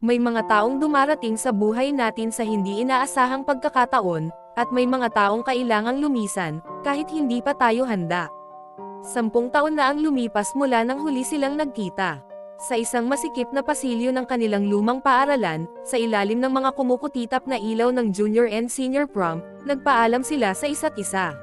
May mga taong dumarating sa buhay natin sa hindi inaasahang pagkakataon, at may mga taong kailangang lumisan, kahit hindi pa tayo handa. 10 taon na ang lumipas mula nang huli silang nagkita. Sa isang masikip na pasilyo ng kanilang lumang paaralan, sa ilalim ng mga kumukutitap na ilaw ng junior and senior prom, nagpaalam sila sa isa't isa.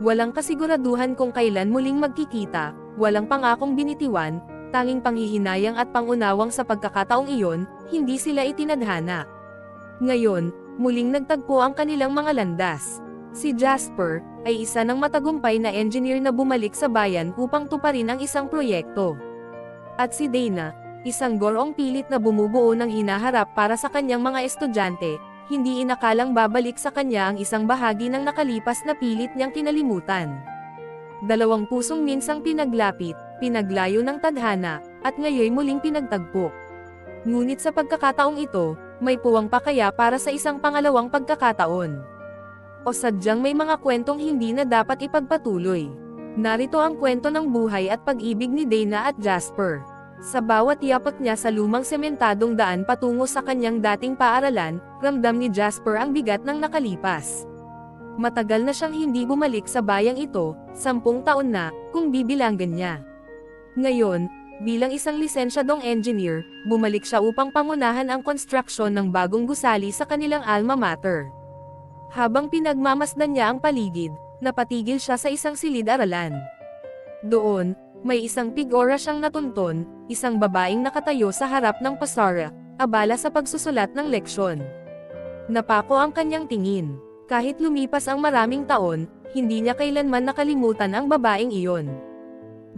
Walang kasiguraduhan kung kailan muling magkikita, walang pangakong binitiwan, tanging panghihinayang at pangunawang sa pagkakataong iyon, hindi sila itinadhana. Ngayon, muling nagtagpo ang kanilang mga landas. Si Jasper, ay isa ng matagumpay na engineer na bumalik sa bayan upang tuparin ang isang proyekto. At si Dana, isang goroong pilit na bumubuo ng hinaharap para sa kanyang mga estudyante, hindi inakalang babalik sa kanya ang isang bahagi ng nakalipas na pilit niyang kinalimutan. Dalawang pusong minsang pinaglapit, pinaglayo ng tadhana, at ngayon muling pinagtagpo. Ngunit sa pagkakataong ito, may puwang pa kaya para sa isang pangalawang pagkakataon? O sadyang may mga kwentong hindi na dapat ipagpatuloy? Narito ang kwento ng buhay at pag-ibig ni Dana at Jasper. Sa bawat yapak niya sa lumang sementadong daan patungo sa kanyang dating paaralan, ramdam ni Jasper ang bigat ng nakalipas. Matagal na siyang hindi bumalik sa bayang ito, 10 taon na, kung bibilanggan niya. Ngayon, bilang isang lisensyadong engineer, bumalik siya upang pangunahan ang konstruksyon ng bagong gusali sa kanilang alma mater. Habang pinagmamasdan niya ang paligid, napatigil siya sa isang silid-aralan. Doon, may isang figura siyang natunton, isang babaeng nakatayo sa harap ng pasara, abala sa pagsusulat ng leksyon. Napako ang kanyang tingin. Kahit lumipas ang maraming taon, hindi niya kailanman nakalimutan ang babaeng iyon.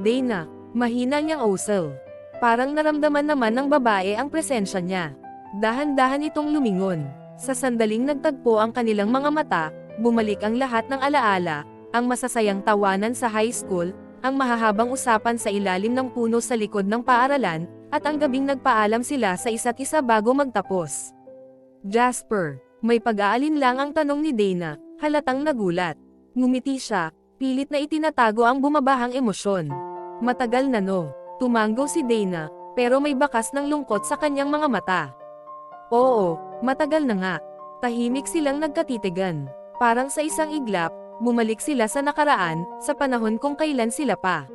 Dana, mahina niyang usel. Parang naramdaman naman ng babae ang presensya niya. Dahan-dahan itong lumingon. Sa sandaling nagtagpo ang kanilang mga mata, bumalik ang lahat ng alaala, ang masasayang tawanan sa high school, ang mahahabang usapan sa ilalim ng puno sa likod ng paaralan, at ang gabing nagpaalam sila sa isa't isa bago magtapos. Jasper, may pag-aalinlang ang tanong ni Dana, halatang nagulat. Ngumiti siya, pilit na itinatago ang bumabahang emosyon. Matagal na no, tumanggo si Dana, pero may bakas ng lungkot sa kanyang mga mata. Oo, matagal na nga. Tahimik silang nagkatitigan. Parang sa isang iglap, bumalik sila sa nakaraan, sa panahon kung kailan sila pa.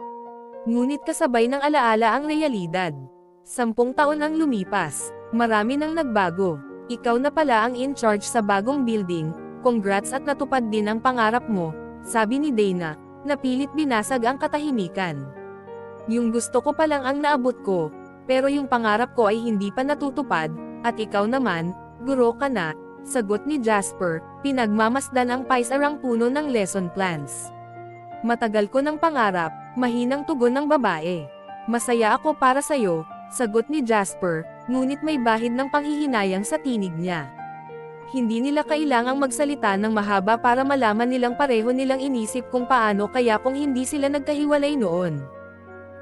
Ngunit kasabay ng alaala ang realidad. 10 taon ang lumipas, marami nang nagbago. Ikaw na pala ang in charge sa bagong building, congrats at natupad din ang pangarap mo, sabi ni Dana, na pilit binasag ang katahimikan. Yung gusto ko pa lang ang naabot ko, pero yung pangarap ko ay hindi pa natutupad, at ikaw naman, guro ka na, sagot ni Jasper, pinagmamasdan ang paisarang puno ng lesson plans. Matagal ko ng pangarap, mahinang tugon ng babae. Masaya ako para sayo, sagot ni Jasper, ngunit may bahid ng panghihinayang sa tinig niya. Hindi nila kailangang magsalita ng mahaba para malaman nilang pareho nilang inisip kung paano kaya kung hindi sila nagkahiwalay noon.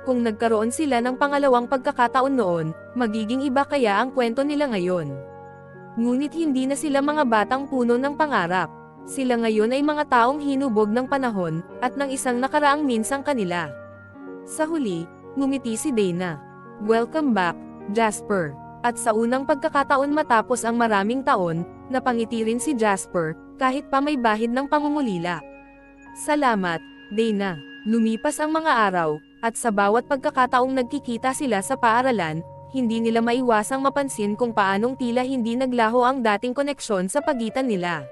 Kung nagkaroon sila ng pangalawang pagkakataon noon, magiging iba kaya ang kwento nila ngayon. Ngunit hindi na sila mga batang puno ng pangarap. Sila ngayon ay mga taong hinubog ng panahon, at ng isang nakaraang minsang kanila. Sa huli, ngumiti si Dana. Welcome back, Jasper. At sa unang pagkakataon matapos ang maraming taon, napangiti rin si Jasper, kahit pa may bahid ng pangungulila. Salamat, Dana. Lumipas ang mga araw, at sa bawat pagkakataong nagkikita sila sa paaralan, hindi nila maiwasang mapansin kung paanong tila hindi naglaho ang dating koneksyon sa pagitan nila.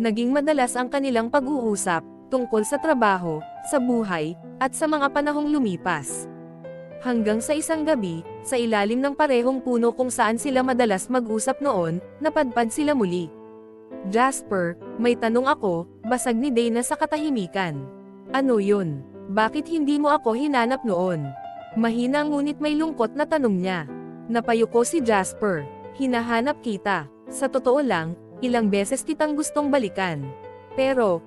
Naging madalas ang kanilang pag-uusap, tungkol sa trabaho, sa buhay, at sa mga panahong lumipas. Hanggang sa isang gabi, sa ilalim ng parehong puno kung saan sila madalas mag-usap noon, napadpad sila muli. Jasper, may tanong ako, basag ni Dana sa katahimikan. Ano yun? Bakit hindi mo ako hinanap noon? Mahina ngunit may lungkot na tanong niya. Napayuko si Jasper. Hinahanap kita. Sa totoo lang, ilang beses kitang gustong balikan. Pero,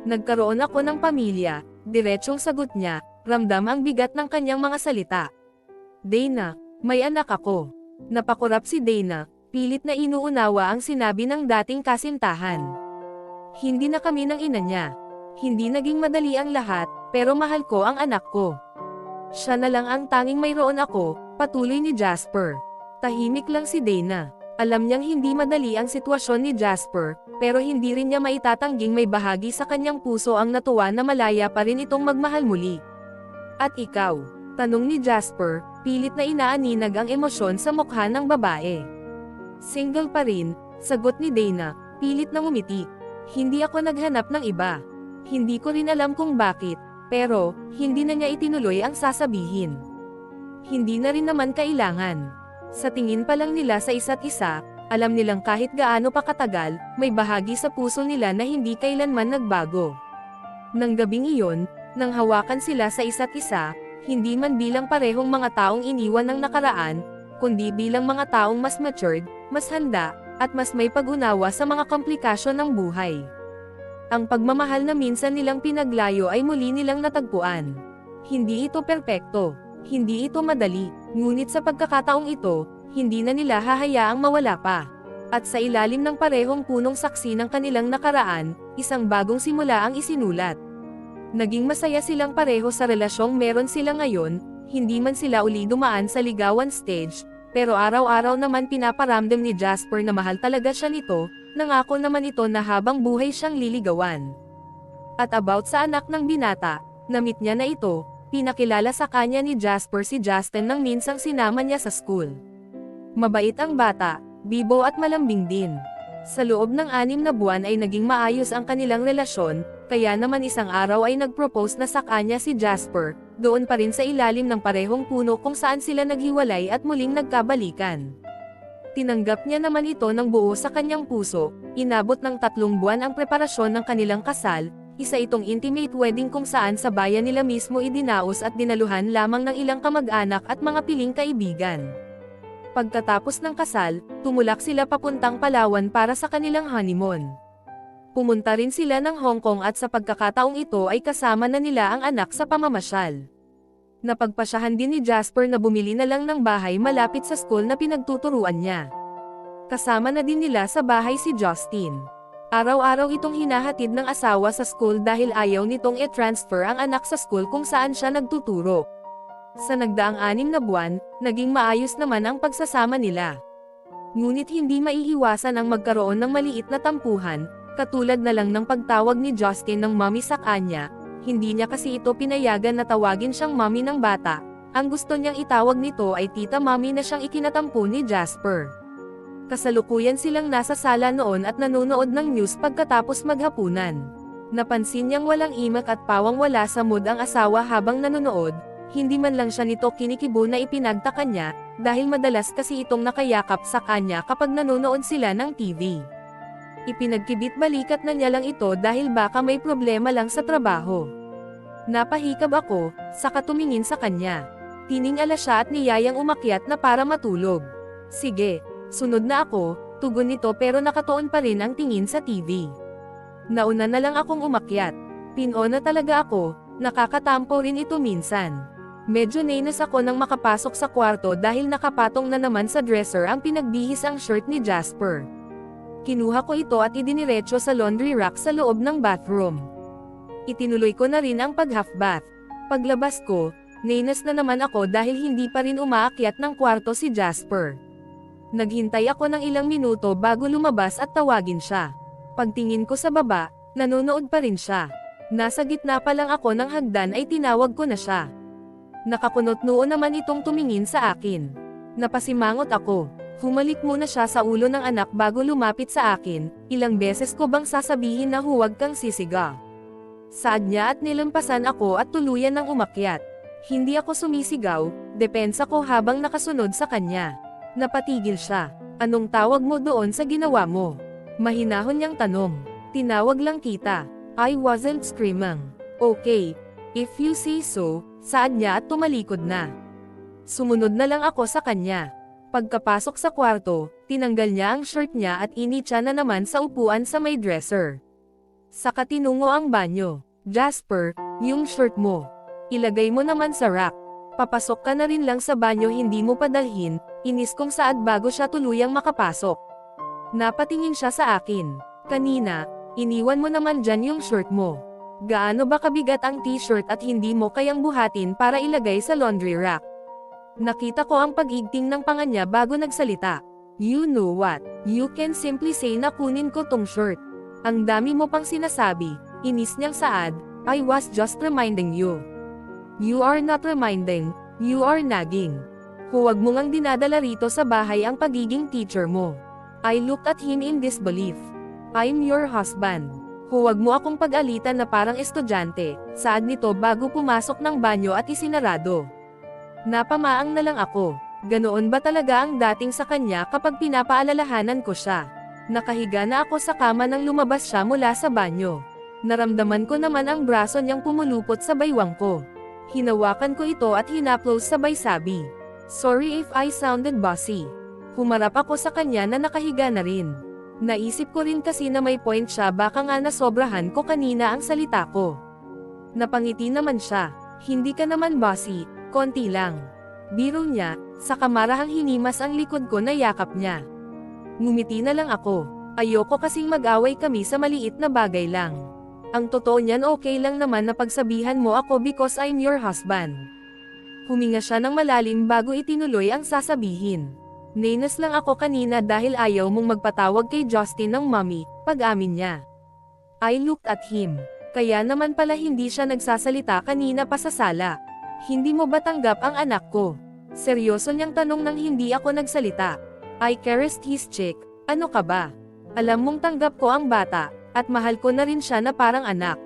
nagkaroon ako ng pamilya, diretsong sagot niya, ramdam ang bigat ng kanyang mga salita. Dana, may anak ako. Napakurap si Dana, pilit na inuunawa ang sinabi ng dating kasintahan. Hindi na kami ng ina niya. Hindi naging madali ang lahat, pero mahal ko ang anak ko. Siya na lang ang tanging mayroon ako, patuloy ni Jasper. Tahimik lang si Dana. Alam niyang hindi madali ang sitwasyon ni Jasper, pero hindi rin niya maitatangging may bahagi sa kanyang puso ang natuwa na malaya pa rin itong magmahal muli. At ikaw? Tanong ni Jasper, pilit na inaaninag ang emosyon sa mukha ng babae. Single pa rin, sagot ni Dana, pilit na ngumiti. Hindi ako naghanap ng iba. Hindi ko rin alam kung bakit, pero, hindi na niya itinuloy ang sasabihin. Hindi na rin naman kailangan. Sa tingin pa lang nila sa isa't isa, alam nilang kahit gaano pa katagal, may bahagi sa puso nila na hindi kailanman nagbago. Nang gabing iyon, nang hawakan sila sa isa't isa, hindi man bilang parehong mga taong iniwan ng nakaraan, kundi bilang mga taong mas matured, mas handa, at mas may pag-unawa sa mga komplikasyon ng buhay. Ang pagmamahal na minsan nilang pinaglayo ay muli nilang natagpuan. Hindi ito perpekto. Hindi ito madali, ngunit sa pagkakataong ito, hindi na nila hahayaang mawala pa. At sa ilalim ng parehong punong saksi ng kanilang nakaraan, isang bagong simula ang isinulat. Naging masaya silang pareho sa relasyong meron sila ngayon, hindi man sila uli dumaan sa ligawan stage, pero araw-araw naman pinaparamdam ni Jasper na mahal talaga siya nito, nangako naman ito na habang buhay siyang liligawan. At about sa anak ng binata, na-meet niya na ito. Pinakilala sa kanya ni Jasper si Justin nang minsang sinama niya sa school. Mabait ang bata, bibo at malambing din. Sa loob ng 6 na buwan ay naging maayos ang kanilang relasyon, kaya naman isang araw ay nag-propose na sa kanya si Jasper, doon pa rin sa ilalim ng parehong puno kung saan sila naghiwalay at muling nagkabalikan. Tinanggap niya naman ito ng buo sa kanyang puso, inabot ng 3 buwan ang preparasyon ng kanilang kasal. Isa itong intimate wedding kung saan sa bayan nila mismo idinaos at dinaluhan lamang ng ilang kamag-anak at mga piling kaibigan. Pagkatapos ng kasal, tumulak sila papuntang Palawan para sa kanilang honeymoon. Pumunta rin sila ng Hong Kong at sa pagkakataong ito ay kasama na nila ang anak sa pamamasyal. Napagpasyahan din ni Jasper na bumili na lang ng bahay malapit sa school na pinagtuturuan niya. Kasama na din nila sa bahay si Justin. Araw-araw itong hinahatid ng asawa sa school dahil ayaw nitong i-transfer ang anak sa school kung saan siya nagtuturo. Sa nagdaang 6 na buwan, naging maayos naman ang pagsasama nila. Ngunit hindi maiiwasan ang magkaroon ng maliit na tampuhan, katulad na lang ng pagtawag ni Justin ng mommy sa kanya. Hindi niya kasi ito pinayagan na tawagin siyang mommy ng bata. Ang gusto niyang itawag nito ay tita mommy na siyang ikinatampo ni Jasper. Kasalukuyan silang nasa sala noon at nanonood ng news pagkatapos maghapunan. Napansin niyang walang imak at pawang wala sa mood ang asawa habang nanonood, hindi man lang siya nito kinikibo na ipinagtaka niya, dahil madalas kasi itong nakayakap sa kanya kapag nanonood sila ng TV. Ipinagkibit balikat na niya lang ito dahil baka may problema lang sa trabaho. Napahikab ako, saka tumingin sa kanya. Tiningala siya at niyayang umakyat na para matulog. Sige. Sunod na ako, tugon nito pero nakatuon pa rin ang tingin sa TV. Nauna na lang akong umakyat. Pino na talaga ako, nakakatampo rin ito minsan. Medyo nainis ako nang makapasok sa kwarto dahil nakapatong na naman sa dresser ang pinagbihis ang shirt ni Jasper. Kinuha ko ito at idiniretso sa laundry rack sa loob ng bathroom. Itinuloy ko na rin ang pag-half bath. Paglabas ko, nainis na naman ako dahil hindi pa rin umaakyat ng kwarto si Jasper. Naghintay ako ng ilang minuto bago lumabas at tawagin siya. Pagtingin ko sa baba, nanonood pa rin siya. Nasa gitna pa lang ako ng hagdan ay tinawag ko na siya. Nakakunot noo naman itong tumingin sa akin. Napasimangot ako. Humalik muna siya sa ulo ng anak bago lumapit sa akin. Ilang beses ko bang sasabihin na huwag kang sisiga? Saad niya at nilampasan ako at tuluyan ng umakyat. Hindi ako sumisigaw, depensa ko habang nakasunod sa kanya. Napatigil siya. Anong tawag mo doon sa ginawa mo? Mahinahon niyang tanong. Tinawag lang kita. I wasn't screaming. Okay. If you say so, saad niya at tumalikod na. Sumunod na lang ako sa kanya. Pagkapasok sa kwarto, tinanggal niya ang shirt niya at initsa na naman sa upuan sa may dresser. Saka tinungo ang banyo. Jasper, yung shirt mo. Ilagay mo naman sa rack. Papasok ka na rin lang sa banyo hindi mo padalhin, inis kong saad bago siya tuluyang makapasok. Napatingin siya sa akin. Kanina, iniwan mo naman dyan yung shirt mo. Gaano ba kabigat ang t-shirt at hindi mo kayang buhatin para ilagay sa laundry rack? Nakita ko ang pag-igting ng panga niya bago nagsalita. You know what? You can simply say na kunin ko tong shirt. Ang dami mo pang sinasabi, inis niyang saad. I was just reminding you. You are not reminding, you are nagging. Huwag mo ngang dinadala rito sa bahay ang pagiging teacher mo. I looked at him in disbelief. I'm your husband. Huwag mo akong pag-alitan na parang estudyante, saad nito bago pumasok ng banyo at isinarado. Napamaang na lang ako. Ganoon ba talaga ang dating sa kanya kapag pinapaalalahanan ko siya? Nakahiga na ako sa kama nang lumabas siya mula sa banyo. Naramdaman ko naman ang braso niyang pumulupot sa baywang ko. Hinawakan ko ito at hinaplos sabay sabi. Sorry if I sounded bossy. Humarap ako sa kanya na nakahiga na rin. Naisip ko rin kasi na may point siya, baka nga nasobrahan ko kanina ang salita ko. Napangiti naman siya. Hindi ka naman bossy, konti lang. Biro niya, sa kamarahang hinimas ang likod ko na yakap niya. Ngumiti na lang ako. Ayoko kasing mag-away kami sa maliit na bagay lang. Ang totoo niyan, okay lang naman na pagsabihan mo ako because I'm your husband. Huminga siya ng malalim bago itinuloy ang sasabihin. Nainis lang ako kanina dahil ayaw mong magpatawag kay Justin ng mommy, pag-amin niya. I looked at him. Kaya naman pala hindi siya nagsasalita kanina pa sa sala. Hindi mo ba tanggap ang anak ko? Seryoso niyang tanong nang hindi ako nagsalita. I caressed his cheek. Ano ka ba? Alam mong tanggap ko ang bata, at mahal ko na rin siya na parang anak.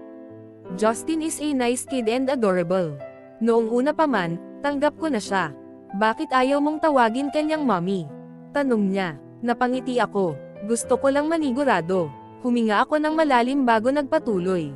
Justin is a nice kid and adorable. Noong una pa man, tanggap ko na siya. Bakit ayaw mong tawagin kanyang mommy? Tanong niya. Napangiti ako. Gusto ko lang manigurado. Huminga ako ng malalim bago nagpatuloy.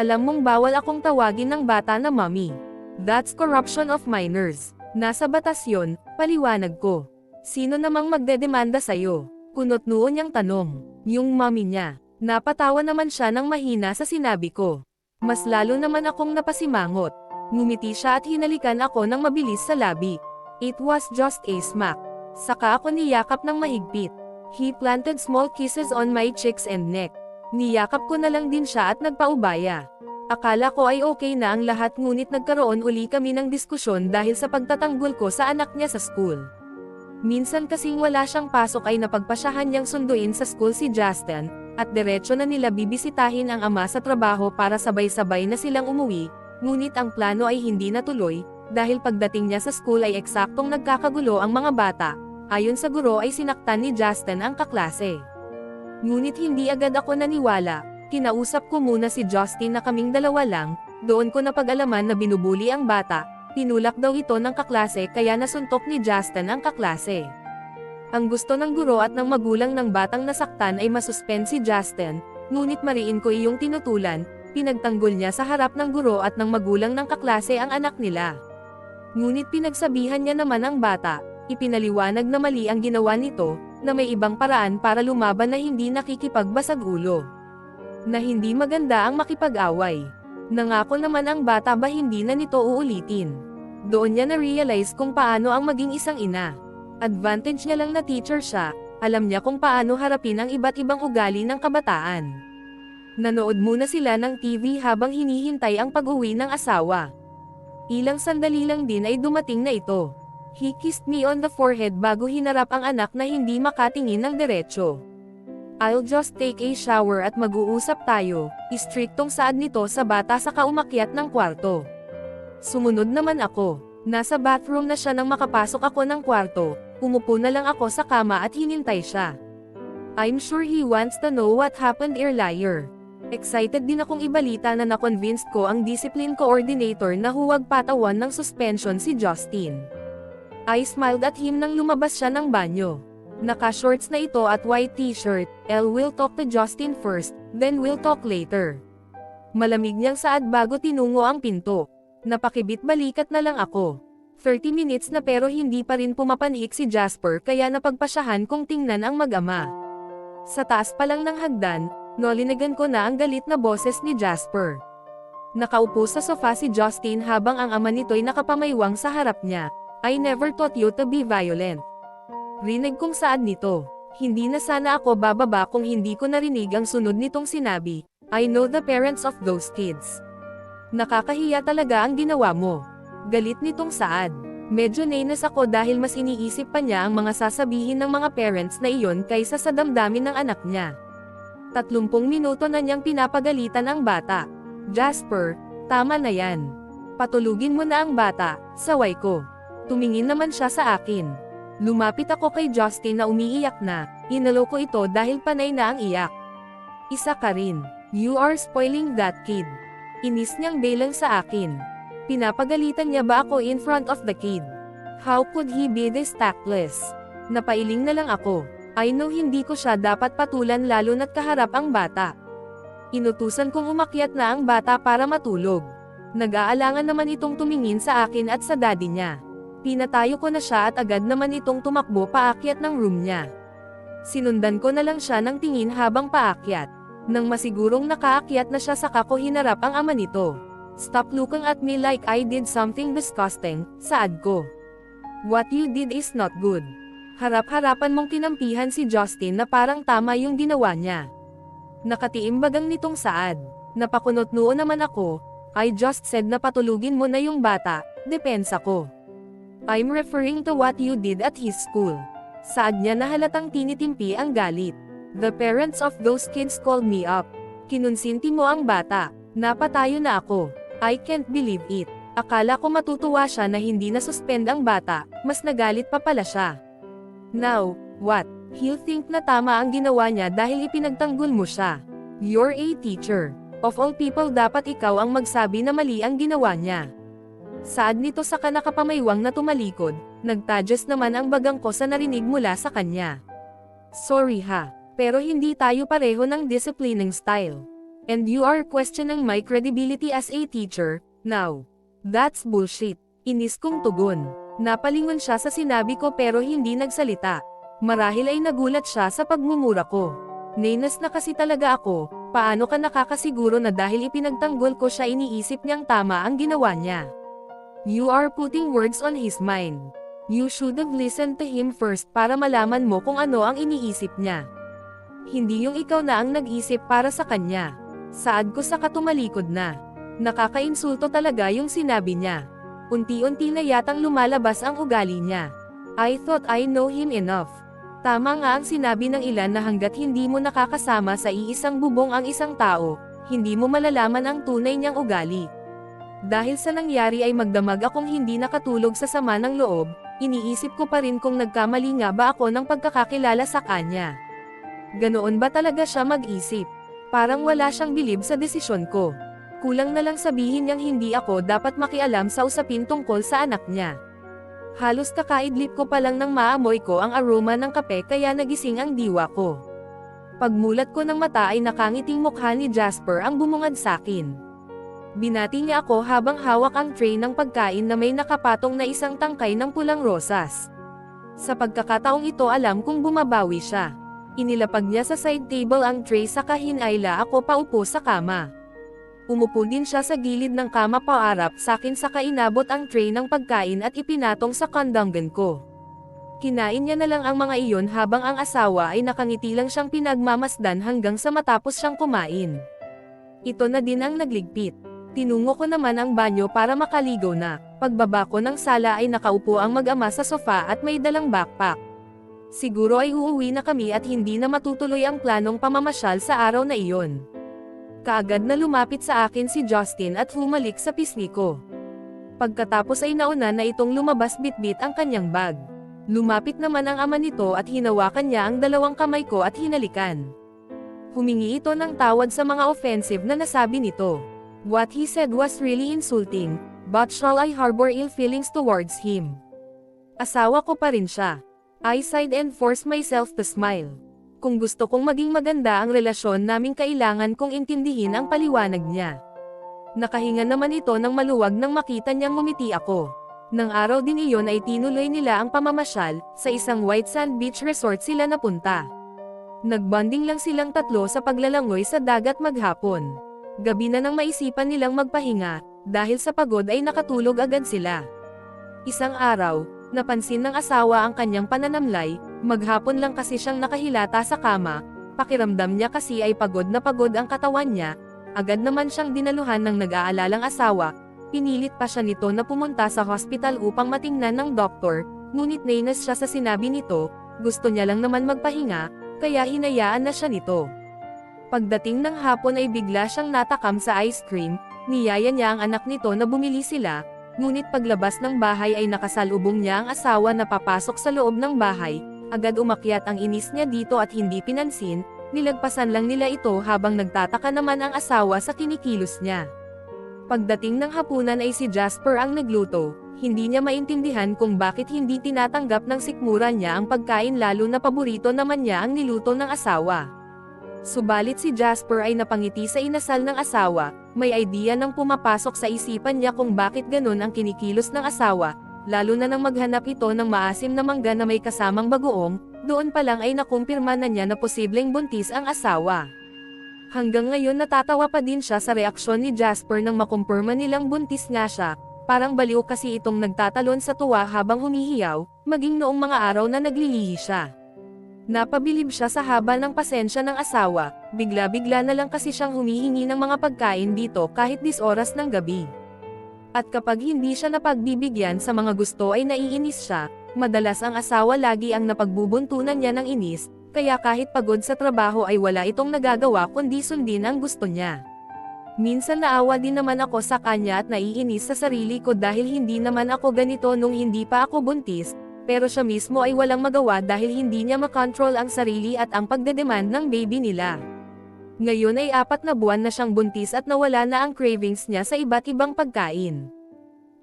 Alam mong bawal akong tawagin ng bata na mommy. That's corruption of minors. Nasa batas yon, paliwanag ko. Sino namang magdedemanda sa'yo? Kunot noon niyang tanong. Yung mommy niya. Napatawa naman siya ng mahina sa sinabi ko. Mas lalo naman akong napasimangot. Ngumiti siya at hinalikan ako ng mabilis sa labi. It was just a smack. Saka ako niyakap ng mahigpit. He planted small kisses on my cheeks and neck. Niyakap ko na lang din siya at nagpaubaya. Akala ko ay okay na ang lahat, ngunit nagkaroon uli kami ng diskusyon dahil sa pagtatanggol ko sa anak niya sa school. Minsan kasing wala siyang pasok ay napagpasyahan niyang sunduin sa school si Justin, at diretso na nila bibisitahin ang ama sa trabaho para sabay-sabay na silang umuwi, ngunit ang plano ay hindi natuloy, dahil pagdating niya sa school ay eksaktong nagkakagulo ang mga bata. Ayon sa guro ay sinaktan ni Justin ang kaklase. Ngunit hindi agad ako naniwala. Kinausap ko muna si Justin na kaming dalawa lang, doon ko napag-alaman na binubuli ang bata, tinulak daw ito ng kaklase kaya nasuntok ni Justin ang kaklase. Ang gusto ng guro at ng magulang ng batang nasaktan ay masuspend si Justin, ngunit mariin ko iyong tinutulan, pinagtanggol niya sa harap ng guro at ng magulang ng kaklase ang anak nila. Ngunit pinagsabihan niya naman ang bata, ipinaliwanag na mali ang ginawa nito, na may ibang paraan para lumaban na hindi nakikipagbasag ulo. Na hindi maganda ang makipag-away. Nangako naman ang bata ba hindi na nito uulitin. Doon niya na-realize kung paano ang maging isang ina. Advantage niya lang na teacher siya, alam niya kung paano harapin ang iba't ibang ugali ng kabataan. Nanood muna sila ng TV habang hinihintay ang pag-uwi ng asawa. Ilang sandali lang din ay dumating na ito. He kissed me on the forehead bago hinarap ang anak na hindi makatingin ng diretso. I'll just take a shower at mag-uusap tayo, istriktong saad nito sa bata sa kaumakyat ng kwarto. Sumunod naman ako. Nasa bathroom na siya nang makapasok ako ng kwarto, umupo na lang ako sa kama at hinintay siya. I'm sure he wants to know what happened earlier. Excited din akong ibalita na na-convinced ko ang discipline coordinator na huwag patawan ng suspension si Justin. I smiled at him nang lumabas siya ng banyo. Naka-shorts na ito at white t-shirt. We'll talk to Justin first, then we'll talk later. Malamig niyang saad bago tinungo ang pinto. Napakibit balikat na lang ako. 30 minutes na pero hindi pa rin pumapanhik si Jasper kaya napagpasyahan kong tingnan ang mag-ama. Sa taas pa lang ng hagdan, nolinagan ko na ang galit na boses ni Jasper. Nakaupo sa sofa si Justin habang ang ama nito'y nakapamaywang sa harap niya. I never taught you to be violent. Rinig kong saad nito. Hindi na sana ako bababa kung hindi ko narinig ang sunod nitong sinabi. I know the parents of those kids. Nakakahiya talaga ang ginawa mo. Galit nitong saad. Medyo nainis ako dahil mas iniisip pa niya ang mga sasabihin ng mga parents na iyon kaysa sa damdamin ng anak niya. 30 minuto na niyang pinapagalitan ang bata. Jasper, tama na yan. Patulugin mo na ang bata, saway ko. Tumingin naman siya sa akin. Lumapit ako kay Justin na umiiyak na, inalo ko ito dahil panay na ang iyak. Isa ka rin. You are spoiling that kid. Inis niyang belang sa akin. Pinapagalitan niya ba ako in front of the kid? How could he be this tactless? Napailing na lang ako. I know hindi ko siya dapat patulan lalo na't kaharap ang bata. Inutusan kong umakyat na ang bata para matulog. Nag-aalangan naman itong tumingin sa akin at sa daddy niya. Pinatayo ko na siya at agad naman itong tumakbo paakyat ng room niya. Sinundan ko na lang siya ng tingin habang paakyat. Nang masigurong nakaakyat na siya saka ko hinarap ang ama nito. Stop looking at me like I did something disgusting, saad ko. What you did is not good. Harap-harapan mong kinampihan si Justin na parang tama yung ginawa niya. Nakatiimbagang nitong saad. Napakunot noo naman ako. I just said na patulugin mo na yung bata, depensa ko. I'm referring to what you did at his school. Saad niya na halatang tinitimpi ang galit. The parents of those kids called me up. Kinunsinti mo ang bata. Napatayo na ako. I can't believe it. Akala ko matutuwa siya na hindi na-suspend ang bata, mas nagalit pa pala siya. Now, what? He'll think na tama ang ginawa niya dahil ipinagtanggol mo siya. You're a teacher. Of all people dapat ikaw ang magsabi na mali ang ginawa niya. Saad nito sa nakapamaywang na tumalikod, nagtadyas naman ang bagang ko sa narinig mula sa kanya. Sorry ha, pero hindi tayo pareho ng disciplining style. And you are questioning my credibility as a teacher, now. That's bullshit. Inis kong tugon. Napalingon siya sa sinabi ko pero hindi nagsalita. Marahil ay nagulat siya sa pagmumura ko. Nainas na kasi talaga ako, paano ka nakakasiguro na dahil ipinagtanggol ko siya iniisip niyang tama ang ginawa niya? You are putting words on his mind. You should have listened to him first para malaman mo kung ano ang iniisip niya. Hindi yung ikaw na ang nag-isip para sa kanya. Saad ko sa katumalikod na. Nakakainsulto talaga yung sinabi niya. Unti-unti na yatang lumalabas ang ugali niya. I thought I know him enough. Tama nga ang sinabi ng ilan na hanggat hindi mo nakakasama sa iisang bubong ang isang tao, hindi mo malalaman ang tunay niyang ugali. Dahil sa nangyari ay magdamag akong hindi nakatulog sa sama ng loob, iniisip ko pa rin kung nagkamali nga ba ako ng pagkakakilala sa kanya. Ganoon ba talaga siya mag-isip? Parang wala siyang bilib sa desisyon ko. Kulang na lang sabihin niyang hindi ako dapat makialam sa usapin tungkol sa anak niya. Halos kakaidlip ko pa lang nang maamoy ko ang aroma ng kape kaya nagising ang diwa ko. Pagmulat ko ng mata ay nakangiting mukha ni Jasper ang bumungad sakin. Binati niya ako habang hawak ang tray ng pagkain na may nakapatong na isang tangkay ng pulang rosas. Sa pagkakataong ito alam kong bumabawi siya. Inilapag niya sa side table ang tray saka hinayla ako paupo sa kama. Umupo din siya sa gilid ng kama paarap sakin saka inabot ang tray ng pagkain at ipinatong sa kandanggan ko. Kinain niya na lang ang mga iyon habang ang asawa ay nakangiti lang siyang pinagmamasdan hanggang sa matapos siyang kumain. Ito na din ang nagligpit. Tinungo ko naman ang banyo para makaligo na. Pagbaba ko ng sala ay nakaupo ang mag-ama sa sofa at may dalang backpack. Siguro ay uuwi na kami at hindi na matutuloy ang planong pamamasyal sa araw na iyon. Kaagad na lumapit sa akin si Justin at humalik sa pisngi ko. Pagkatapos ay nauna na itong lumabas bitbit ang kanyang bag. Lumapit naman ang ama nito at hinawakan niya ang dalawang kamay ko at hinalikan. Humingi ito ng tawad sa mga offensive na nasabi nito. What he said was really insulting, but shall I harbor ill feelings towards him? Asawa ko pa rin siya. I sighed and forced myself to smile. Kung gusto kong maging maganda ang relasyon naming kailangan kong intindihin ang paliwanag niya. Nakahinga naman ito ng maluwag nang makita niyang ngumiti ako. Nang araw din iyon ay tinuloy nila ang pamamasyal, sa isang white sand beach resort sila napunta. Nagbonding lang silang tatlo sa paglalangoy sa dagat maghapon. Gabi na nang maisipan nilang magpahinga, dahil sa pagod ay nakatulog agad sila. Isang araw, napansin ng asawa ang kanyang pananamlay, maghapon lang kasi siyang nakahilata sa kama, pakiramdam niya kasi ay pagod na pagod ang katawan niya, agad naman siyang dinaluhan ng nag-aalalang asawa, pinilit pa siya nito na pumunta sa hospital upang matingnan ng doktor, ngunit nainis siya sa sinabi nito, gusto niya lang naman magpahinga, kaya hinayaan na siya nito. Pagdating ng hapon ay bigla siyang natakam sa ice cream, niyaya niya ang anak nito na bumili sila, ngunit paglabas ng bahay ay nakasalubong niya ang asawa na papasok sa loob ng bahay, agad umakyat ang inis niya dito at hindi pinansin, nilagpasan lang nila ito habang nagtataka naman ang asawa sa kinikilos niya. Pagdating ng hapunan ay si Jasper ang nagluto, hindi niya maintindihan kung bakit hindi tinatanggap ng sikmura niya ang pagkain lalo na paborito naman niya ang niluto ng asawa. Subalit si Jasper ay napangiti sa inasal ng asawa, may idea nang pumapasok sa isipan niya kung bakit ganun ang kinikilos ng asawa, lalo na nang maghanap ito ng maasim na mangga na may kasamang bagoong, doon pa lang ay nakumpirma na niya na posibleng buntis ang asawa. Hanggang ngayon natatawa pa din siya sa reaksyon ni Jasper nang makumpirma nilang buntis nga siya, parang baliw kasi itong nagtatalon sa tuwa habang humihiyaw, maging noong mga araw na naglilihi siya. Napabilib siya sa haba ng pasensya ng asawa, bigla-bigla na lang kasi siyang humihingi ng mga pagkain dito kahit 10 oras ng gabi. At kapag hindi siya napagbibigyan sa mga gusto ay naiinis siya, madalas ang asawa lagi ang napagbubuntunan niya ng inis, kaya kahit pagod sa trabaho ay wala itong nagagawa kundi sundin ang gusto niya. Minsan naawa din naman ako sa kanya at naiinis sa sarili ko dahil hindi naman ako ganito nung hindi pa ako buntis, pero siya mismo ay walang magawa dahil hindi niya makontrol ang sarili at ang pagdedemand ng baby nila. Ngayon ay 4 na buwan na siyang buntis at nawala na ang cravings niya sa iba't ibang pagkain.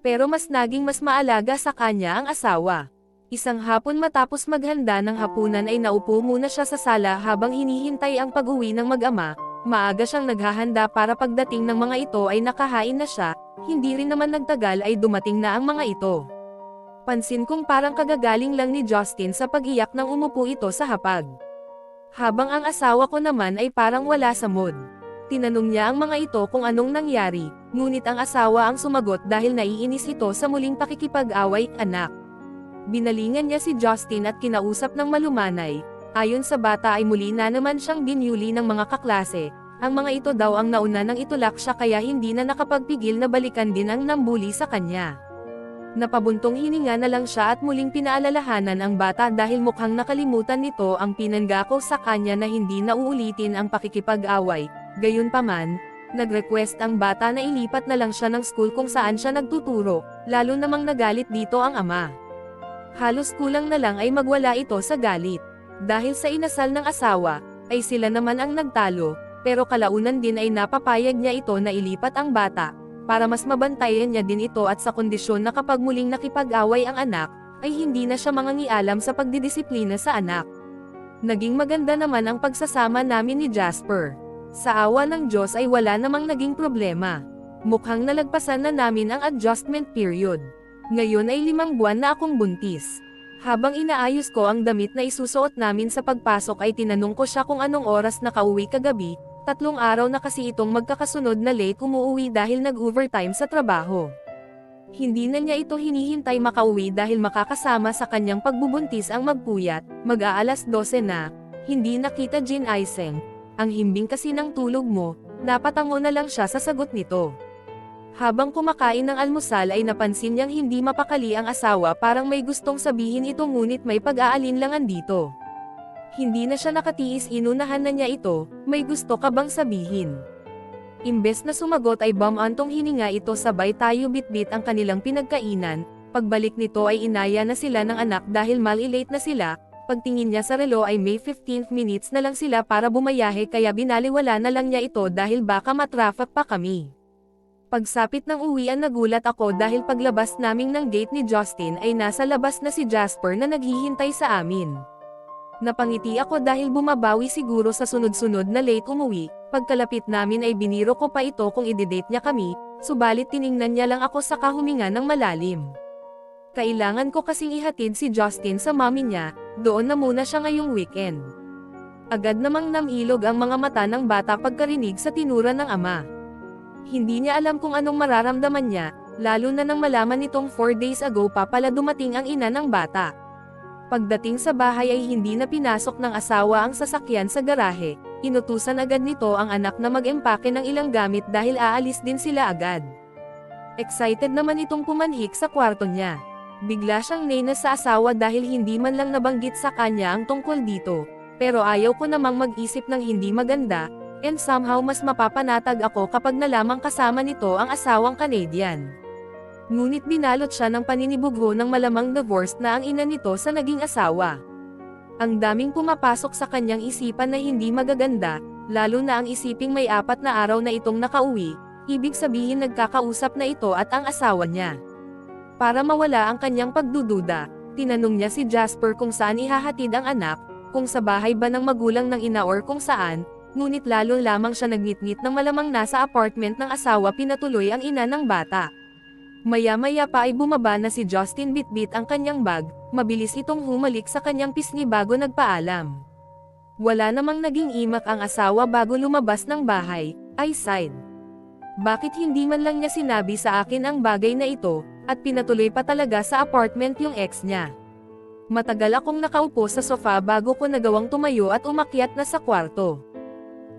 Pero mas naging mas maalaga sa kanya ang asawa. Isang hapon matapos maghanda ng hapunan ay naupo muna siya sa sala habang hinihintay ang pag-uwi ng mag-ama, maaga siyang naghahanda para pagdating ng mga ito ay nakahain na siya, hindi rin naman nagtagal ay dumating na ang mga ito. Pansin kong parang kagagaling lang ni Justin sa pag-iyak nang umupo ito sa hapag. Habang ang asawa ko naman ay parang wala sa mood. Tinanong niya ang mga ito kung anong nangyari, ngunit ang asawa ang sumagot dahil naiinis ito sa muling pakikipag-away, anak. Binalingan niya si Justin at kinausap ng malumanay. Ayon sa bata ay muli na naman siyang binyuli ng mga kaklase. Ang mga ito daw ang nauna nang itulak siya kaya hindi na nakapagpigil na balikan din ang nambuli sa kanya. Napabuntong hininga na lang siya at muling pinaalalahanan ang bata dahil mukhang nakalimutan nito ang pinanggako sa kanya na hindi na uulitin ang pakikipag-away. Gayunpaman, nag-request ang bata na ilipat na lang siya ng school kung saan siya nagtuturo, lalo namang nagalit dito ang ama. Halos kulang na lang ay magwala ito sa galit. Dahil sa inasal ng asawa, ay sila naman ang nagtalo, pero kalaunan din ay napapayag niya ito na ilipat ang bata, para mas mabantayan niya din ito at sa kondisyon na kapag muling nakipag-away ang anak, ay hindi na siya mangangialam sa pagdidisiplina sa anak. Naging maganda naman ang pagsasama namin ni Jasper. Sa awa ng Diyos ay wala namang naging problema. Mukhang nalagpasan na namin ang adjustment period. Ngayon ay 5 buwan na akong buntis. Habang inaayos ko ang damit na isusuot namin sa pagpasok ay tinanong ko siya kung anong oras nakauwi kagabi, 3 araw na kasi itong magkakasunod na late umuuwi dahil nag-overtime sa trabaho. Hindi na niya ito hinihintay makauwi dahil makakasama sa kanyang pagbubuntis ang magpuyat, mag-aalas 12 na, hindi nakita Jean Iseng, ang himbing kasi ng tulog mo, napatango na lang siya sa sagot nito. Habang kumakain ng almusal ay napansin niyang hindi mapakali ang asawa parang may gustong sabihin ito ngunit may pag-aalinlangan dito. Hindi na siya nakatiis inunahan na niya ito, may gusto ka bang sabihin? Imbes na sumagot ay bumantong hininga ito sabay tayo bitbit ang kanilang pinagkainan, pagbalik nito ay inaya na sila ng anak dahil malilate na sila, pagtingin niya sa relo ay may 15 minutes na lang sila para bumayahe kaya binaliwala na lang niya ito dahil baka matraffic pa kami. Pagsapit ng uwian nagulat ako dahil paglabas naming ng gate ni Justin ay nasa labas na si Jasper na naghihintay sa amin. Napangiti ako dahil bumabawi siguro sa sunod-sunod na late umuwi, pagkalapit namin ay biniro ko pa ito kung i-date niya kami, subalit tiningnan niya lang ako sa kahuminga ng malalim. Kailangan ko kasing ihatid si Justin sa mami niya, doon na muna siya ngayong weekend. Agad namang namilog ang mga mata ng bata pagkarinig sa tinura ng ama. Hindi niya alam kung anong mararamdaman niya, lalo na nang malaman nitong 4 days ago pa pala dumating ang ina ng bata. Pagdating sa bahay ay hindi na pinasok ng asawa ang sasakyan sa garahe, inutusan agad nito ang anak na mag-empake ng ilang gamit dahil aalis din sila agad. Excited naman itong pumanhik sa kwarto niya. Bigla siyang nainis sa asawa dahil hindi man lang nabanggit sa kanya ang tungkol dito. Pero ayaw ko namang mag-isip ng hindi maganda, and somehow mas mapapanatag ako kapag nalamang kasama nito ang asawang Canadian. Ngunit binalot siya ng paninibugho ng malamang divorced na ang ina nito sa naging asawa. Ang daming pumapasok sa kanyang isipan na hindi magaganda, lalo na ang isiping may 4 na araw na itong nakauwi, ibig sabihin nagkakausap na ito at ang asawa niya. Para mawala ang kanyang pagdududa, tinanong niya si Jasper kung saan ihahatid ang anak, kung sa bahay ba ng magulang ng ina or kung saan, ngunit lalo lamang siya nagngit-ngit ng malamang nasa apartment ng asawa pinatuloy ang ina ng bata. Maya-maya pa ay bumaba na si Justin bitbit ang kanyang bag, mabilis itong humalik sa kanyang pisngi bago nagpaalam. Wala namang naging imak ang asawa bago lumabas ng bahay, I sighed. Bakit hindi man lang niya sinabi sa akin ang bagay na ito, at pinatuloy pa talaga sa apartment yung ex niya. Matagal akong nakaupo sa sofa bago ko nagawang tumayo at umakyat na sa kwarto.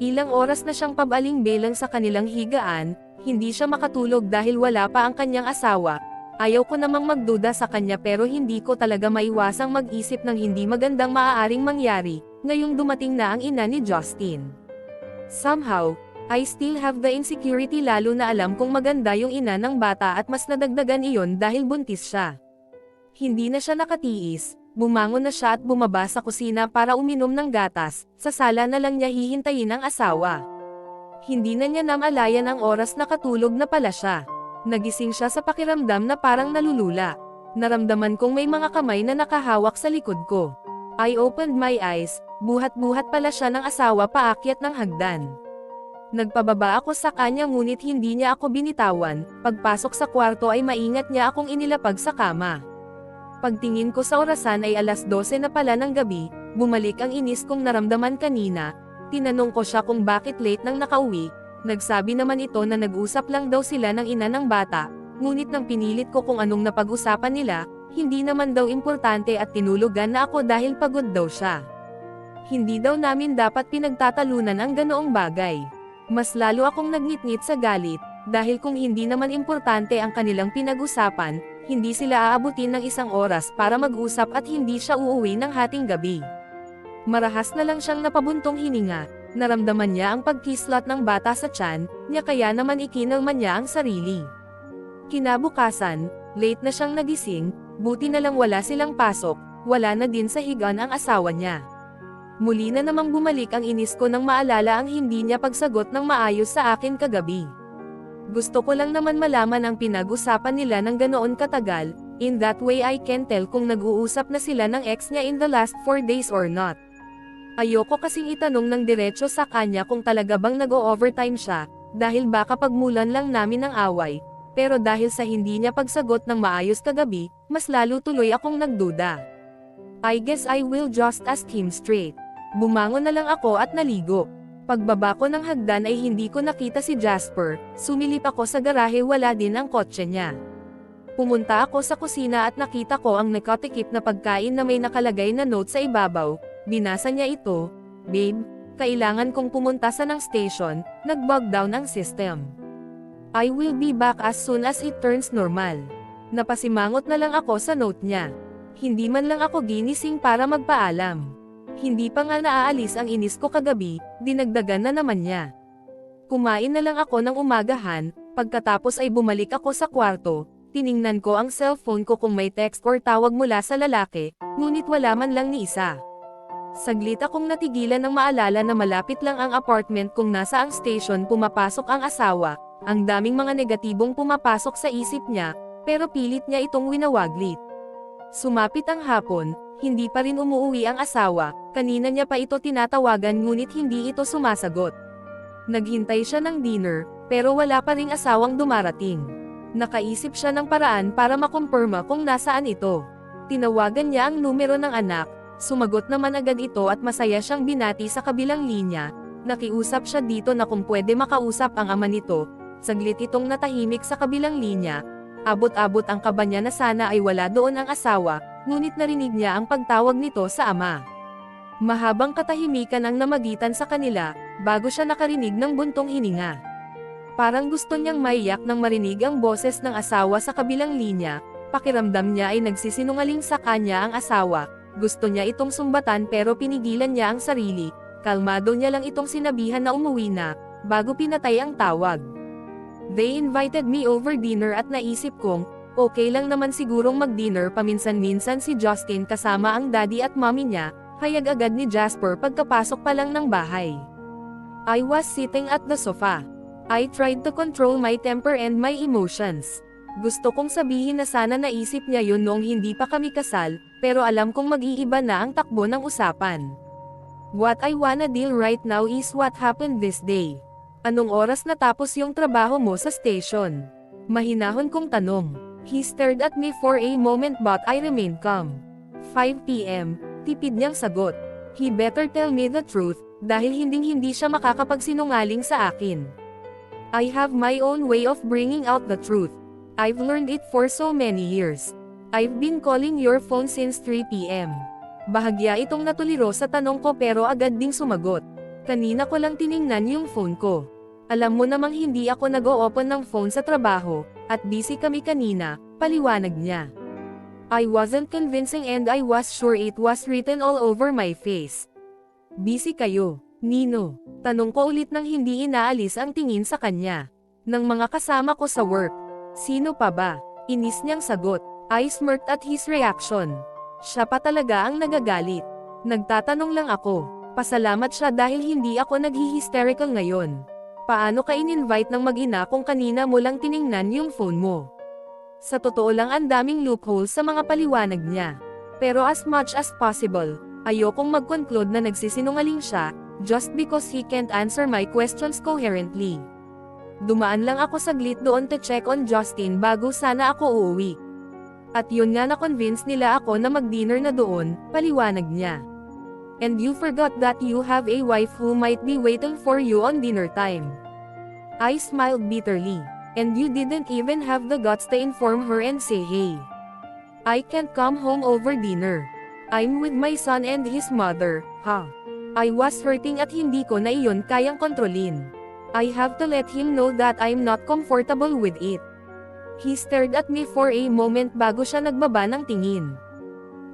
Ilang oras na siyang pabaling-belang sa kanilang higaan, hindi siya makatulog dahil wala pa ang kanyang asawa. Ayaw ko namang magduda sa kanya pero hindi ko talaga maiwasang mag-isip ng hindi magandang maaaring mangyari, ngayong dumating na ang ina ni Justin. Somehow, I still have the insecurity lalo na alam kong maganda yung ina ng bata at mas nadagdagan iyon dahil buntis siya. Hindi na siya nakatiis, bumangon na siya at bumaba sa kusina para uminom ng gatas, sa sala na lang niya hihintayin ang asawa. Hindi na niya namalayan ang oras na katulog na pala siya. Nagising siya sa pakiramdam na parang nalulula. Naramdaman kong may mga kamay na nakahawak sa likod ko. I opened my eyes, buhat-buhat pala siya ng asawa paakyat ng hagdan. Nagpababa ako sa kanya ngunit hindi niya ako binitawan, pagpasok sa kwarto ay maingat niya akong inilapag sa kama. Pagtingin ko sa orasan ay 12:00 na pala ng gabi, bumalik ang inis kong naramdaman kanina, tinanong ko siya kung bakit late nang nakauwi, nagsabi naman ito na nag-usap lang daw sila ng ina ng bata, ngunit nang pinilit ko kung anong napag-usapan nila, hindi naman daw importante at tinulugan na ako dahil pagod daw siya. Hindi daw namin dapat pinagtatalunan ang ganoong bagay. Mas lalo akong nagngit-ngit sa galit, dahil kung hindi naman importante ang kanilang pinag-usapan, hindi sila aabutin ng 1 oras para mag-usap at hindi siya uuwi ng hating gabi. Marahas na lang siyang napabuntong hininga, naramdaman niya ang pagkislat ng bata sa tiyan, niya kaya naman ikinalma niya ang sarili. Kinabukasan, late na siyang nagising, buti na lang wala silang pasok, wala na din sa higaan ang asawa niya. Muli na namang bumalik ang inis ko nang maalala ang hindi niya pagsagot ng maayos sa akin kagabi. Gusto ko lang naman malaman ang pinag-usapan nila ng ganoon katagal, in that way I can tell kung nag-uusap na sila ng ex niya in the last 4 days or not. Ayoko kasing itanong ng diretso sa kanya kung talaga bang nag-o-overtime siya, dahil baka pagmulan lang namin ng away, pero dahil sa hindi niya pagsagot ng maayos kagabi, mas lalo tuloy akong nagduda. I guess I will just ask him straight. Bumangon na lang ako at naligo. Pagbaba ko ng hagdan ay hindi ko nakita si Jasper, sumilip ako sa garahe wala din ang kotse niya. Pumunta ako sa kusina at nakita ko ang nakatikip na pagkain na may nakalagay na note sa ibabaw, binasa niya ito, "Babe, kailangan kong pumunta sa ng station, nag-bog down ang system. I will be back as soon as it turns normal." Napasimangot na lang ako sa note niya. Hindi man lang ako ginising para magpaalam. Hindi pa nga naaalis ang inis ko kagabi, dinagdagan na naman niya. Kumain na lang ako ng umagahan, pagkatapos ay bumalik ako sa kwarto, tiningnan ko ang cellphone ko kung may text or tawag mula sa lalaki, ngunit wala man lang ni isa. Saglit akong natigilan nang maalala na malapit lang ang apartment kung nasa ang station pumapasok ang asawa, ang daming mga negatibong pumapasok sa isip niya, pero pilit niya itong winawaglit. Sumapit ang hapon, hindi pa rin umuuwi ang asawa, kanina niya pa ito tinatawagan ngunit hindi ito sumasagot. Naghintay siya ng dinner, pero wala pa ring asawang dumarating. Nakaisip siya ng paraan para makumpirma kung nasaan ito. Tinawagan niya ang numero ng anak, sumagot naman agad ito at masaya siyang binati sa kabilang linya, nakiusap siya dito na kung pwede makausap ang ama nito, saglit itong natahimik sa kabilang linya. Abot-abot ang kaba niya na sana ay wala doon ang asawa, ngunit narinig niya ang pagtawag nito sa ama. Mahabang katahimikan ang namagitan sa kanila, bago siya nakarinig ng buntong hininga. Parang gusto niyang maiyak nang marinig ang boses ng asawa sa kabilang linya. Pakiramdam niya ay nagsisinungaling sa kanya ang asawa. Gusto niya itong sumbatan pero pinigilan niya ang sarili. Kalmado niya lang itong sinabihan na umuwi na, bago pinatay ang tawag. They invited me over dinner at naisip kong, okay lang naman sigurong mag-dinner paminsan-minsan si Justin kasama ang daddy at mommy niya, hayag agad ni Jasper pagkapasok pa lang ng bahay. I was sitting at the sofa. I tried to control my temper and my emotions. Gusto kong sabihin na sana naisip niya yun noong hindi pa kami kasal, pero alam kong mag-iiba na ang takbo ng usapan. What I wanna deal right now is what happened this day. Anong oras natapos yung trabaho mo sa station? Mahinahon kong tanong. He stared at me for a moment but I remained calm. 5 p.m., tipid niyang sagot. He better tell me the truth, dahil hindi siya makakapagsinungaling sa akin. I have my own way of bringing out the truth. I've learned it for so many years. I've been calling your phone since 3 p.m. Bahagya itong natuliro sa tanong ko pero agad ding sumagot. Kanina ko lang tiningnan yung phone ko. Alam mo namang hindi ako nag-o-open ng phone sa trabaho, at busy kami kanina, paliwanag niya. I wasn't convincing and I was sure it was written all over my face. Busy kayo, Nino? Tanong ko ulit nang hindi inaalis ang tingin sa kanya. Ng mga kasama ko sa work. Sino pa ba? Inis niyang sagot. I smirked at his reaction. Siya pa talaga ang nagagalit. Nagtatanong lang ako. Pasalamat siya dahil hindi ako naghi-hysterical ngayon. Paano ka in-invite ng mag-ina kung kanina mo lang tiningnan yung phone mo? Sa totoo lang ang daming loopholes sa mga paliwanag niya. Pero as much as possible, ayokong mag-conclude na nagsisinungaling siya, just because he can't answer my questions coherently. Dumaan lang ako saglit doon to check on Justin bago sana ako uuwi. At yun nga na-convince nila ako na mag-dinner na doon, paliwanag niya. And you forgot that you have a wife who might be waiting for you on dinner time. I smiled bitterly. And you didn't even have the guts to inform her and say hey. I can't come home over dinner. I'm with my son and his mother, ha. I was hurting at hindi ko na iyon kayang kontrolin. I have to let him know that I'm not comfortable with it. He stared at me for a moment bago siya nagbaba ng tingin.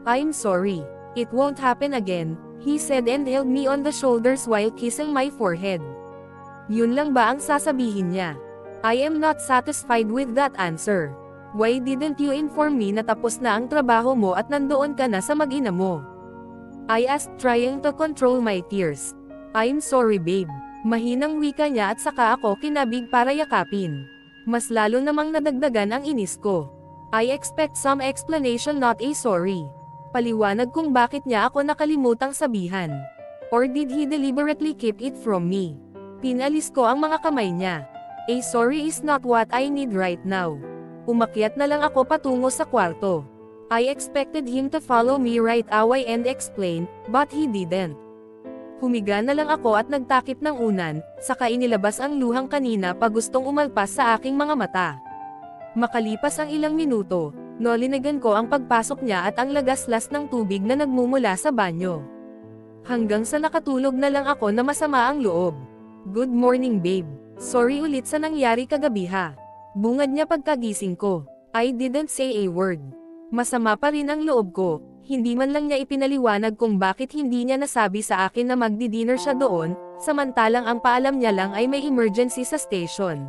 I'm sorry. It won't happen again, he said and held me on the shoulders while kissing my forehead. Yun lang ba ang sasabihin niya? I am not satisfied with that answer. Why didn't you inform me na tapos na ang trabaho mo at nandoon ka na sa mag-ina mo? I asked trying to control my tears. I'm sorry babe. Mahinang wika niya at saka ako kinabig para yakapin. Mas lalo namang nadagdagan ang inis ko. I expect some explanation not a sorry. Paliwanag kung bakit niya ako nakalimutang sabihan. Or did he deliberately keep it from me? Pinalis ko ang mga kamay niya. A sorry is not what I need right now. Umakyat na lang ako patungo sa kwarto. I expected him to follow me right away and explain, but he didn't. Humiga na lang ako at nagtakip ng unan, saka inilabas ang luhang kanina pa gustong umalpas sa aking mga mata. Makalipas ang ilang minuto, nolinagan ko ang pagpasok niya at ang lagaslas ng tubig na nagmumula sa banyo. Hanggang sa nakatulog na lang ako na masama ang loob. Good morning babe. Sorry ulit sa nangyari kagabi ha. Bungad niya pagkagising ko. I didn't say a word. Masama pa rin ang loob ko, hindi man lang niya ipinaliwanag kung bakit hindi niya nasabi sa akin na magdi-dinner siya doon, samantalang ang paalam niya lang ay may emergency sa station.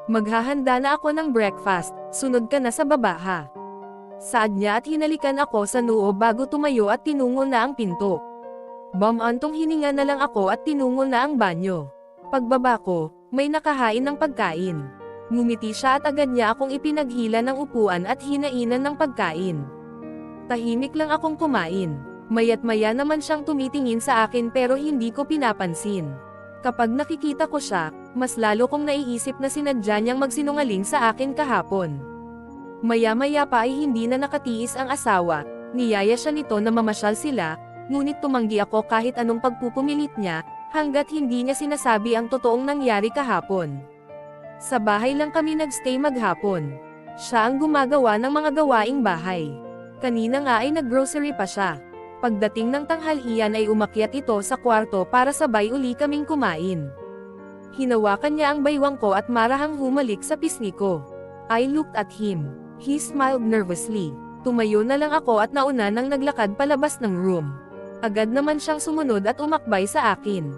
Maghahanda na ako ng breakfast, sunod ka na sa baba ha. Saad niya at hinalikan ako sa noo bago tumayo at tinungo na ang pinto. Bumantong hininga na lang ako at tinungo na ang banyo. Pagbaba ko, may nakahain ng pagkain. Ngumiti siya at agad niya akong ipinaghila ng upuan at hinainan ng pagkain. Tahimik lang akong kumain. Mayat maya naman siyang tumitingin sa akin pero hindi ko pinapansin. Kapag nakikita ko siya, mas lalo kong naiisip na sinadya niyang magsinungaling sa akin kahapon. Maya-maya pa ay hindi na nakatiis ang asawa, niyaya siya nito na mamasyal sila, ngunit tumanggi ako kahit anong pagpupumilit niya, hanggat hindi niya sinasabi ang totoong nangyari kahapon. Sa bahay lang kami nagstay maghapon. Siya ang gumagawa ng mga gawaing bahay. Kanina nga ay naggrocery pa siya. Pagdating ng tanghalian ay umakyat ito sa kwarto para sabay uli kaming kumain. Hinawakan niya ang baywang ko at marahang humalik sa pisngi ko. I looked at him. He smiled nervously. Tumayo na lang ako at nauna nang naglakad palabas ng room. Agad naman siyang sumunod at umakbay sa akin.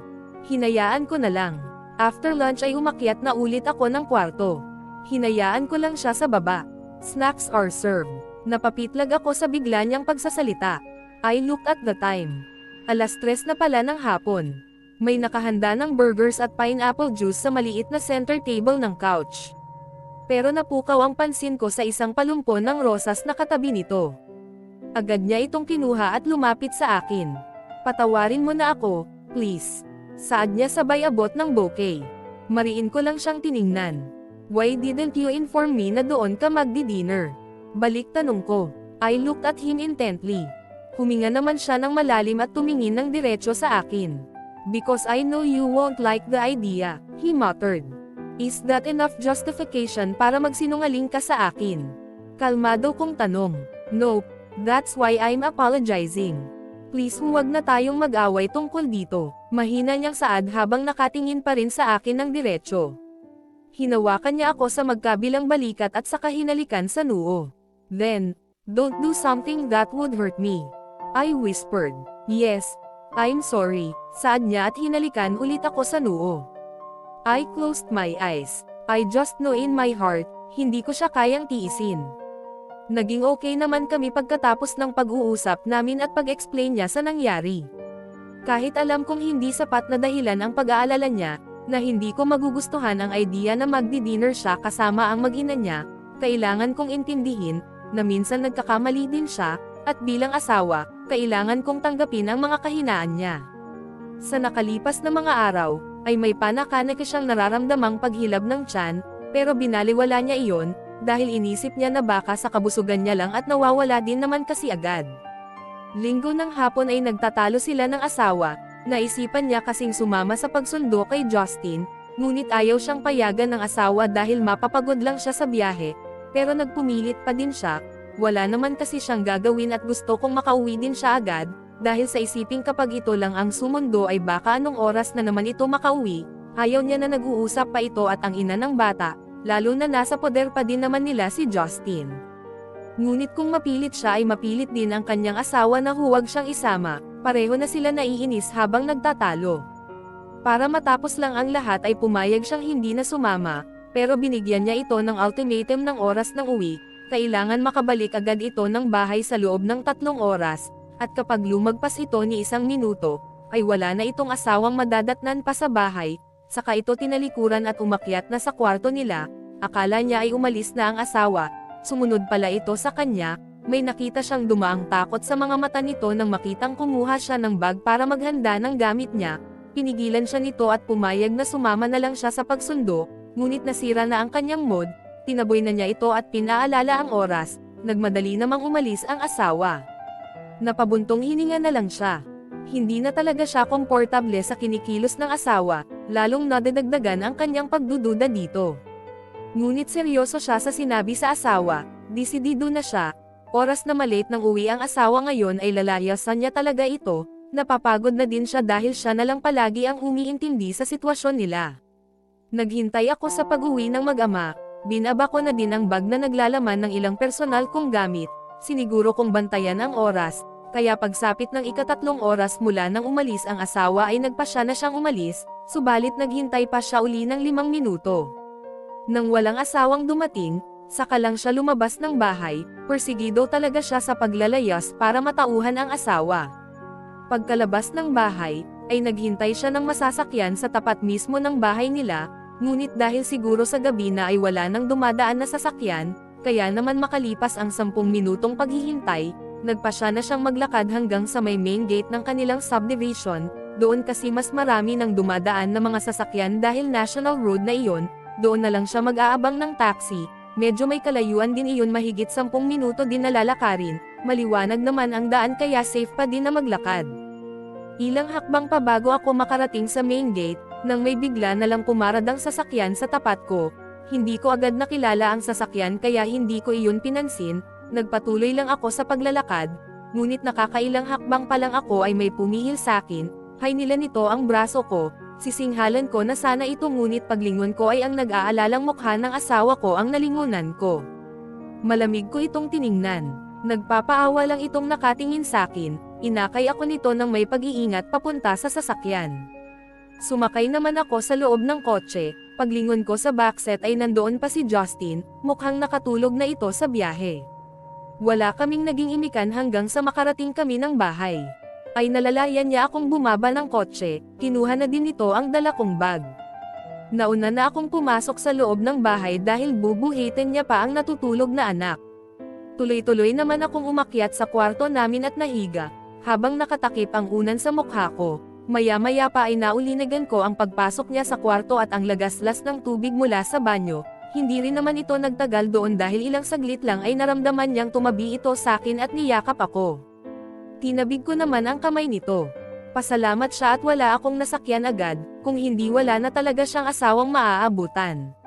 Hinayaan ko na lang. After lunch ay umakyat na ulit ako ng kwarto. Hinayaan ko lang siya sa baba. Snacks are served. Napapitlag ako sa bigla niyang pagsasalita. I looked at the time. 3:00 na pala ng hapon. May nakahanda ng burgers at pineapple juice sa maliit na center table ng couch. Pero napukaw ang pansin ko sa isang palumpon ng rosas na katabi nito. Agad niya itong kinuha at lumapit sa akin. Patawarin mo na ako, please. Saad niya sabay abot ng bouquet. Mariin ko lang siyang tiningnan. Why didn't you inform me na doon ka magdi-dinner? Balik tanong ko. I looked at him intently. Huminga naman siya ng malalim at tumingin ng diretso sa akin. Because I know you won't like the idea, he muttered. Is that enough justification para magsinungaling ka sa akin? Kalmado kong tanong. Nope, that's why I'm apologizing. Please huwag na tayong mag-away tungkol dito. Mahina niyang saad habang nakatingin pa rin sa akin ng diretso. Hinawakan niya ako sa magkabilang balikat at saka hinalikan sa noo. Then, don't do something that would hurt me. I whispered. Yes, I'm sorry. Saad niya at hinalikan ulit ako sa noo. I closed my eyes. I just know in my heart, hindi ko siya kayang tiisin. Naging okay naman kami pagkatapos ng pag-uusap namin at pag-explain niya sa nangyari. Kahit alam kong hindi sapat na dahilan ang pag-aalala niya, na hindi ko magugustuhan ang idea na magdi-dinner siya kasama ang mag-ina niya, kailangan kong intindihin, na minsan nagkakamali din siya, at bilang asawa, kailangan kong tanggapin ang mga kahinaan niya. Sa nakalipas na mga araw, ay may panakanak siyang nararamdamang paghilab ng tiyan, pero binaliwala niya iyon, dahil inisip niya na baka sa kabusugan niya lang at nawawala din naman kasi agad. Linggo ng hapon ay nagtatalo sila ng asawa, naisipan niya kasing sumama sa pagsundo kay Justin, ngunit ayaw siyang payagan ng asawa dahil mapapagod lang siya sa biyahe, pero nagpumilit pa din siya, wala naman kasi siyang gagawin at gusto kong makauwi din siya agad, dahil sa isiping kapag ito lang ang sumundo ay baka anong oras na naman ito makauwi, ayaw niya na nag-uusap pa ito at ang ina ng bata, lalo na nasa poder pa din naman nila si Justin. Ngunit kung mapilit siya ay mapilit din ang kanyang asawa na huwag siyang isama, pareho na sila naiinis habang nagtatalo. Para matapos lang ang lahat ay pumayag siyang hindi na sumama, pero binigyan niya ito ng ultimatum ng oras ng uwi, kailangan makabalik agad ito ng bahay sa loob ng 3 oras, at kapag lumagpas ito ni 1 minuto, ay wala na itong asawang madadatnan pa sa bahay, saka ito tinalikuran at umakyat na sa kwarto nila, akala niya ay umalis na ang asawa, sumunod pala ito sa kanya, may nakita siyang dumaang takot sa mga mata nito nang makitang kumuha siya ng bag para maghanda ng gamit niya, pinigilan siya nito at pumayag na sumama na lang siya sa pagsundo, ngunit nasira na ang kanyang mood, tinaboy na niya ito at pinaalala ang oras, nagmadali namang umalis ang asawa. Napabuntong hininga na lang siya. Hindi na talaga siya komportable sa kinikilos ng asawa, lalong nadadagdagan ang kanyang pagdududa dito. Ngunit seryoso siya sa sinabi sa asawa, desidido na siya, oras na malate nang uwi ang asawa ngayon ay lalayasan niya talaga ito, napapagod na din siya dahil siya na lang palagi ang umiintindi sa sitwasyon nila. Naghintay ako sa pag-uwi ng mag-ama, binaba ko na din ang bag na naglalaman ng ilang personal kong gamit, siniguro kong bantayan ang oras, kaya pagsapit ng 3 oras mula nang umalis ang asawa ay nagpasya na siyang umalis, subalit naghintay pa siya uli ng 5 minuto. Nang walang asawang dumating, saka lang siya lumabas ng bahay, persigido talaga siya sa paglalayas para matauhan ang asawa. Pagkalabas ng bahay, ay naghintay siya ng masasakyan sa tapat mismo ng bahay nila, ngunit dahil siguro sa gabi na ay wala nang dumadaan na sasakyan, kaya naman makalipas ang 10 minutong paghihintay, nagpasya na siyang maglakad hanggang sa may main gate ng kanilang subdivision, doon kasi mas marami nang dumadaan na mga sasakyan dahil national road na iyon, doon na lang siya mag-aabang ng taxi, medyo may kalayuan din iyon mahigit 10 minuto din na lalakarin, maliwanag naman ang daan kaya safe pa din na maglakad. Ilang hakbang pa bago ako makarating sa main gate, nang may bigla na lang pumaradang sasakyan sa tapat ko. Hindi ko agad nakilala ang sasakyan kaya hindi ko iyon pinansin, nagpatuloy lang ako sa paglalakad, ngunit nakakailang hakbang pa lang ako ay may pumihil sa akin, Nila nito ang braso ko, sisinghalan ko na sana ito ngunit paglingon ko ay ang nag-aalalang mukha ng asawa ko ang nalingunan ko. Malamig ko itong tiningnan. Nagpapaawa lang itong nakatingin sakin, inakay ako nito ng may pag-iingat papunta sa sasakyan. Sumakay naman ako sa loob ng kotse, paglingon ko sa backseat ay nandoon pa si Justin, mukhang nakatulog na ito sa biyahe. Wala kaming naging imikan hanggang sa makarating kami ng bahay. Ay nalalayan niya akong bumaba ng kotse, kinuha na din nito ang dala kong bag. Nauna na akong pumasok sa loob ng bahay dahil bubuhitin niya pa ang natutulog na anak. Tuloy-tuloy naman akong umakyat sa kwarto namin at nahiga, habang nakatakip ang unan sa mukha ko. Maya-maya pa ay naulinagan ko ang pagpasok niya sa kwarto at ang lagaslas ng tubig mula sa banyo. Hindi rin naman ito nagtagal doon dahil ilang saglit lang ay naramdaman niyang tumabi ito sa akin at niyakap ako. Tinabig ko naman ang kamay nito. Pasalamat siya at wala akong nasakyan agad, kung hindi wala na talaga siyang asawang maaabutan.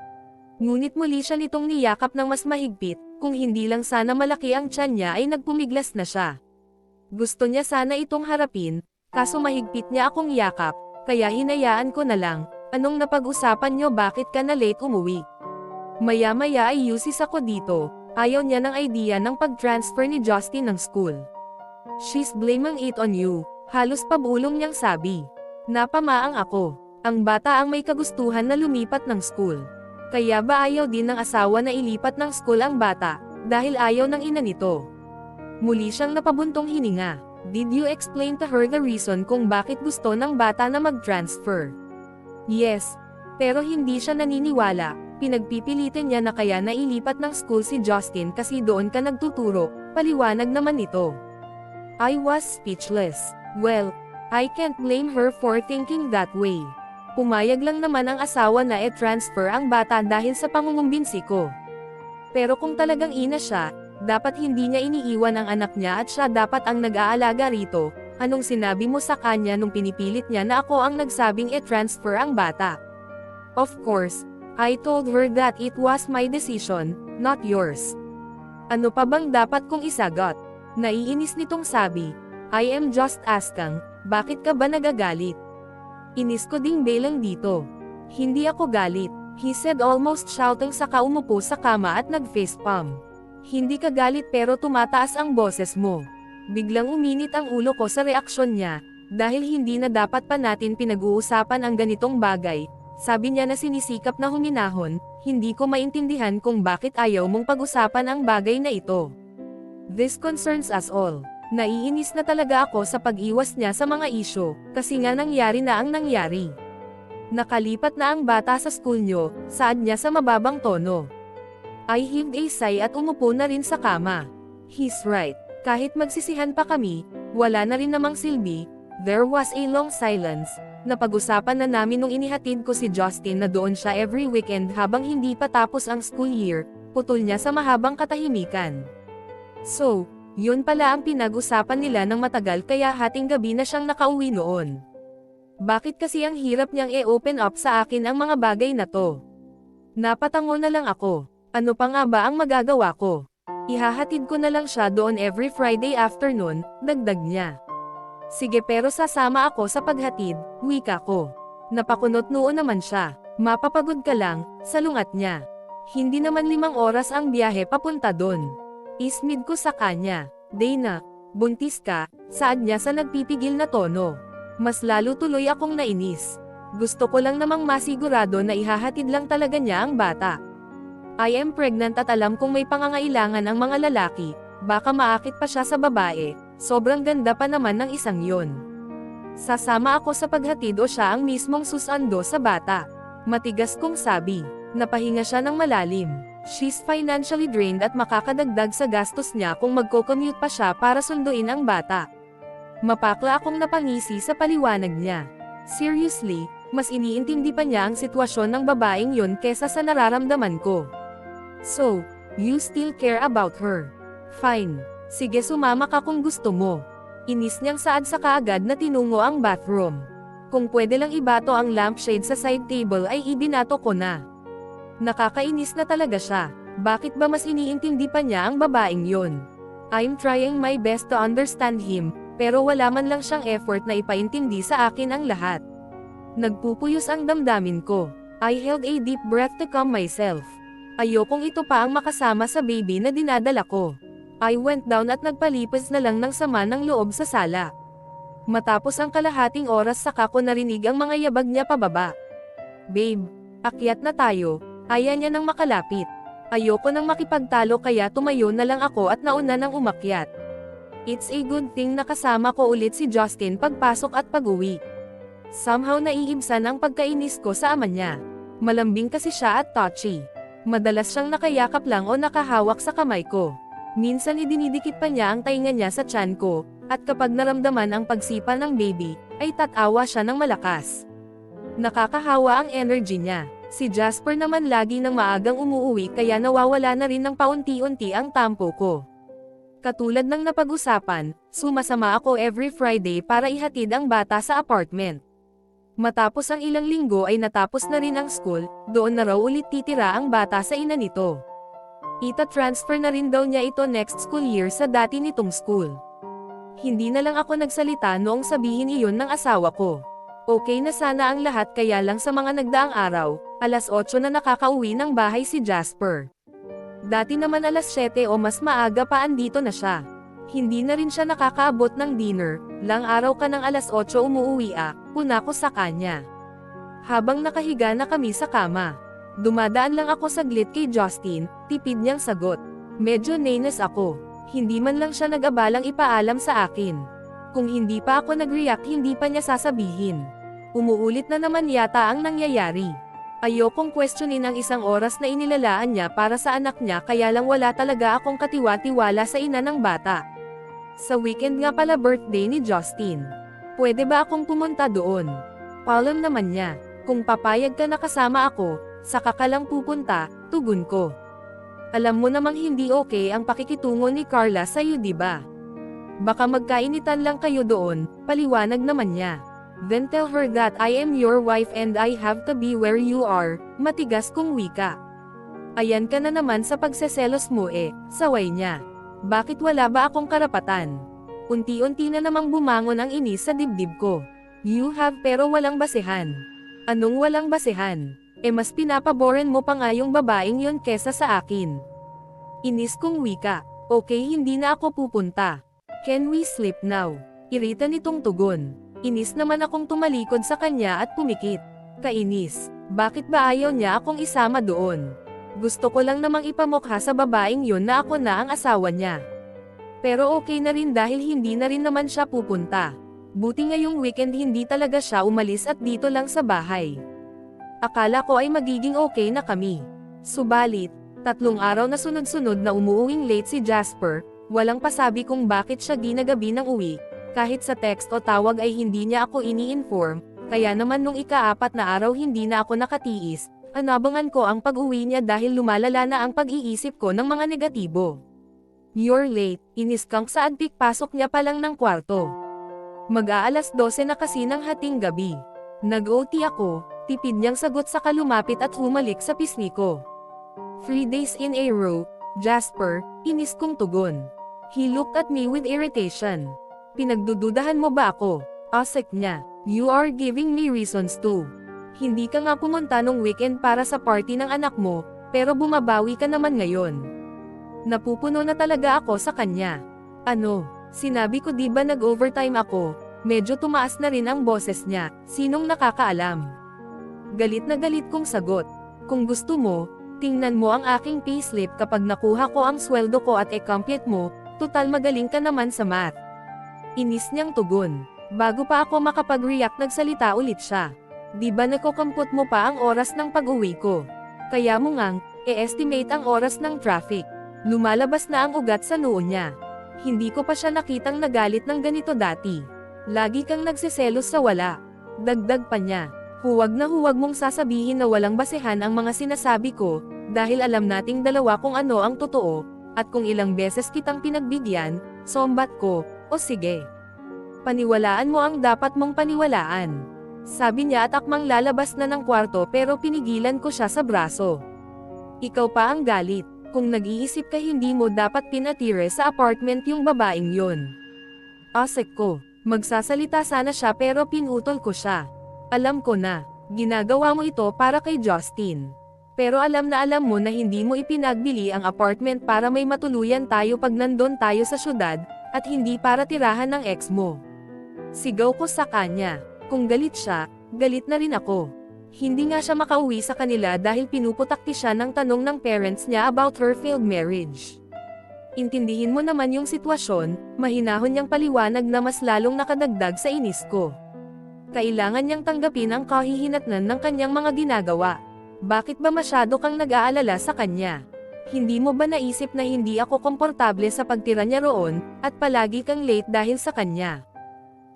Ngunit muli siya nitong niyakap ng mas mahigpit, kung hindi lang sana malaki ang tiyan niya ay nagpumiglas na siya. Gusto niya sana itong harapin, kaso mahigpit niya akong yakap, kaya hinayaan ko na lang. Anong napag-usapan niyo, bakit ka na late umuwi? Maya-maya ay usis ako dito, ayaw niya ng idea ng pag-transfer ni Justin ng school. She's blaming it on you, halos pabulong niyang sabi. Napamaang ako, ang bata ang may kagustuhan na lumipat ng school. Kaya ba ayaw din ng asawa na ilipat ng school ang bata, dahil ayaw ng ina nito? Muli siyang napabuntong hininga. Did you explain to her the reason kung bakit gusto ng bata na mag-transfer? Yes, pero hindi siya naniniwala. Pinagpipilitin niya na kaya nailipat ng school si Justin kasi doon ka nagtuturo, paliwanag naman ito. I was speechless. Well, I can't blame her for thinking that way. Pumayag lang naman ang asawa na e-transfer ang bata dahil sa pangungumbinsi ko. Pero kung talagang ina siya, dapat hindi niya iniiwan ang anak niya at siya dapat ang nag-aalaga rito. Anong sinabi mo sa kanya nung pinipilit niya na ako ang nagsabing e-transfer ang bata? Of course, I told her that it was my decision, not yours. Ano pa bang dapat kong isagot? Naiinis nitong sabi, I am just asking, bakit ka ba nagagalit? Inis ko ding belang dito. Hindi ako galit, he said almost shouting saka umupo sa kama at nag-facepalm. Hindi ka galit pero tumataas ang boses mo. Biglang uminit ang ulo ko sa reaksyon niya, dahil hindi na dapat pa natin pinag-uusapan ang ganitong bagay. Sabi niya na sinisikap na huminahon, hindi ko maintindihan kung bakit ayaw mong pag-usapan ang bagay na ito. This concerns us all. Naiinis na talaga ako sa pag-iwas niya sa mga isyo, kasi nga nangyari na ang nangyari. Nakalipat na ang bata sa school niyo, saad niya sa mababang tono. I heaved a sigh at umupo na rin sa kama. He's right. Kahit magsisihan pa kami, wala na rin namang silbi. There was a long silence. Napag-usapan na namin nung inihatid ko si Justin na doon siya every weekend habang hindi pa tapos ang school year, putol niya sa mahabang katahimikan. So, yun pala ang pinag-usapan nila ng matagal kaya hating gabi na siyang nakauwi noon. Bakit kasi ang hirap niyang i-open up sa akin ang mga bagay na to? Napatango na lang ako. Ano pa nga ba ang magagawa ko? Ihahatid ko na lang siya doon every Friday afternoon, dagdag niya. Sige pero sasama ako sa paghatid, wika ko. Napakunot noon naman siya. Mapapagod ka lang, salungat niya. Hindi naman 5 oras ang biyahe papunta doon. Ismid ko sa kanya. Dana, buntis ka, saad niya sa nagpipigil na tono. Mas lalo tuloy akong nainis. Gusto ko lang namang masigurado na ihahatid lang talaga niya ang bata. I am pregnant at alam kong may pangangailangan ang mga lalaki, baka maakit pa siya sa babae, sobrang ganda pa naman ng isang yon. Sasama ako sa paghatid o siya ang mismong susando sa bata. Matigas kong sabi. Napahinga siya ng malalim. She's financially drained at makakadagdag sa gastos niya kung magko-commute pa siya para sunduin ang bata. Mapakla akong napangisi sa paliwanag niya. Seriously, mas iniintindi pa niya ang sitwasyon ng babaeng yon kesa sa nararamdaman ko. So, you still care about her? Fine. Sige sumama ka kung gusto mo. Inis niyang saad sa kaagad na tinungo ang bathroom. Kung pwede lang ibato ang lampshade sa side table ay ibinato ko na. Nakakainis na talaga siya. Bakit ba mas iniintindi pa niya ang babaeng yon? I'm trying my best to understand him, pero wala man lang siyang effort na ipaintindi sa akin ang lahat. Nagpupuyos ang damdamin ko. I held a deep breath to calm myself. Ayokong ito pa ang makasama sa baby na dinadala ko. I went down at nagpalipas na lang ng sama ng loob sa sala. Matapos ang kalahating oras saka ko narinig ang mga yabag niya pababa. Babe, akyat na tayo, aya niya nang makalapit. Ayoko nang makipagtalo kaya tumayo na lang ako at nauna nang umakyat. It's a good thing na kasama ko ulit si Justin pagpasok at pag-uwi. Somehow naiibsan ang pagkainis ko sa ama niya. Malambing kasi siya at touchy. Madalas siyang nakayakap lang o nakahawak sa kamay ko. Minsan idinidikit pa niya ang tainga niya sa tiyan ko, at kapag naramdaman ang pagsipa ng baby, ay tatawa siya ng malakas. Nakakahawa ang energy niya. Si Jasper naman lagi nang maagang umuuwi kaya nawawala na rin ng paunti-unti ang tampo ko. Katulad ng napag-usapan, sumasama ako every Friday para ihatid ang bata sa apartment. Matapos ang ilang linggo ay natapos na rin ang school, doon na raw ulit titira ang bata sa ina nito. Ita-transfer na rin daw niya ito next school year sa dati nitong school. Hindi na lang ako nagsalita noong sabihin iyon ng asawa ko. Okay na sana ang lahat kaya lang sa mga nagdaang araw, alas 8 na nakakauwi ng bahay si Jasper. Dati naman alas 7 o mas maaga pa andito na siya. Hindi na rin siya nakakaabot ng dinner, lang araw ka ng alas 8 umuuwi puna ko sa kanya. Habang nakahiga na kami sa kama. Dumadaan lang ako saglit kay Justin, tipid niyang sagot. Medyo nainis ako. Hindi man lang siya nag-abalang ipaalam sa akin. Kung hindi pa ako nag-react hindi pa niya sasabihin. Umuulit na naman yata ang nangyayari. Ayokong questionin ang isang oras na inilalaan niya para sa anak niya kaya lang wala talaga akong katiwa-tiwala sa ina ng bata. Sa weekend nga pala birthday ni Justin. Pwede ba akong pumunta doon? Paalam naman niya. Kung papayag ka na kasama ako, saka ka lang pupunta, tugon ko. Alam mo namang hindi okay ang pakikitungo ni Carla sa'yo diba? Baka magkainitan lang kayo doon, paliwanag naman niya. Then tell her that I am your wife and I have to be where you are, matigas kong wika. Ayan ka na naman sa pagseselos mo saway niya. Bakit wala ba akong karapatan? Unti-unti na namang bumangon ang inis sa dibdib ko. You have pero walang basehan. Anong walang basehan? Mas pinapaboran mo pa nga yung babaeng yon kesa sa akin. Inis kong wika. Okay hindi na ako pupunta. Can we sleep now? Irita nitong tugon. Inis naman akong tumalikod sa kanya at pumikit. Kainis. Bakit ba ayaw niya akong isama doon? Gusto ko lang namang ipamukha sa babaeng yon na ako na ang asawa niya. Pero okay na rin dahil hindi na rin naman siya pupunta. Buti ngayong weekend hindi talaga siya umalis at dito lang sa bahay. Akala ko ay magiging okay na kami. Subalit, 3 araw na sunod-sunod na umuuwing late si Jasper, walang pasabi kung bakit siya ginagabi ng uwi, kahit sa text o tawag ay hindi niya ako ini-inform, kaya naman nung ika-4 na araw hindi na ako nakatiis, anabangan ko ang pag-uwi niya dahil lumalala na ang pag-iisip ko ng mga negatibo. You're late, iniskang sa antik pasok niya pa lang ng kwarto. Mag-aalas 12 na kasi ng hating gabi. Nag-OT ako. Tipid niyang sagot saka lumapit at humalik sa pisngi ko. 3 days in a row, Jasper, inis kong tugon. He looked at me with irritation. Pinagdududahan mo ba ako? Asik niya. You are giving me reasons to. Hindi ka nga pumunta nung weekend para sa party ng anak mo, pero bumabawi ka naman ngayon. Napupuno na talaga ako sa kanya. Ano, sinabi ko di ba nag-overtime ako? Medyo tumaas na rin ang boses niya, sinong nakakaalam? Galit na galit kong sagot. Kung gusto mo, tingnan mo ang aking payslip kapag nakuha ko ang sweldo ko at e-compute mo, total magaling ka naman sa math. Inis niyang tugon. Bago pa ako makapag-react nagsalita ulit siya. Di ba nakukumput mo pa ang oras ng pag-uwi ko? Kaya mo ngang, e-estimate ang oras ng traffic. Lumalabas na ang ugat sa noo niya. Hindi ko pa siya nakitang nagalit ng ganito dati. Lagi kang nagsiselos sa wala. Dagdag pa niya. Huwag na huwag mong sasabihin na walang basehan ang mga sinasabi ko, dahil alam nating dalawa kung ano ang totoo, at kung ilang beses kitang pinagbigyan, sombat ko, o sige. Paniwalaan mo ang dapat mong paniwalaan. Sabi niya at akmang lalabas na ng kwarto pero pinigilan ko siya sa braso. Ikaw pa ang galit, kung nag-iisip ka hindi mo dapat pinatire sa apartment yung babaeng yon. Asek ko. Magsasalita sana siya pero pinutol ko siya. Alam ko na, ginagawa mo ito para kay Justin. Pero alam na alam mo na hindi mo ipinagbili ang apartment para may matuluyan tayo pag nandun tayo sa syudad, at hindi para tirahan ng ex mo. Sigaw ko sa kanya. Kung galit siya, galit na rin ako. Hindi nga siya makauwi sa kanila dahil pinuputakti siya ng tanong ng parents niya about her failed marriage. Intindihin mo naman yung sitwasyon, mahinahon niyang paliwanag na mas lalong nakadagdag sa inis ko. Kailangan niyang tanggapin ang kahihinatnan ng kanyang mga ginagawa. Bakit ba masyado kang nag-aalala sa kanya? Hindi mo ba naisip na hindi ako komportable sa pagtira niya roon, at palagi kang late dahil sa kanya?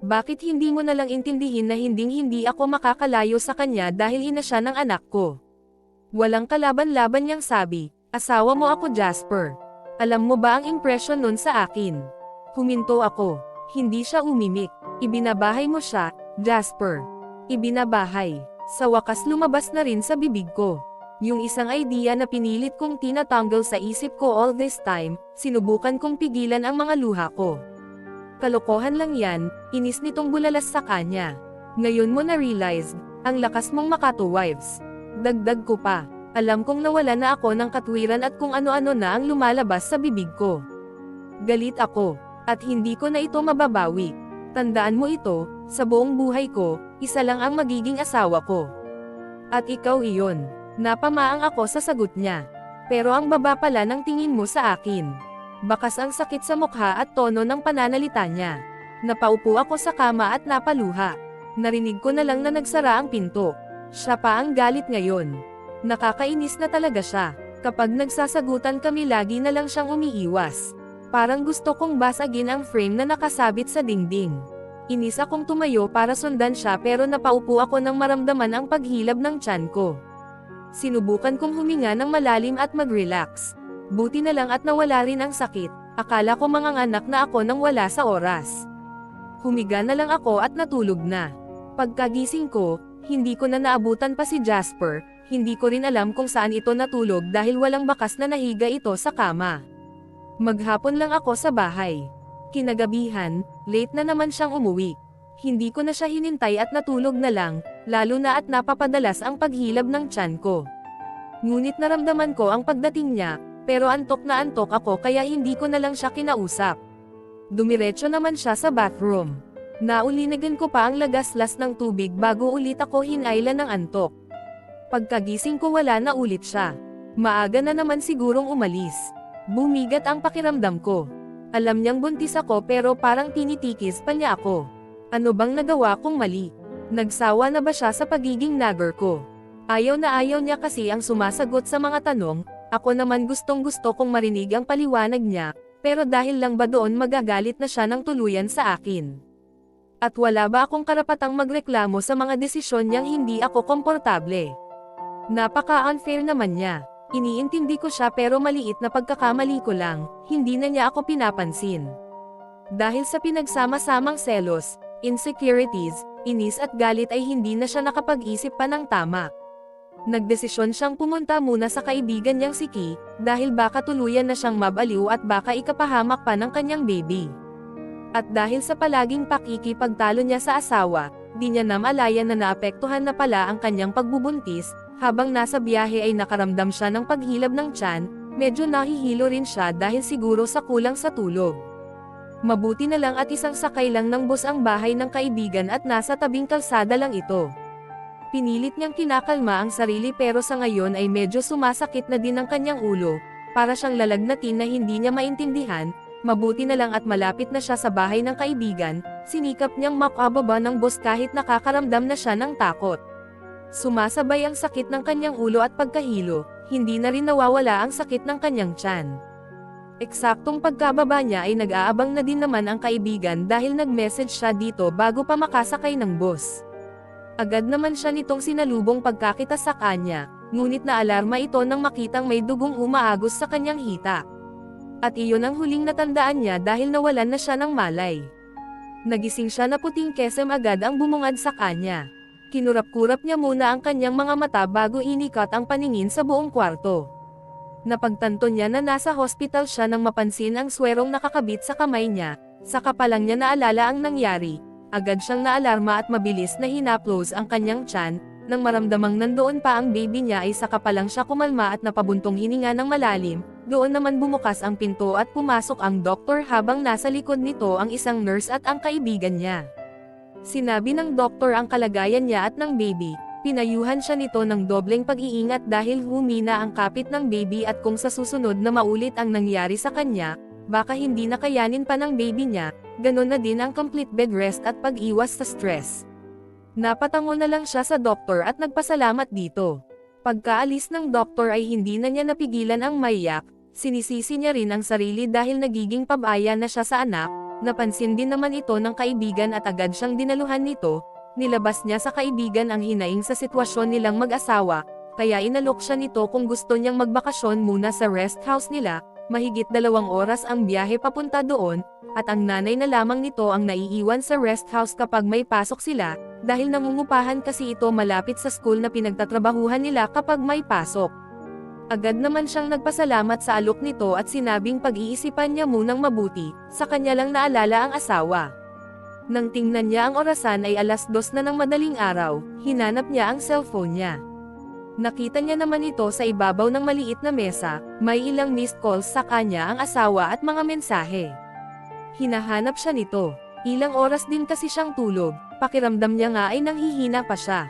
Bakit hindi mo nalang intindihin na hindi ako makakalayo sa kanya dahil ina siya ng anak ko? Walang kalaban-laban niyang sabi, asawa mo ako Jasper. Alam mo ba ang impression nun sa akin? Huminto ako. Hindi siya umimik. Ibinabahay mo siya, Jasper. Ibinabahay. Sa wakas lumabas na rin sa bibig ko. Yung isang idea na pinilit kong tinatanggal sa isip ko all this time, sinubukan kong pigilan ang mga luha ko. Kalokohan lang yan, inis nitong bulalas sa kanya. Ngayon mo na-realized, ang lakas mong makatu-wives. Dagdag ko pa. Alam kong nawala na ako ng katwiran at kung ano-ano na ang lumalabas sa bibig ko. Galit ako, at hindi ko na ito mababawi. Tandaan mo ito, sa buong buhay ko, isa lang ang magiging asawa ko. At ikaw iyon. Napamaang ako sa sagot niya. Pero ang baba pala ng tingin mo sa akin. Bakas ang sakit sa mukha at tono ng pananalita niya. Napaupo ako sa kama at napaluha. Narinig ko na lang na nagsara ang pinto. Siya pa ang galit ngayon. Nakakainis na talaga siya. Kapag nagsasagutan kami lagi na lang siyang umiiwas. Parang gusto kong basagin ang frame na nakasabit sa dingding. Inis akong tumayo para sundan siya pero napaupo ako nang maramdaman ang paghilab ng tiyan ko. Sinubukan kong huminga ng malalim at mag-relax. Buti na lang at nawala rin ang sakit. Akala ko manganganak na ako nang wala sa oras. Humiga na lang ako at natulog na. Pagkagising ko, hindi ko na naabutan pa si Jasper. Hindi ko rin alam kung saan ito natulog dahil walang bakas na nahiga ito sa kama. Maghapon lang ako sa bahay. Kinagabihan, late na naman siyang umuwi. Hindi ko na siya hinintay at natulog na lang, lalo na at napapadalas ang paghilab ng tiyan ko. Ngunit naramdaman ko ang pagdating niya, pero antok na antok ako kaya hindi ko na lang siya kinausap. Dumiretso naman siya sa bathroom. Naulinagan ko pa ang lagaslas ng tubig bago ulit ako hinailan ng antok. Pagkagising ko wala na ulit siya. Maaga na naman sigurong umalis. Bumigat ang pakiramdam ko. Alam niyang buntis ako pero parang tinitikis pa niya ako. Ano bang nagawa kong mali? Nagsawa na ba siya sa pagiging nagger ko? Ayaw na ayaw niya kasi ang sumasagot sa mga tanong, ako naman gustong gusto kong marinig ang paliwanag niya, pero dahil lang ba doon magagalit na siya ng tuluyan sa akin? At wala ba akong karapatang magreklamo sa mga desisyon niyang hindi ako komportable? Napaka-unfair naman niya. Iniintindi ko siya pero maliit na pagkakamali ko lang, hindi na niya ako pinapansin. Dahil sa pinagsama-samang selos, insecurities, inis at galit ay hindi na siya nakapag-isip pa ng tama. Nagdesisyon siyang pumunta muna sa kaibigan niyang si Key, dahil baka tuluyan na siyang mabaliw at baka ikapahamak pa ng kanyang baby. At dahil sa palaging pakikipagtalo niya sa asawa, di niya namalayan na naapektuhan na pala ang kanyang pagbubuntis. Habang nasa biyahe ay nakaramdam siya ng paghilab ng tiyan, medyo nahihilo rin siya dahil siguro sa kulang sa tulog. Mabuti na lang at isang sakay lang ng bus ang bahay ng kaibigan at nasa tabing kalsada lang ito. Pinilit niyang kinakalma ang sarili pero sa ngayon ay medyo sumasakit na din ang kanyang ulo, para siyang lalagnatin na hindi niya maintindihan. Mabuti na lang at malapit na siya sa bahay ng kaibigan, sinikap niyang makababa ng bus kahit nakakaramdam na siya ng takot. Sumasabay ang sakit ng kanyang ulo at pagkahilo, hindi na rin nawawala ang sakit ng kanyang tiyan. Eksaktong pagkababa niya ay nag-aabang na din naman ang kaibigan dahil nag-message siya dito bago pa makasakay ng bus. Agad naman siya nitong sinalubong pagkakita sa kanya, ngunit naalarma ito nang makitang may dugong umaagos sa kanyang hita. At iyon ang huling natandaan niya dahil nawalan na siya ng malay. Nagising siya na puting kesem agad ang bumungad sa kanya. Kinurap-kurap niya muna ang kanyang mga mata bago inikat ang paningin sa buong kwarto. Napagtanto niya na nasa hospital siya nang mapansin ang swerong nakakabit sa kamay niya, Saka pa lang niya naalala ang nangyari, agad siyang naalarma at mabilis na hinaplos ang kanyang tiyan, nang maramdamang nandoon pa ang baby niya ay saka pa lang siya kumalma at napabuntong hininga ng malalim, doon naman bumukas ang pinto at pumasok ang doktor habang nasa likod nito ang isang nurse at ang kaibigan niya. Sinabi ng doktor ang kalagayan niya at ng baby, pinayuhan siya nito ng dobleng pag-iingat dahil humina ang kapit ng baby at kung sa susunod na maulit ang nangyari sa kanya, baka hindi na kayanin pa ng baby niya, ganon na din ang complete bed rest at pag-iwas sa stress. Napatango na lang siya sa doktor at nagpasalamat dito. Pagkaalis ng doktor ay hindi na niya napigilan ang maiyak, sinisisi niya rin ang sarili dahil nagiging pabaya na siya sa anak, napansin din naman ito ng kaibigan at agad siyang dinaluhan nito, nilabas niya sa kaibigan ang hinaing sa sitwasyon nilang mag-asawa, kaya inalok siya nito kung gusto niyang magbakasyon muna sa rest house nila, mahigit 2 oras ang biyahe papunta doon, at ang nanay na lamang nito ang naiiwan sa rest house kapag may pasok sila, dahil nangungupahan kasi ito malapit sa school na pinagtatrabahuhan nila kapag may pasok. Agad naman siyang nagpasalamat sa alok nito at sinabing pag-iisipan niya munang mabuti, sa kanya lang naalala ang asawa. Nang tingnan niya ang orasan ay 2:00 na ng madaling araw, hinanap niya ang cellphone niya. Nakita niya naman ito sa ibabaw ng maliit na mesa, may ilang missed calls sa kanya ang asawa at mga mensahe. Hinahanap siya nito. Ilang oras din kasi siyang tulog, pakiramdam niya nga ay nanghihina pa siya.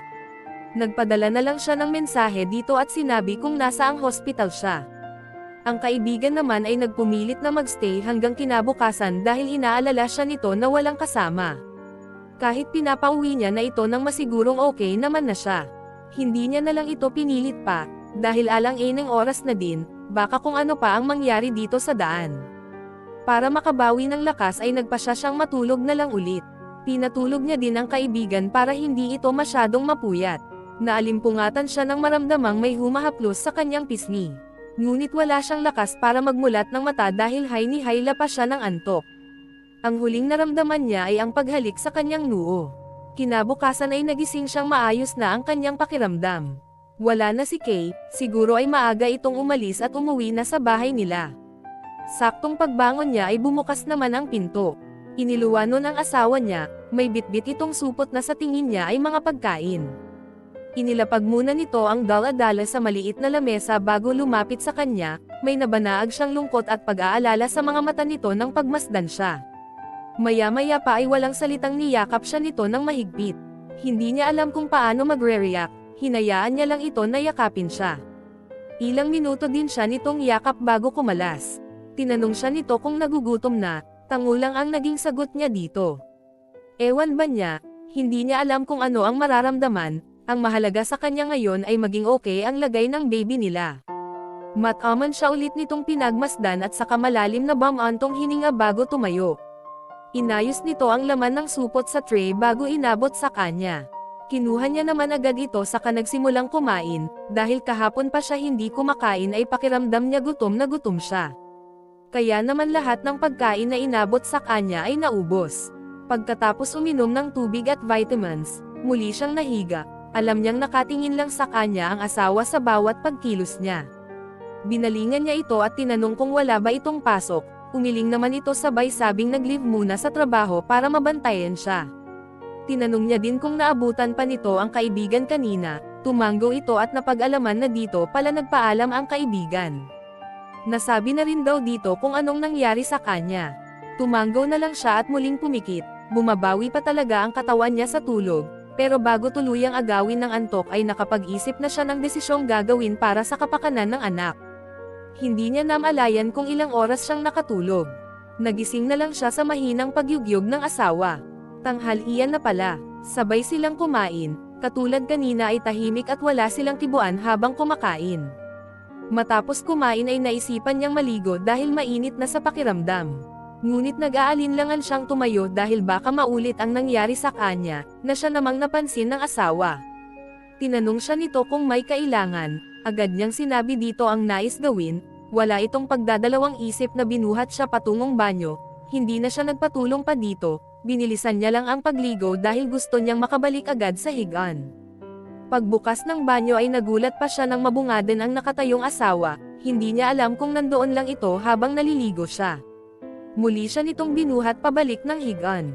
Nagpadala na lang siya ng mensahe dito at sinabi kung nasa ang hospital siya. Ang kaibigan naman ay nagpumilit na magstay hanggang kinabukasan dahil inaalala siya nito na walang kasama. Kahit pinapauwi niya na ito nang masigurong okay naman na siya. Hindi niya na lang ito pinilit pa, dahil alang-inang oras na din, baka kung ano pa ang mangyari dito sa daan. Para makabawi ng lakas ay nagpasya siyang matulog na lang ulit. Pinatulog niya din ang kaibigan para hindi ito masyadong mapuyat. Naalimpungatan siya nang maramdamang may humahaplos sa kanyang pisngi. Ngunit wala siyang lakas para magmulat ng mata dahil hay-ni-hayla pa siya ng antok. Ang huling naramdaman niya ay ang paghalik sa kanyang noo. Kinabukasan ay nagising siyang maayos na ang kanyang pakiramdam. Wala na si Kay, siguro ay maaga itong umalis at umuwi na sa bahay nila. Saktong pagbangon niya ay bumukas naman ang pinto. Iniluwa nun ang asawa niya, may bitbit itong supot na sa tingin niya ay mga pagkain. Inilapag muna nito ang dala-dala sa maliit na lamesa bago lumapit sa kanya, may nabanaag siyang lungkot at pag-aalala sa mga mata nito nang pagmasdan siya. Maya-maya pa ay walang salitang niyakap siya nito ng mahigpit. Hindi niya alam kung paano magre-react, hinayaan niya lang ito na yakapin siya. Ilang minuto din siya nitong yakap bago kumalas. Tinanong siya nito kung nagugutom na, tangulang ang naging sagot niya dito. Ewan ba niya, hindi niya alam kung ano ang mararamdaman, ang mahalaga sa kanya ngayon ay maging okay ang lagay ng baby nila. Mataman siya ulit nitong pinagmasdan at saka malalim na bumantong hininga bago tumayo. Inayos nito ang laman ng supot sa tray bago inabot sa kanya. Kinuha niya naman agad ito saka nagsimulang kumain, dahil kahapon pa siya hindi kumakain ay pakiramdam niya gutom na gutom siya. Kaya naman lahat ng pagkain na inabot sa kanya ay naubos. Pagkatapos uminom ng tubig at vitamins, muli siyang nahiga, alam niyang nakatingin lang sa kanya ang asawa sa bawat pagkilos niya. Binalingan niya ito at tinanong kung wala ba itong pasok, umiling naman ito sabay sabing nag-leave muna sa trabaho para mabantayan siya. Tinanong niya din kung naabutan pa nito ang kaibigan kanina, tumanggo ito at napag-alaman na dito pala nagpaalam ang kaibigan. Nasabi na rin daw dito kung anong nangyari sa kanya. Tumanggo na lang siya at muling pumikit, bumabawi pa talaga ang katawan niya sa tulog, pero bago tuluyang agawin ng antok ay nakapag-isip na siya ng desisyong gagawin para sa kapakanan ng anak. Hindi niya namalayan kung ilang oras siyang nakatulog. Nagising na lang siya sa mahinang pagyugyog ng asawa. Tanghalian na pala, sabay silang kumain, katulad kanina ay tahimik at wala silang tibuan habang kumakain. Matapos kumain ay naisipan niyang maligo dahil mainit na sa pakiramdam. Ngunit nag-aalinlangan siyang tumayo dahil baka maulit ang nangyari sa kanya, na siya namang napansin ng asawa. Tinanong siya nito kung may kailangan, agad niyang sinabi dito ang nais gawin, wala itong pagdadalawang isip na binuhat siya patungong banyo, hindi na siya nagpatulong pa dito, binilisan niya lang ang pagligo dahil gusto niyang makabalik agad sa higaan. Pagbukas ng banyo ay nagulat pa siya nang mabungadan ang nakatayong asawa, hindi niya alam kung nandoon lang ito habang naliligo siya. Muli siya nitong binuhat pabalik ng higaan.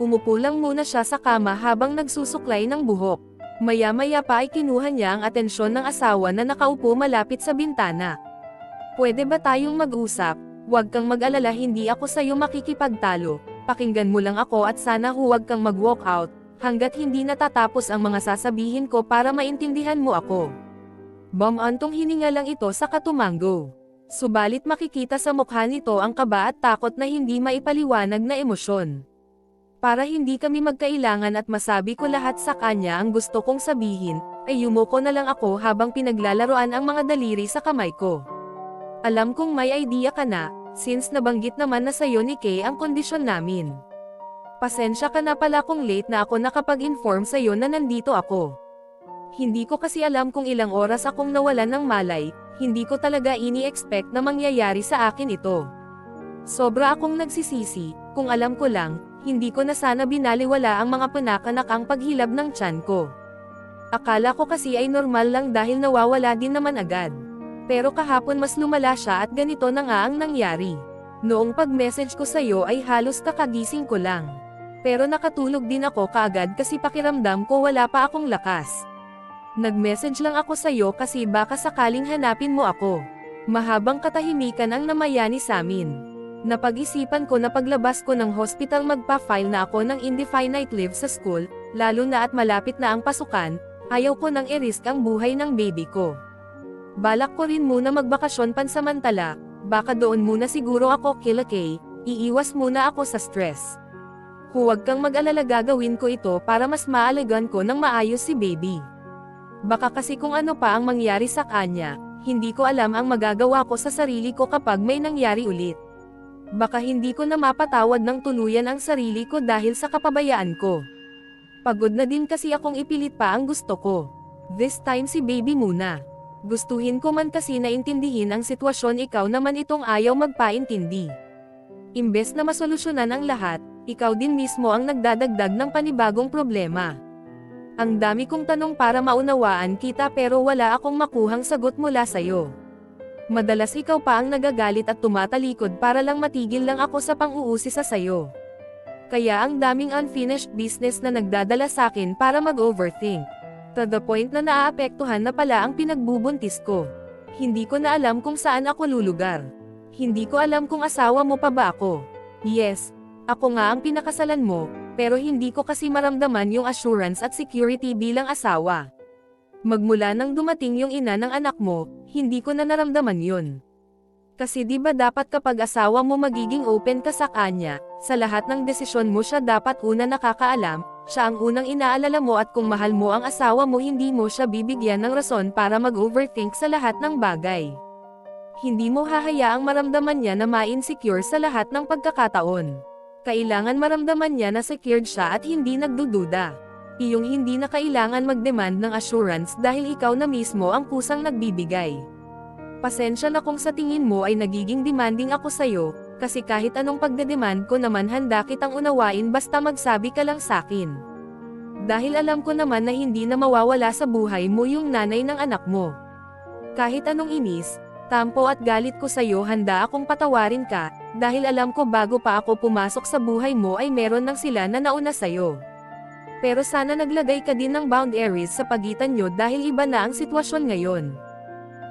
Umupo lang muna siya sa kama habang nagsusuklay ng buhok. Maya-maya pa ay kinuha niya ang atensyon ng asawa na nakaupo malapit sa bintana. Pwede ba tayong mag-usap? Huwag kang mag-alala, hindi ako sa'yo makikipagtalo. Pakinggan mo lang ako at sana huwag kang mag-walk out, hanggat hindi natatapos ang mga sasabihin ko para maintindihan mo ako. Antong hininga lang ito sa katumango. Subalit makikita sa mukha nito ang kaba at takot na hindi maipaliwanag na emosyon. Para hindi kami magkailangan at masabi ko lahat sa kanya ang gusto kong sabihin, ay yumuko na lang ako habang pinaglalaroan ang mga daliri sa kamay ko. Alam kong may idea ka na, since nabanggit naman na sa'yo ni Kay ang kondisyon namin. Pasensya ka na pala kung late na ako nakapag-inform sa'yo na nandito ako. Hindi ko kasi alam kung ilang oras akong nawalan ng malay, hindi ko talaga ini-expect na mangyayari sa akin ito. Sobra akong nagsisisi, kung alam ko lang, hindi ko na sana binaliwala ang mga panakanakang paghilab ng tiyan ko. Akala ko kasi ay normal lang dahil nawawala din naman agad. Pero kahapon mas lumala siya at ganito na nga ang nangyari. Noong pag-message ko sa'yo ay halos kakagising ko lang. Pero nakatulog din ako kaagad kasi pakiramdam ko wala pa akong lakas. Nag-message lang ako sa'yo kasi baka sakaling hanapin mo ako. Mahabang katahimikan ang namayani samin. Napag-isipan ko na paglabas ko ng hospital magpa-file na ako ng indefinite leave sa school, lalo na at malapit na ang pasukan, ayaw ko nang i-risk ang buhay ng baby ko. Balak ko rin muna magbakasyon pansamantala, baka doon muna siguro ako kila Kay, iiwas muna ako sa stress. Huwag kang mag-alala, gagawin ko ito para mas maalagaan ko ng maayos si baby. Baka kasi kung ano pa ang mangyari sa kanya, hindi ko alam ang magagawa ko sa sarili ko kapag may nangyari ulit. Baka hindi ko na mapatawad ng tuluyan ang sarili ko dahil sa kapabayaan ko. Pagod na din kasi akong ipilit pa ang gusto ko. This time si baby muna. Gustuhin ko man kasi na intindihin ang sitwasyon, ikaw naman itong ayaw magpaintindi. Imbes na masolusyonan ang lahat, ikaw din mismo ang nagdadagdag ng panibagong problema. Ang dami kong tanong para maunawaan kita pero wala akong makuhang sagot mula sa'yo. Madalas ikaw pa ang nagagalit at tumatalikod para lang matigil lang ako sa pang-uusi sa sayo. Kaya ang daming unfinished business na nagdadala sakin para mag-overthink. To the point na naaapektuhan na pala ang pinagbubuntis ko. Hindi ko na alam kung saan ako lulugar. Hindi ko alam kung asawa mo pa ba ako. Yes, ako nga ang pinakasalan mo, pero hindi ko kasi maramdaman yung assurance at security bilang asawa. Magmula nang dumating yung ina ng anak mo, hindi ko na naramdaman yun. Kasi di ba dapat kapag asawa mo magiging open ka sa kanya, sa lahat ng desisyon mo siya dapat una nakakaalam, siya ang unang inaalala mo, at kung mahal mo ang asawa mo hindi mo siya bibigyan ng rason para mag-overthink sa lahat ng bagay. Hindi mo hahayaang maramdaman niya na ma-insecure sa lahat ng pagkakataon. Kailangan maramdaman niya na secured siya at hindi nagdududa. Iyong hindi na kailangan mag-demand ng assurance dahil ikaw na mismo ang kusang nagbibigay. Pasensya na kung sa tingin mo ay nagiging demanding ako sa'yo, kasi kahit anong pagdedemand ko naman handa kitang unawain basta magsabi ka lang sakin. Dahil alam ko naman na hindi na mawawala sa buhay mo yung nanay ng anak mo. Kahit anong inis, tampo at galit ko sa'yo, handa akong patawarin ka, dahil alam ko bago pa ako pumasok sa buhay mo ay meron nang sila na nauna sa'yo. Pero sana naglagay ka din ng boundaries sa pagitan nyo dahil iba na ang sitwasyon ngayon.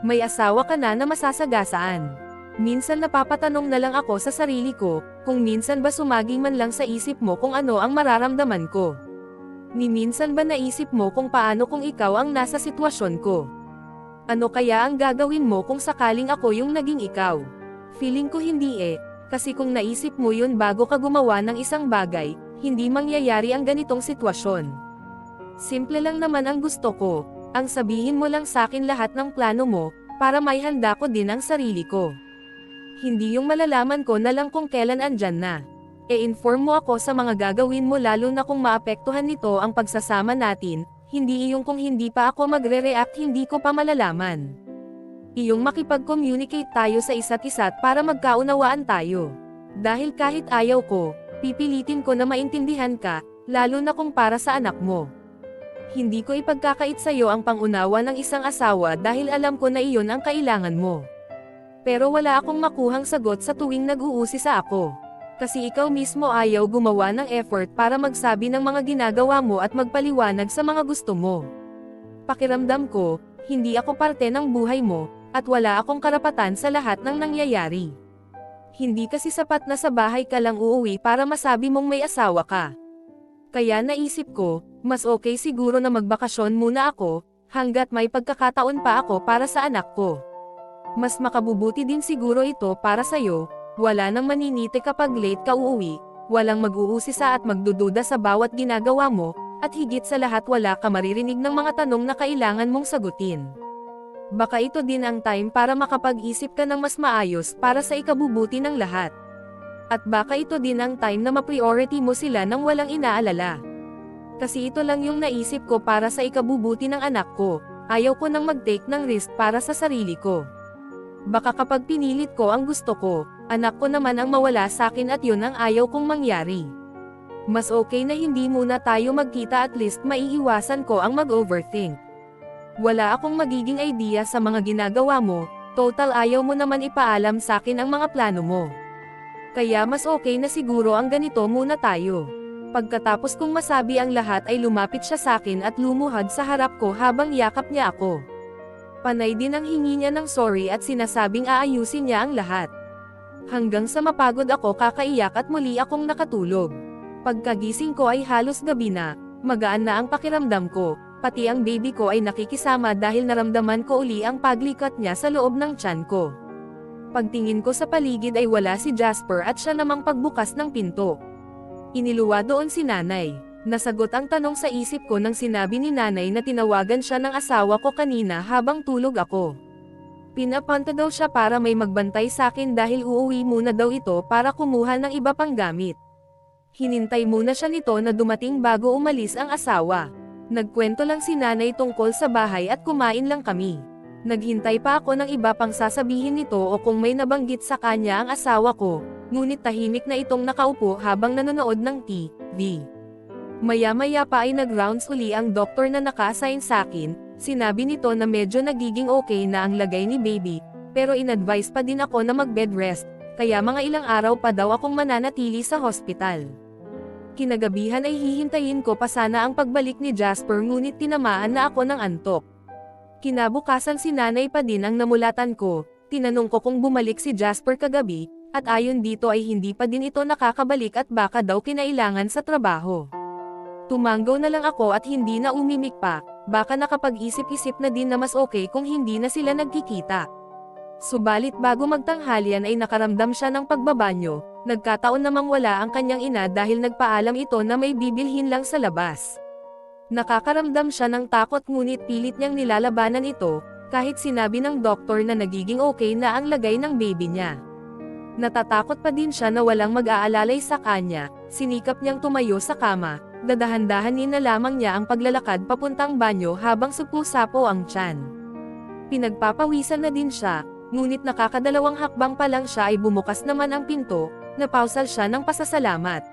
May asawa ka na masasagasaan. Minsan napapatanong na lang ako sa sarili ko, kung minsan ba sumagi man lang sa isip mo kung ano ang mararamdaman ko. Ni minsan ba naisip mo kung paano kung ikaw ang nasa sitwasyon ko? Ano kaya ang gagawin mo kung sakaling ako yung naging ikaw? Feeling ko hindi kasi kung naisip mo yun bago ka gumawa ng isang bagay, hindi mangyayari ang ganitong sitwasyon. Simple lang naman ang gusto ko. Ang sabihin mo lang sakin lahat ng plano mo, para may handa ko din ang sarili ko. Hindi yung malalaman ko na lang kung kailan andyan na. E-inform mo ako sa mga gagawin mo lalo na kung maapektuhan nito ang pagsasama natin, hindi iyong kung hindi pa ako magre-react hindi ko pa malalaman. Iyong makipag-communicate tayo sa isa't isa para magkaunawaan tayo. Dahil kahit ayaw ko, pipilitin ko na maintindihan ka, lalo na kung para sa anak mo. Hindi ko ipagkakait sa'yo ang pangunawa ng isang asawa dahil alam ko na iyon ang kailangan mo. Pero wala akong makuhang sagot sa tuwing nag-uusi sa ako. Kasi ikaw mismo ayaw gumawa ng effort para magsabi ng mga ginagawa mo at magpaliwanag sa mga gusto mo. Pakiramdam ko, hindi ako parte ng buhay mo, at wala akong karapatan sa lahat ng nangyayari. Hindi kasi sapat na sa bahay ka lang uuwi para masabi mong may asawa ka. Kaya naisip ko, mas okay siguro na magbakasyon muna ako, hanggat may pagkakataon pa ako para sa anak ko. Mas makabubuti din siguro ito para sa'yo. Wala nang maniniti kapag late ka uuwi, walang mag-uusisa at magdududa sa bawat ginagawa mo, at higit sa lahat wala ka maririnig ng mga tanong na kailangan mong sagutin. Baka ito din ang time para makapag-isip ka ng mas maayos para sa ikabubuti ng lahat. At baka ito din ang time na ma-priority mo sila nang walang inaalala. Kasi ito lang yung naisip ko para sa ikabubuti ng anak ko, ayaw ko nang mag-take ng risk para sa sarili ko. Baka kapag pinilit ko ang gusto ko, anak ko naman ang mawala sa akin at yun ang ayaw kong mangyari. Mas okay na hindi muna tayo magkita, at least maiiwasan ko ang mag-overthink. Wala akong magiging idea sa mga ginagawa mo, total ayaw mo naman ipaalam sa akin ang mga plano mo. Kaya mas okay na siguro ang ganito muna tayo. Pagkatapos kong masabi ang lahat ay lumapit siya sa akin at lumuhad sa harap ko habang yakap niya ako. Panay din ang hingi niya ng sorry at sinasabing aayusin niya ang lahat. Hanggang sa mapagod ako kakaiyak at muli akong nakatulog. Pagkagising ko ay halos gabi na, magaan na ang pakiramdam ko, pati ang baby ko ay nakikisama dahil naramdaman ko uli ang paglikat niya sa loob ng tiyan ko. Pagtingin ko sa paligid ay wala si Jasper at siya namang pagbukas ng pinto. Iniluwa doon si nanay. Nasagot ang tanong sa isip ko nang sinabi ni nanay na tinawagan siya ng asawa ko kanina habang tulog ako. Pinapunta daw siya para may magbantay sa akin dahil uuwi muna daw ito para kumuha ng iba pang gamit. Hinintay muna siya nito na dumating bago umalis ang asawa. Nagkwento lang si nanay tungkol sa bahay at kumain lang kami. Naghintay pa ako ng iba pang sasabihin nito o kung may nabanggit sa kanya ang asawa ko, ngunit tahimik na itong nakaupo habang nanonood ng TV. Maya-maya pa ay nag-rounds uli ang doktor na naka-assign sa akin. Sinabi nito na medyo nagiging okay na ang lagay ni baby, pero in-advise pa din ako na mag-bed rest, kaya mga ilang araw pa daw akong mananatili sa hospital. Kinagabihan ay hihintayin ko pa sana ang pagbalik ni Jasper, ngunit tinamaan na ako ng antok. Kinabukasan si nanay pa din ang namulatan ko. Tinanong ko kung bumalik si Jasper kagabi, at ayon dito ay hindi pa din ito nakakabalik at baka daw kinailangan sa trabaho. Tumanggaw na lang ako at hindi na umimik pa, baka nakapag-isip-isip na din na mas okay kung hindi na sila nagkikita. Subalit bago magtanghalian ay nakaramdam siya ng pagbabanyo, nagkataon namang wala ang kanyang ina dahil nagpaalam ito na may bibilhin lang sa labas. Nakakaramdam siya ng takot ngunit pilit niyang nilalabanan ito, kahit sinabi ng doktor na nagiging okay na ang lagay ng baby niya. Natatakot pa din siya na walang mag-aalalay sa kanya, sinikap niyang tumayo sa kama. Dadahan-dahanin na lamang niya ang paglalakad papuntang banyo habang supusapo ang tiyan. Pinagpapawisan na din siya, ngunit nakakadalawang hakbang pa lang siya ay bumukas naman ang pinto, napausal siya ng pasasalamat.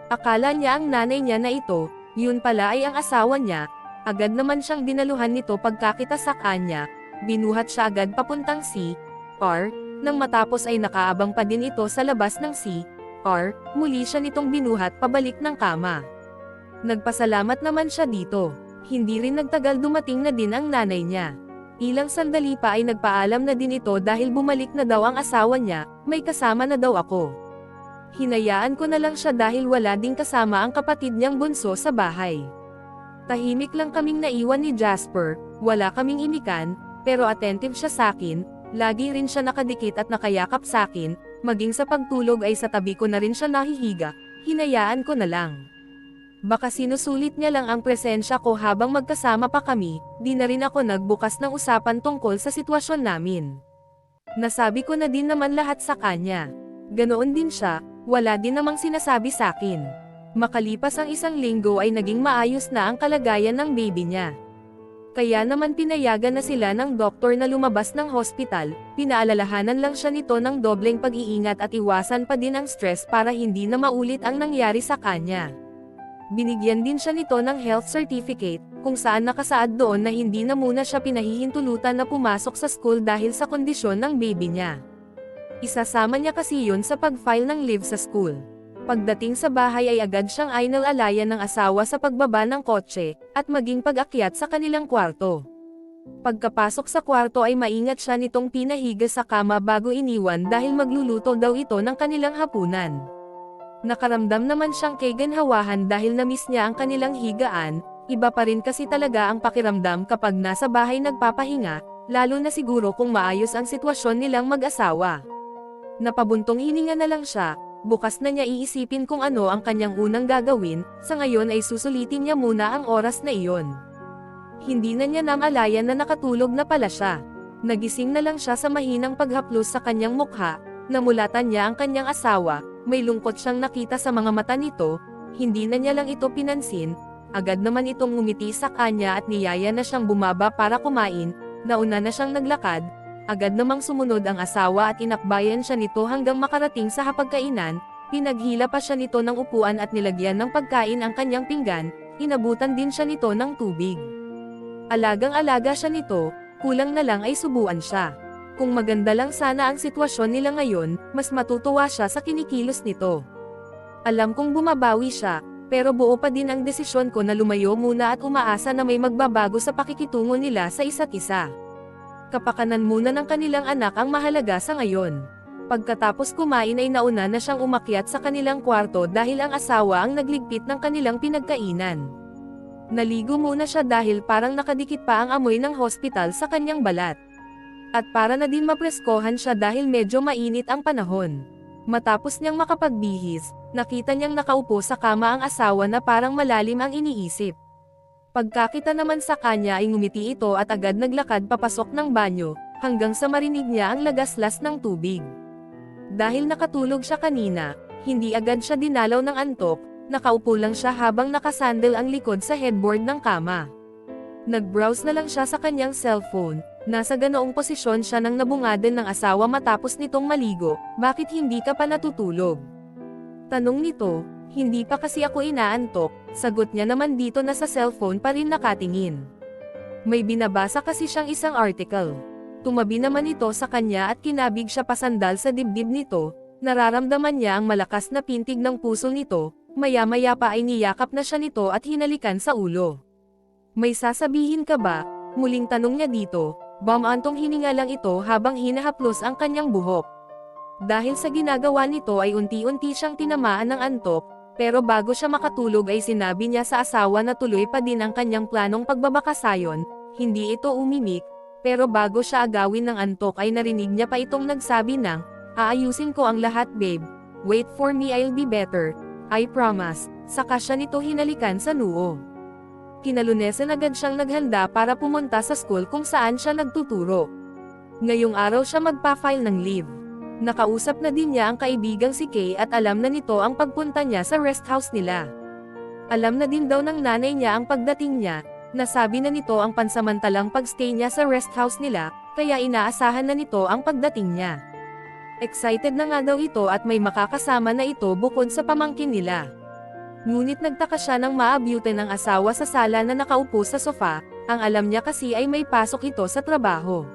Akala niya ang nanay niya na ito, yun pala ay ang asawa niya. Agad naman siyang dinaluhan nito pagkakita sa kanya, binuhat siya agad papuntang CR, nang matapos ay nakaabang pa din ito sa labas ng CR, muli siya nitong binuhat pabalik ng kama. Nagpasalamat naman siya dito. Hindi rin nagtagal dumating na din ang nanay niya. Ilang sandali pa ay nagpaalam na din ito dahil bumalik na daw ang asawa niya, may kasama na daw ako. Hinayaan ko na lang siya dahil wala ding kasama ang kapatid niyang bunso sa bahay. Tahimik lang kaming naiwan ni Jasper, wala kaming imikan, pero attentive siya sa akin, lagi rin siya nakadikit at nakayakap sa akin, maging sa pagtulog ay sa tabi ko na rin siya nahihiga, hinayaan ko na lang. Baka sinusulit niya lang ang presensya ko habang magkasama pa kami, di na rin ako nagbukas ng usapan tungkol sa sitwasyon namin. Nasabi ko na din naman lahat sa kanya. Ganoon din siya, wala din namang sinasabi sa akin. Makalipas ang isang linggo ay naging maayos na ang kalagayan ng baby niya. Kaya naman pinayagan na sila ng doktor na lumabas ng hospital, pinaalalahanan lang siya nito ng dobleng pag-iingat at iwasan pa din ang stress para hindi na maulit ang nangyari sa kanya. Binigyan din siya nito ng health certificate, kung saan nakasaad doon na hindi na muna siya pinahihintulutan na pumasok sa school dahil sa kondisyon ng baby niya. Isasama niya kasi yun sa pag-file ng leave sa school. Pagdating sa bahay ay agad siyang inalalayan ng asawa sa pagbaba ng kotse, at maging pag-akyat sa kanilang kwarto. Pagkapasok sa kwarto ay maingat siya nitong pinahiga sa kama bago iniwan dahil magluluto daw ito ng kanilang hapunan. Nakaramdam naman siyang kaganhawahan dahil na-miss niya ang kanilang higaan. Iba pa rin kasi talaga ang pakiramdam kapag nasa bahay nagpapahinga, lalo na siguro kung maayos ang sitwasyon nilang mag-asawa. Napabuntong hininga na lang siya, bukas na niya iisipin kung ano ang kanyang unang gagawin, sa ngayon ay susulitin niya muna ang oras na iyon. Hindi na niya namalayan na nakatulog na pala siya. Nagising na lang siya sa mahinang paghaplos sa kanyang mukha, namulatan niya ang kanyang asawa, may lungkot siyang nakita sa mga mata nito, hindi na niya lang ito pinansin. Agad naman itong ngumiti sa kanya at niyaya na siyang bumaba para kumain, nauna na siyang naglakad, agad namang sumunod ang asawa at inakbayan siya nito hanggang makarating sa hapagkainan, pinaghila pa siya nito ng upuan at nilagyan ng pagkain ang kanyang pinggan, inabutan din siya nito ng tubig. Alagang-alaga siya nito, kulang na lang ay subuan siya. Kung maganda lang sana ang sitwasyon nila ngayon, mas matutuwa siya sa kinikilos nito. Alam kong bumabawi siya, pero buo pa din ang desisyon ko na lumayo muna at umaasa na may magbabago sa pakikitungo nila sa isa't isa. Kapakanan muna ng kanilang anak ang mahalaga sa ngayon. Pagkatapos kumain ay nauna na siyang umakyat sa kanilang kwarto dahil ang asawa ang nagligpit ng kanilang pinagkainan. Naligo muna siya dahil parang nakadikit pa ang amoy ng hospital sa kanyang balat. At para na din mapreskohan siya dahil medyo mainit ang panahon. Matapos niyang makapagbihis, nakita niyang nakaupo sa kama ang asawa na parang malalim ang iniisip. Pagkakita naman sa kanya ay ngumiti ito at agad naglakad papasok ng banyo, hanggang sa marinig niya ang lagaslas ng tubig. Dahil nakatulog siya kanina, hindi agad siya dinalaw ng antok, nakaupo lang siya habang nakasandal ang likod sa headboard ng kama. Nag-browse na lang siya sa kanyang cellphone. Nasa ganoong posisyon siya nang nabungadan ng asawa matapos nitong maligo, bakit hindi ka pa natutulog? Tanong nito, hindi pa kasi ako inaantok, sagot niya naman dito na sa cellphone pa rin nakatingin. May binabasa kasi siyang isang article. Tumabi naman ito sa kanya at kinabig siya pasandal sa dibdib nito, nararamdaman niya ang malakas na pintig ng puso nito, maya-maya pa ay niyakap na siya nito at hinalikan sa ulo. May sasabihin ka ba? Muling tanong niya dito. Bumantong hininga lang ito habang hinahaplos ang kanyang buhok. Dahil sa ginagawa nito ay unti-unti siyang tinamaan ng antok, pero bago siya makatulog ay sinabi niya sa asawa na tuloy pa din ang kanyang planong pagbabakasayon, hindi ito umimik, pero bago siya agawin ng antok ay narinig niya pa itong nagsabi ng, aayusin ko ang lahat babe, wait for me I'll be better, I promise, saka siya nito hinalikan sa noo. Kinalunesan agad siyang naghanda para pumunta sa school kung saan siya nagtuturo. Ngayong araw siya magpa-file ng leave. Nakausap na din niya ang kaibigang si Kay at alam na nito ang pagpunta niya sa rest house nila. Alam na din daw ng nanay niya ang pagdating niya, nasabi na nito ang pansamantalang pagstay niya sa rest house nila, kaya inaasahan na nito ang pagdating niya. Excited na nga daw ito at may makakasama na ito bukod sa pamangkin nila. Ngunit nagtaka siya nang maabyutan ng asawa sa sala na nakaupo sa sofa, ang alam niya kasi ay may pasok ito sa trabaho.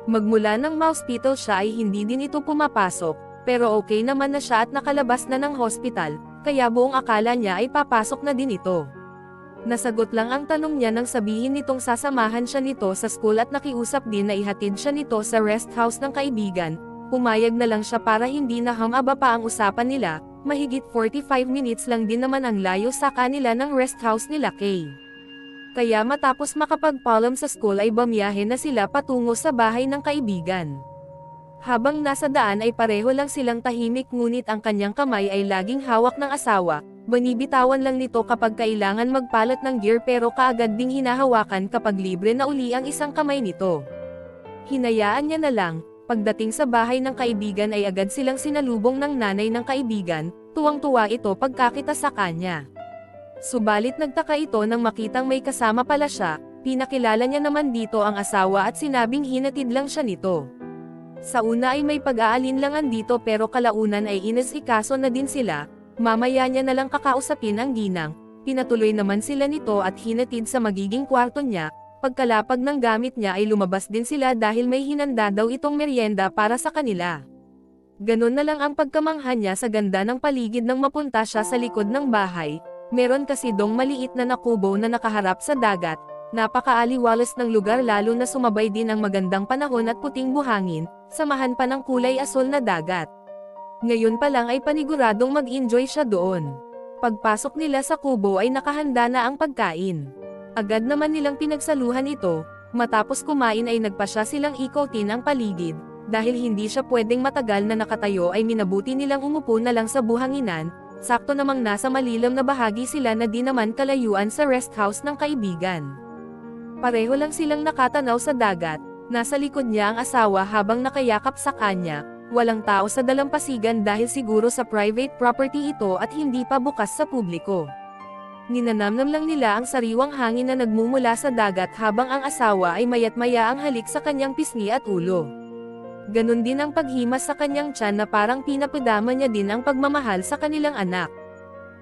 Magmula ng ma-hospital siya ay hindi din ito pumapasok, pero okay naman na siya at nakalabas na ng hospital, kaya buong akala niya ay papasok na din ito. Nasagot lang ang tanong niya nang sabihin nitong sasamahan siya nito sa school at nakiusap din na ihatid siya nito sa rest house ng kaibigan, pumayag na lang siya para hindi na hamaba pa ang usapan nila. Mahigit 45 minutes lang din naman ang layo sa kanila ng rest house nila Kay. Kaya matapos makapagpaalam sa school ay bumiyahe na sila patungo sa bahay ng kaibigan. Habang nasa daan ay pareho lang silang tahimik ngunit ang kanyang kamay ay laging hawak ng asawa, banibitawan lang nito kapag kailangan magpalat ng gear pero kaagad ding hinahawakan kapag libre na uli ang isang kamay nito. Hinayaan niya na lang. Pagdating sa bahay ng kaibigan ay agad silang sinalubong ng nanay ng kaibigan, tuwang-tuwa ito pagkakita sa kanya. Subalit nagtaka ito nang makitang may kasama pala siya, pinakilala niya naman dito ang asawa at sinabing hinatid lang siya nito. Sa una ay may pag-aalinlangan dito pero kalaunan ay inasikaso na din sila, mamaya niya na lang kakausapin ang ginang, pinatuloy naman sila nito at hinatid sa magiging kwarto niya. Pagkalapag ng gamit niya ay lumabas din sila dahil may hinanda daw itong merienda para sa kanila. Ganon na lang ang pagkamangha niya sa ganda ng paligid nang mapunta siya sa likod ng bahay. Meron kasi dong maliit na kubo na nakaharap sa dagat. Napakaaliwalas ng lugar lalo na sumabay din ang magandang panahon at puting buhangin, samahan pa ng kulay asul na dagat. Ngayon pa lang ay paniguradong mag-enjoy siya doon. Pagpasok nila sa kubo ay nakahanda na ang pagkain. Agad naman nilang pinagsaluhan ito, matapos kumain ay nagpasya silang ikotin ang paligid. Dahil hindi siya pwedeng matagal na nakatayo ay minabuti nilang umupo na lang sa buhanginan, sakto namang nasa malilim na bahagi sila na di naman kalayuan sa rest house ng kaibigan. Pareho lang silang nakatanaw sa dagat, nasa likod niya ang asawa habang nakayakap sa kanya, walang tao sa dalampasigan dahil siguro sa private property ito at hindi pa bukas sa publiko. Ninanamnam lang nila ang sariwang hangin na nagmumula sa dagat habang ang asawa ay mayat-maya ang halik sa kanyang pisngi at ulo. Ganon din ang paghimas sa kanyang tiyan na parang pinapadama niya din ang pagmamahal sa kanilang anak.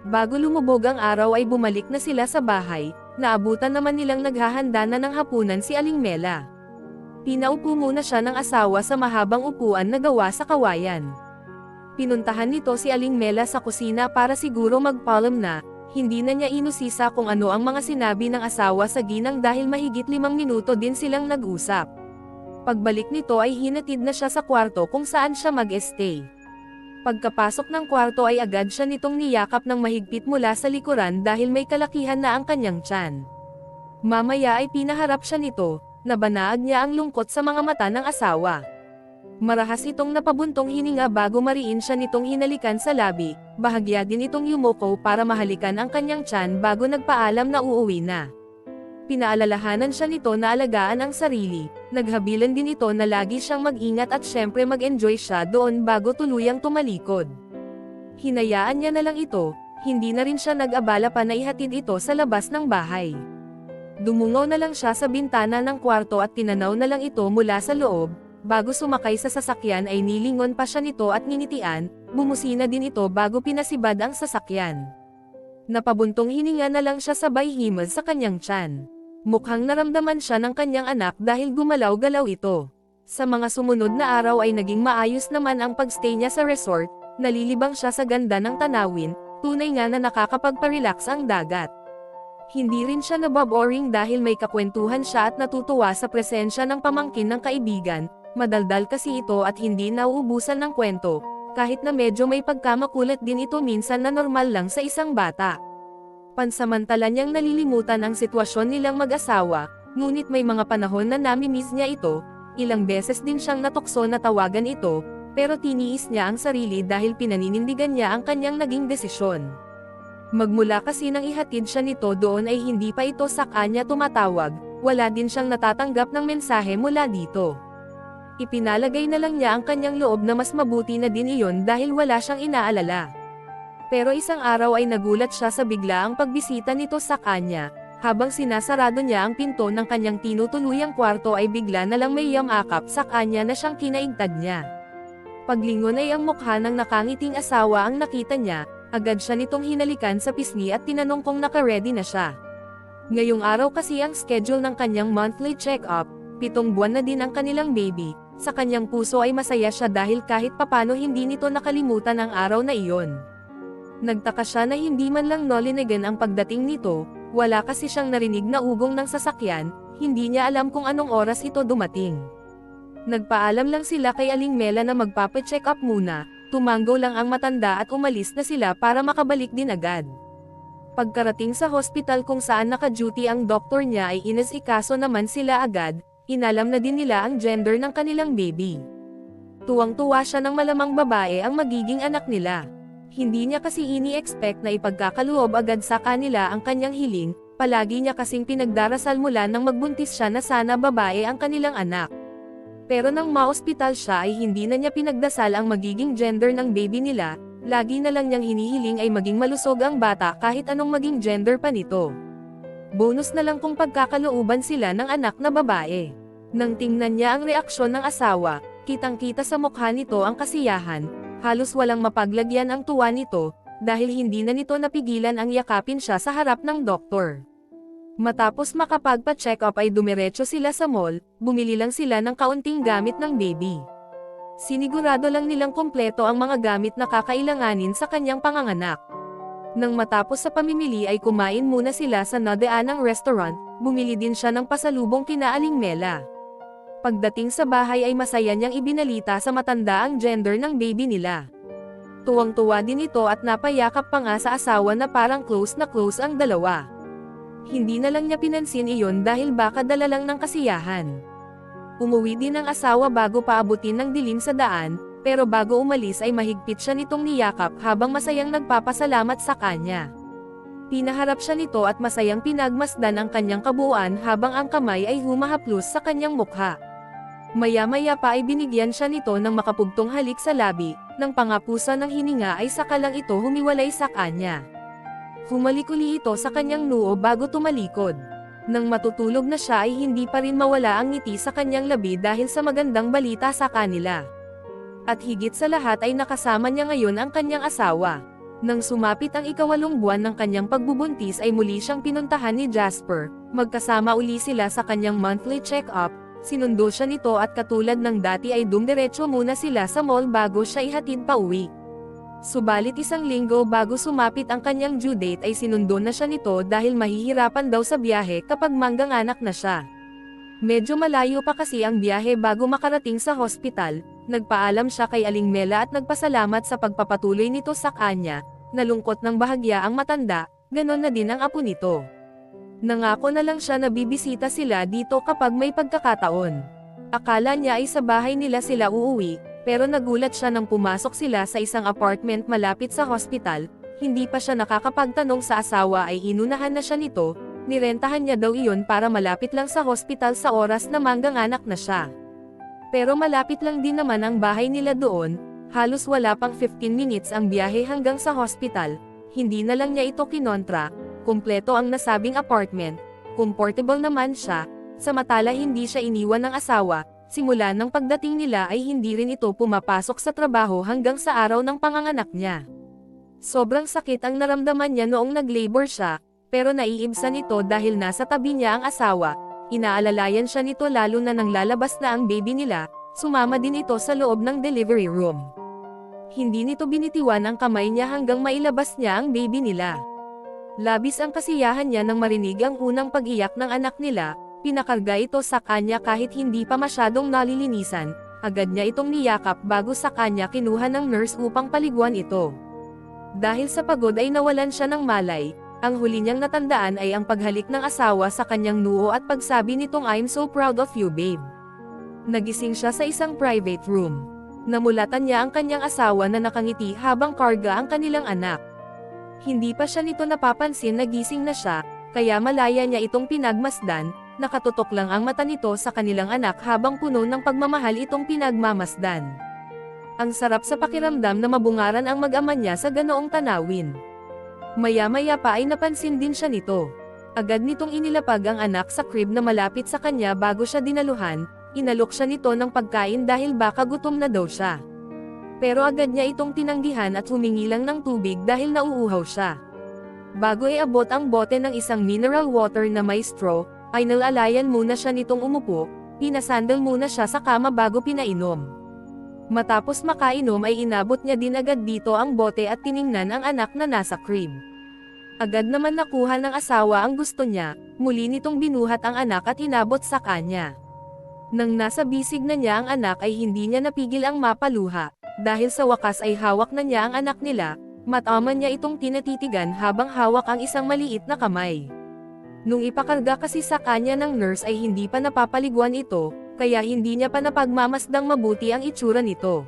Bago lumubog ang araw ay bumalik na sila sa bahay, naabutan naman nilang naghahanda na ng hapunan si Aling Mela. Pinaupo muna siya ng asawa sa mahabang upuan na gawa sa kawayan. Pinuntahan nito si Aling Mela sa kusina para siguro magpaalam na, hindi na niya inusisa kung ano ang mga sinabi ng asawa sa ginang dahil mahigit 5 minuto din silang nag-usap. Pagbalik nito ay hinatid na siya sa kwarto kung saan siya mag-stay. Pagkapasok ng kwarto ay agad siya nitong niyakap ng mahigpit mula sa likuran dahil may kalakihan na ang kanyang tiyan. Mamaya ay pinaharap siya nito, nabanaag niya ang lungkot sa mga mata ng asawa. Marahas itong napabuntong hininga bago mariin siya nitong hinalikan sa labi, bahagya din itong yumuko para mahalikan ang kanyang tiyan bago nagpaalam na uuwi na. Pinaalalahanan siya nito na alagaan ang sarili, naghabilan din ito na lagi siyang mag-ingat at syempre mag-enjoy siya doon bago tuluyang tumalikod. Hinayaan niya na lang ito, hindi na rin siya nag-abala pa na ihatid ito sa labas ng bahay. Dumungaw na lang siya sa bintana ng kwarto at tinanaw na lang ito mula sa loob, bago sumakay sa sasakyan ay nilingon pa siya nito at nginitian, bumusina din ito bago pinasibad ang sasakyan. Napabuntong hininga na lang siya sabay himas sa kanyang tiyan. Mukhang naramdaman siya ng kanyang anak dahil gumalaw-galaw ito. Sa mga sumunod na araw ay naging maayos naman ang pagstay niya sa resort, nalilibang siya sa ganda ng tanawin, tunay nga na nakakapagparelax ang dagat. Hindi rin siya naboboring dahil may kakwentuhan siya at natutuwa sa presensya ng pamangkin ng kaibigan, madaldal kasi ito at hindi nauubusan ng kwento, kahit na medyo may pagkamakulit din ito minsan na normal lang sa isang bata. Pansamantala niyang nalilimutan ang sitwasyon nilang mag-asawa, ngunit may mga panahon na nami-miss niya ito, ilang beses din siyang natukso na tawagan ito, pero tiniis niya ang sarili dahil pinaninindigan niya ang kanyang naging desisyon. Magmula kasi nang ihatid siya nito doon ay hindi pa ito sa kanya tumatawag, wala din siyang natatanggap ng mensahe mula dito. Ipinalagay na lang niya ang kanyang loob na mas mabuti na din iyon dahil wala siyang inaalala. Pero isang araw ay nagulat siya sa biglaang pagbisita nito sa kanya, habang sinasarado niya ang pinto ng kanyang tinutuluyang kwarto ay bigla na lang may yamakap sa kanya na siyang kinaigtad niya. Paglingon ay ang mukha ng nakangiting asawa ang nakita niya, agad siya nitong hinalikan sa pisngi at tinanong kung naka-ready na siya. Ngayong araw kasi ang schedule ng kanyang monthly check-up, 7 buwan na din ang kanilang baby, sa kanyang puso ay masaya siya dahil kahit papano hindi nito nakalimutan ang araw na iyon. Nagtaka siya na hindi man lang nolinagan ang pagdating nito, wala kasi siyang narinig na ugong ng sasakyan, hindi niya alam kung anong oras ito dumating. Nagpaalam lang sila kay Aling Mela na magpapacheck up muna, tumanggo lang ang matanda at umalis na sila para makabalik din agad. Pagkarating sa hospital kung saan naka-duty ang doktor niya ay inasikaso naman sila agad, inalam na din nila ang gender ng kanilang baby. Tuwang-tuwa siya ng malamang babae ang magiging anak nila. Hindi niya kasi ini-expect na ipagkakaloob agad sa kanila ang kanyang hiling, palagi niya kasing pinagdarasal mula nang magbuntis siya na sana babae ang kanilang anak. Pero nang ma-ospital siya ay hindi na niya pinagdasal ang magiging gender ng baby nila, lagi na lang niyang hinihiling ay maging malusog ang bata kahit anong maging gender pa nito. Bonus na lang kung pagkakalooban sila ng anak na babae. Nang tingnan niya ang reaksyon ng asawa, kitang-kita sa mukha nito ang kasiyahan, halos walang mapaglagyan ang tuwa nito, dahil hindi na nito napigilan ang yakapin siya sa harap ng doktor. Matapos makapagpa-check up ay dumiretso sila sa mall, bumili lang sila ng kaunting gamit ng baby. Sinigurado lang nilang kompleto ang mga gamit na kakailanganin sa kanyang panganganak. Nang matapos sa pamimili ay kumain muna sila sa nadaanang restaurant, bumili din siya ng pasalubong kina Aling Mela. Pagdating sa bahay ay masaya niyang ibinalita sa matanda ang gender ng baby nila. Tuwang-tuwa din ito at napayakap pa nga sa asawa na parang close na close ang dalawa. Hindi na lang niya pinansin iyon dahil baka dala lang ng kasiyahan. Umuwi din ang asawa bago paabutin ng dilim sa daan, pero bago umalis ay mahigpit siya nitong niyakap habang masayang nagpapasalamat sa kanya. Pinaharap siya nito at masayang pinagmasdan ang kanyang kabuuan habang ang kamay ay humahaplos sa kanyang mukha. Maya-maya pa ay binigyan siya nito ng makapugtong halik sa labi, nang pangapusan ng hininga ay saka lang ito humiwalay sa kanya. Humalik uli ito sa kanyang noo bago tumalikod. Nang matutulog na siya ay hindi pa rin mawala ang ngiti sa kanyang labi dahil sa magandang balita sa kanila. At higit sa lahat ay nakasama niya ngayon ang kanyang asawa. Nang sumapit ang 8 buwan ng kanyang pagbubuntis ay muli siyang pinuntahan ni Jasper, magkasama uli sila sa kanyang monthly check-up, sinundo siya nito at katulad ng dati ay dumdiretso muna sila sa mall bago siya ihatid pa uwi. Subalit 1 linggo bago sumapit ang kanyang due date ay sinundo na siya nito dahil mahihirapan daw sa biyahe kapag mangganganak na siya. Medyo malayo pa kasi ang biyahe bago makarating sa hospital, nagpaalam siya kay Aling Mela at nagpasalamat sa pagpapatuloy nito sa kanya, nalungkot ng bahagya ang matanda, ganon na din ang apo nito. Nangako na lang siya na bibisita sila dito kapag may pagkakataon. Akala niya ay sa bahay nila sila uuwi, pero nagulat siya nang pumasok sila sa isang apartment malapit sa hospital, hindi pa siya nakakapagtanong sa asawa ay inunahan na siya nito, nirentahan niya daw iyon para malapit lang sa hospital sa oras na mangganganak na siya. Pero malapit lang din naman ang bahay nila doon, halos wala pang 15 minutes ang biyahe hanggang sa hospital, hindi na lang niya ito kinontra, kumpleto ang nasabing apartment, comfortable naman siya, samantala hindi siya iniwan ng asawa. Simula ng pagdating nila ay hindi rin ito pumapasok sa trabaho hanggang sa araw ng panganganak niya. Sobrang sakit ang naramdaman niya noong nag-labor siya, pero naiibsan ito dahil nasa tabi niya ang asawa, inaalalayan siya nito lalo na nang lalabas na ang baby nila, sumama din ito sa loob ng delivery room. Hindi nito binitiwan ang kamay niya hanggang mailabas niya ang baby nila. Labis ang kasiyahan niya nang marinig ang unang pag-iyak ng anak nila. Pinakarga ito sa kanya kahit hindi pa masyadong nalilinisan, agad niya itong niyakap bago sa kanya kinuha ng nurse upang paliguan ito. Dahil sa pagod ay nawalan siya ng malay, ang huli niyang natandaan ay ang paghalik ng asawa sa kanyang noo at pagsabi nitong "I'm so proud of you babe." Nagising siya sa isang private room. Namulatan niya ang kanyang asawa na nakangiti habang karga ang kanilang anak. Hindi pa siya nito napapansin na gising na siya, kaya malaya niya itong pinagmasdan. Nakatutok lang ang mata nito sa kanilang anak habang puno ng pagmamahal itong pinagmamasdan. Ang sarap sa pakiramdam na mabungaran ang mag-ama niya sa ganoong tanawin. Maya-maya pa ay napansin din siya nito. Agad nitong inilapag ang anak sa crib na malapit sa kanya bago siya dinaluhan, inalok siya nito ng pagkain dahil baka gutom na daw siya. Pero agad niya itong tinanggihan at humingi lang ng tubig dahil nauuhaw siya. Bago iabot ang bote ng isang mineral water na may straw, ay nalalayan muna siya nitong umupo, pinasandal muna siya sa kama bago pinainom. Matapos makainom ay inabot niya din agad dito ang bote at tiningnan ang anak na nasa crib. Agad naman nakuha ng asawa ang gusto niya, muli nitong binuhat ang anak at inabot sa kanya. Nang nasa bisig na niya ang anak ay hindi niya napigil ang mapaluha, dahil sa wakas ay hawak na niya ang anak nila, mataman niya itong tinatitigan habang hawak ang isang maliit na kamay. Nung ipakarga kasi sa kanya ng nurse ay hindi pa napapaliguan ito, kaya hindi niya pa napagmamasdang mabuti ang itsura nito.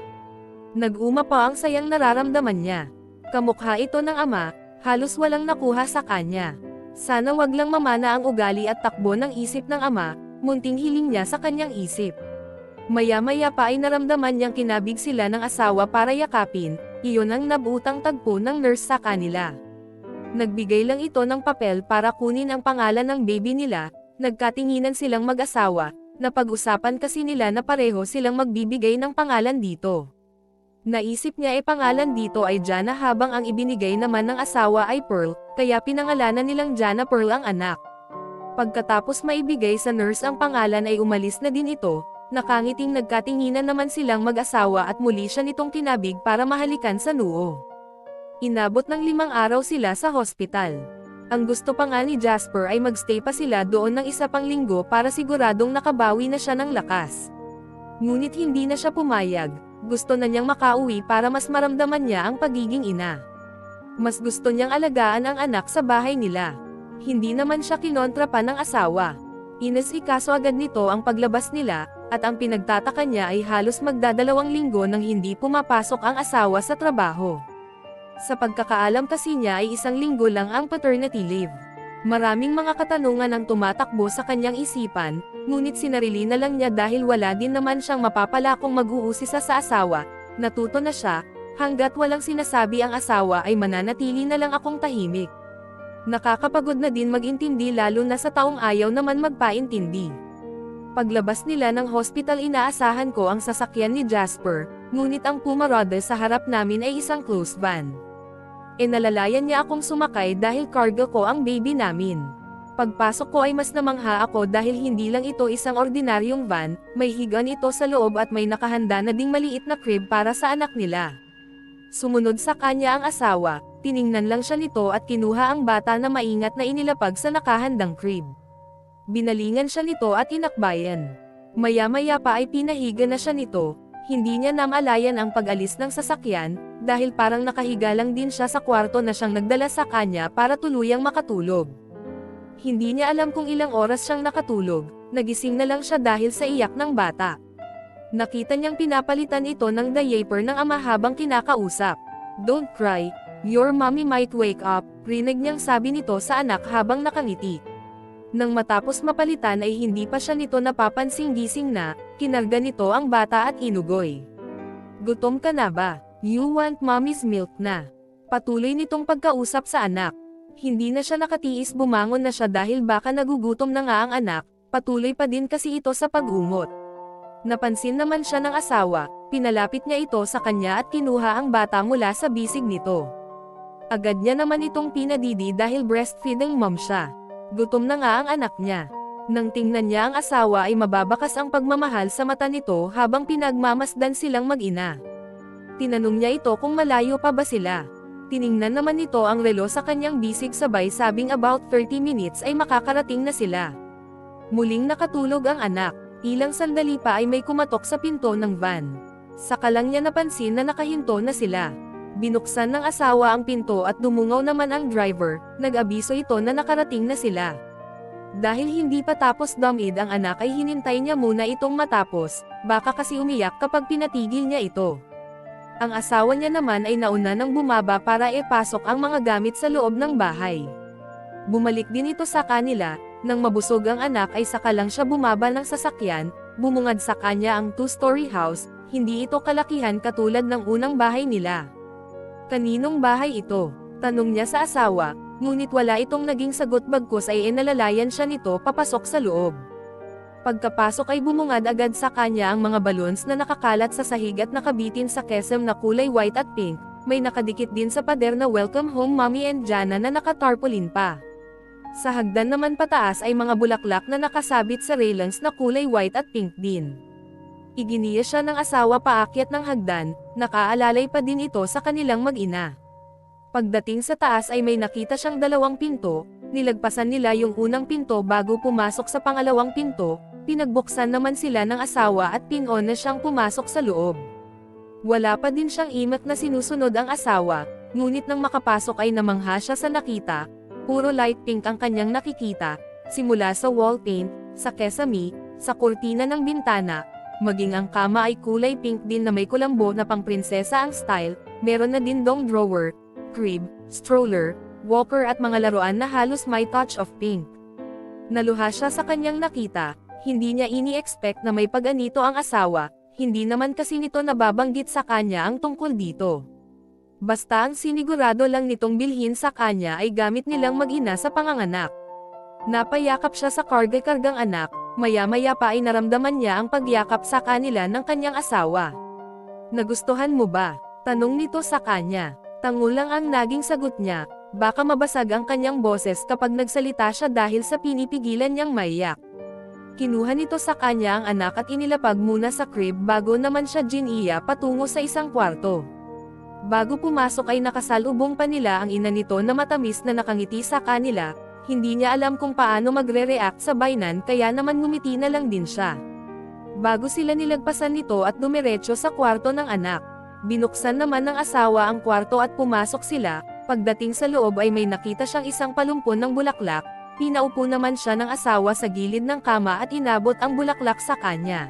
Nag-uma pa ang sayang nararamdaman niya. Kamukha ito ng ama, halos walang nakuha sa kanya. Sana wag lang mamana ang ugali at takbo ng isip ng ama, munting hiling niya sa kanyang isip. Maya-maya pa ay naramdaman niyang kinabig sila ng asawa para yakapin, iyon ang nabutang tagpo ng nurse sa kanila. Nagbigay lang ito ng papel para kunin ang pangalan ng baby nila, nagkatinginan silang mag-asawa, napag-usapan kasi nila na pareho silang magbibigay ng pangalan dito. Naisip niya pangalan dito ay Jana habang ang ibinigay naman ng asawa ay Pearl, kaya pinangalanan nilang Jana Pearl ang anak. Pagkatapos maibigay sa nurse ang pangalan ay umalis na din ito, Nakangiting nagkatinginan naman silang mag-asawa at muli siya nitong tinabig para mahalikan sa noo. Inabot ng 5 araw sila sa hospital. Ang gusto pa nga ni Jasper ay magstay pa sila doon ng 1 pang linggo para siguradong nakabawi na siya ng lakas. Ngunit hindi na siya pumayag, gusto na niyang makauwi para mas maramdaman niya ang pagiging ina. Mas gusto niyang alagaan ang anak sa bahay nila. Hindi naman siya kinontra pa ng asawa. Inasikaso agad nito ang paglabas nila, at ang pinagtataka niya ay halos magdadalawang linggo nang hindi pumapasok ang asawa sa trabaho. Sa pagkakaalam kasi niya ay 1 linggo lang ang paternity leave. Maraming mga katanungan ang tumatakbo sa kanyang isipan, ngunit sinarili na lang niya dahil wala din naman siyang mapapala kung mag-uusisa sa asawa. Natuto na siya, hanggat walang sinasabi ang asawa ay mananatili na lang akong tahimik. Nakakapagod na din mag-intindi lalo na sa taong ayaw naman magpaintindi. Paglabas nila ng hospital inaasahan ko ang sasakyan ni Jasper, ngunit ang pumarada sa harap namin ay isang closed van. Nalalayan niya akong sumakay dahil cargo ko ang baby namin. Pagpasok ko ay mas namangha ako dahil hindi lang ito isang ordinaryong van, may higaan ito sa loob at may nakahanda na ding maliit na crib para sa anak nila. Sumunod sa kanya ang asawa, tiningnan lang siya nito at kinuha ang bata na maingat na inilapag sa nakahandang crib. Binalingan siya nito at inakbayan. Maya-maya pa ay pinahiga na siya nito, hindi niya namalayan ang pag-alis ng sasakyan, dahil parang nakahiga lang din siya sa kwarto na siyang nagdala sa kanya para tuluyang makatulog. Hindi niya alam kung ilang oras siyang nakatulog, nagising na lang siya dahil sa iyak ng bata. Nakita niyang pinapalitan ito ng diaper ng ama habang kinakausap. "Don't cry, your mommy might wake up," rinig niyang sabi nito sa anak habang nakangiti. Nang matapos mapalitan ay hindi pa siya nito napapansing gising na, kinarga nito ang bata at inugoy. "Gutom ka na ba? You want mommy's milk na?" Patuloy nitong pagkausap sa anak. Hindi na siya nakatiis, bumangon na siya dahil baka nagugutom na nga ang anak, patuloy pa din kasi ito sa pag-ungot. Napansin naman siya ng asawa, pinalapit niya ito sa kanya at kinuha ang bata mula sa bisig nito. Agad niya naman itong pinadidi dahil breastfeeding mom siya. Gutom na nga ang anak niya. Nang tingnan niya ang asawa ay mababakas ang pagmamahal sa mata nito habang pinagmamasdan silang mag-ina. Tinanong niya ito kung malayo pa ba sila. Tiningnan naman nito ang relo sa kanyang bisig sabay sabing about 30 minutes ay makakarating na sila. Muling nakatulog ang anak. Ilang sandali pa ay may kumatok sa pinto ng van. Saka lang niya napansin na nakahinto na sila. Binuksan ng asawa ang pinto at dumungaw naman ang driver, nag-abiso ito na nakarating na sila. Dahil hindi pa tapos dumid ang anak ay hinintay niya muna itong matapos, baka kasi umiyak kapag pinatigil niya ito. Ang asawa niya naman ay nauna nang bumaba para ipasok ang mga gamit sa loob ng bahay. Bumalik din ito sa kanila. Nang mabusog ang anak ay saka lang siya bumaba ng sasakyan, bumungad sa kanya ang 2-story house, hindi ito kalakihan katulad ng unang bahay nila. "Kaninong bahay ito?" tanong niya sa asawa, ngunit wala itong naging sagot bagkus ay inalalayan siya nito papasok sa loob. Pagkapasok ay bumungad agad sa kanya ang mga balloons na nakakalat sa sahig at nakabitin sa kesem na kulay white at pink, may nakadikit din sa pader na "Welcome home Mommy and Jana" na nakatarpaulin pa. Sa hagdan naman pataas ay mga bulaklak na nakasabit sa railings na kulay white at pink din. Iginiya siya ng asawa paakyat ng hagdan, nakaalalay pa din ito sa kanilang mag-ina. Pagdating sa taas ay may nakita siyang 2 pinto, nilagpasan nila yung unang pinto bago pumasok sa pangalawang pinto, pinagbuksan naman sila ng asawa at pinon na siyang pumasok sa loob. Wala pa din siyang imak na sinusunod ang asawa, ngunit nang makapasok ay namangha siya sa nakita. Puro light pink ang kanyang nakikita, simula sa wall paint, sa kesame, sa kurtina ng bintana, maging ang kama ay kulay pink din na may kulambo na pang prinsesa ang style, meron na din dong drawer, crib, stroller, walker at mga laruan na halos may touch of pink. Naluha siya sa kanyang nakita, hindi niya ini-expect na may pag-anito ang asawa, hindi naman kasi nito nababanggit sa kanya ang tungkol dito. Basta ang sinigurado lang nitong bilhin sa kanya ay gamit nilang mag-ina sa panganganak. Napayakap siya sa kargang anak, maya-maya pa ay naramdaman niya ang pagyakap sa kanila ng kanyang asawa. "Nagustuhan mo ba?" tanong nito sa kanya. Tangulang ang naging sagot niya, baka mabasag ang kanyang boses kapag nagsalita siya dahil sa pinipigilan niyang maiyak. Kinuha nito sa kanya ang anak at inilapag muna sa crib bago naman siya giniya patungo sa isang kwarto. Bago pumasok ay nakasalubong pa nila ang ina nito na matamis na nakangiti sa kanila. Hindi niya alam kung paano magre-react sa bainan kaya naman ngumiti na lang din siya. Bago sila nilagpasan nito at dumiretso sa kwarto ng anak. Binuksan naman ng asawa ang kwarto at pumasok sila. Pagdating sa loob ay may nakita siyang isang palumpon ng bulaklak. Pinaupo naman siya ng asawa sa gilid ng kama at inabot ang bulaklak sa kanya.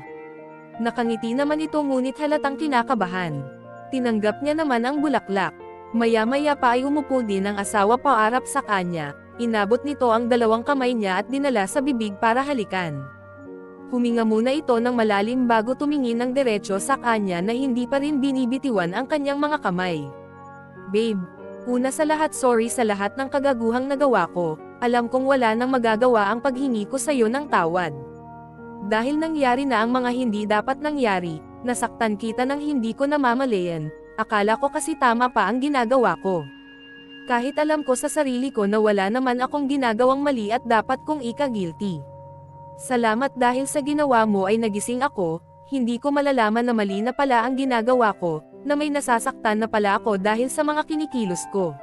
Nakangiti naman ito ngunit halatang kinakabahan. Tinanggap niya naman ang bulaklak. Maya-maya pa ay umupo din ang asawa paarap sa kanya. Inabot nito ang dalawang kamay niya at dinala sa bibig para halikan. Huminga muna ito ng malalim bago tumingin ng diretso sa kanya na hindi pa rin binibitiwan ang kanyang mga kamay. Babe, una sa lahat sorry sa lahat ng kagaguhang nagawa ko, alam kong wala nang magagawa ang paghingi ko sa iyo ng tawad. Dahil nangyari na ang mga hindi dapat nangyari, nasaktan kita ng hindi ko namamalayan, akala ko kasi tama pa ang ginagawa ko. Kahit alam ko sa sarili ko na wala naman akong ginagawang mali at dapat kong ika-guilty. Salamat dahil sa ginawa mo ay nagising ako, hindi ko malalaman na mali na pala ang ginagawa ko, na may nasasaktan na pala ako dahil sa mga kinikilos ko.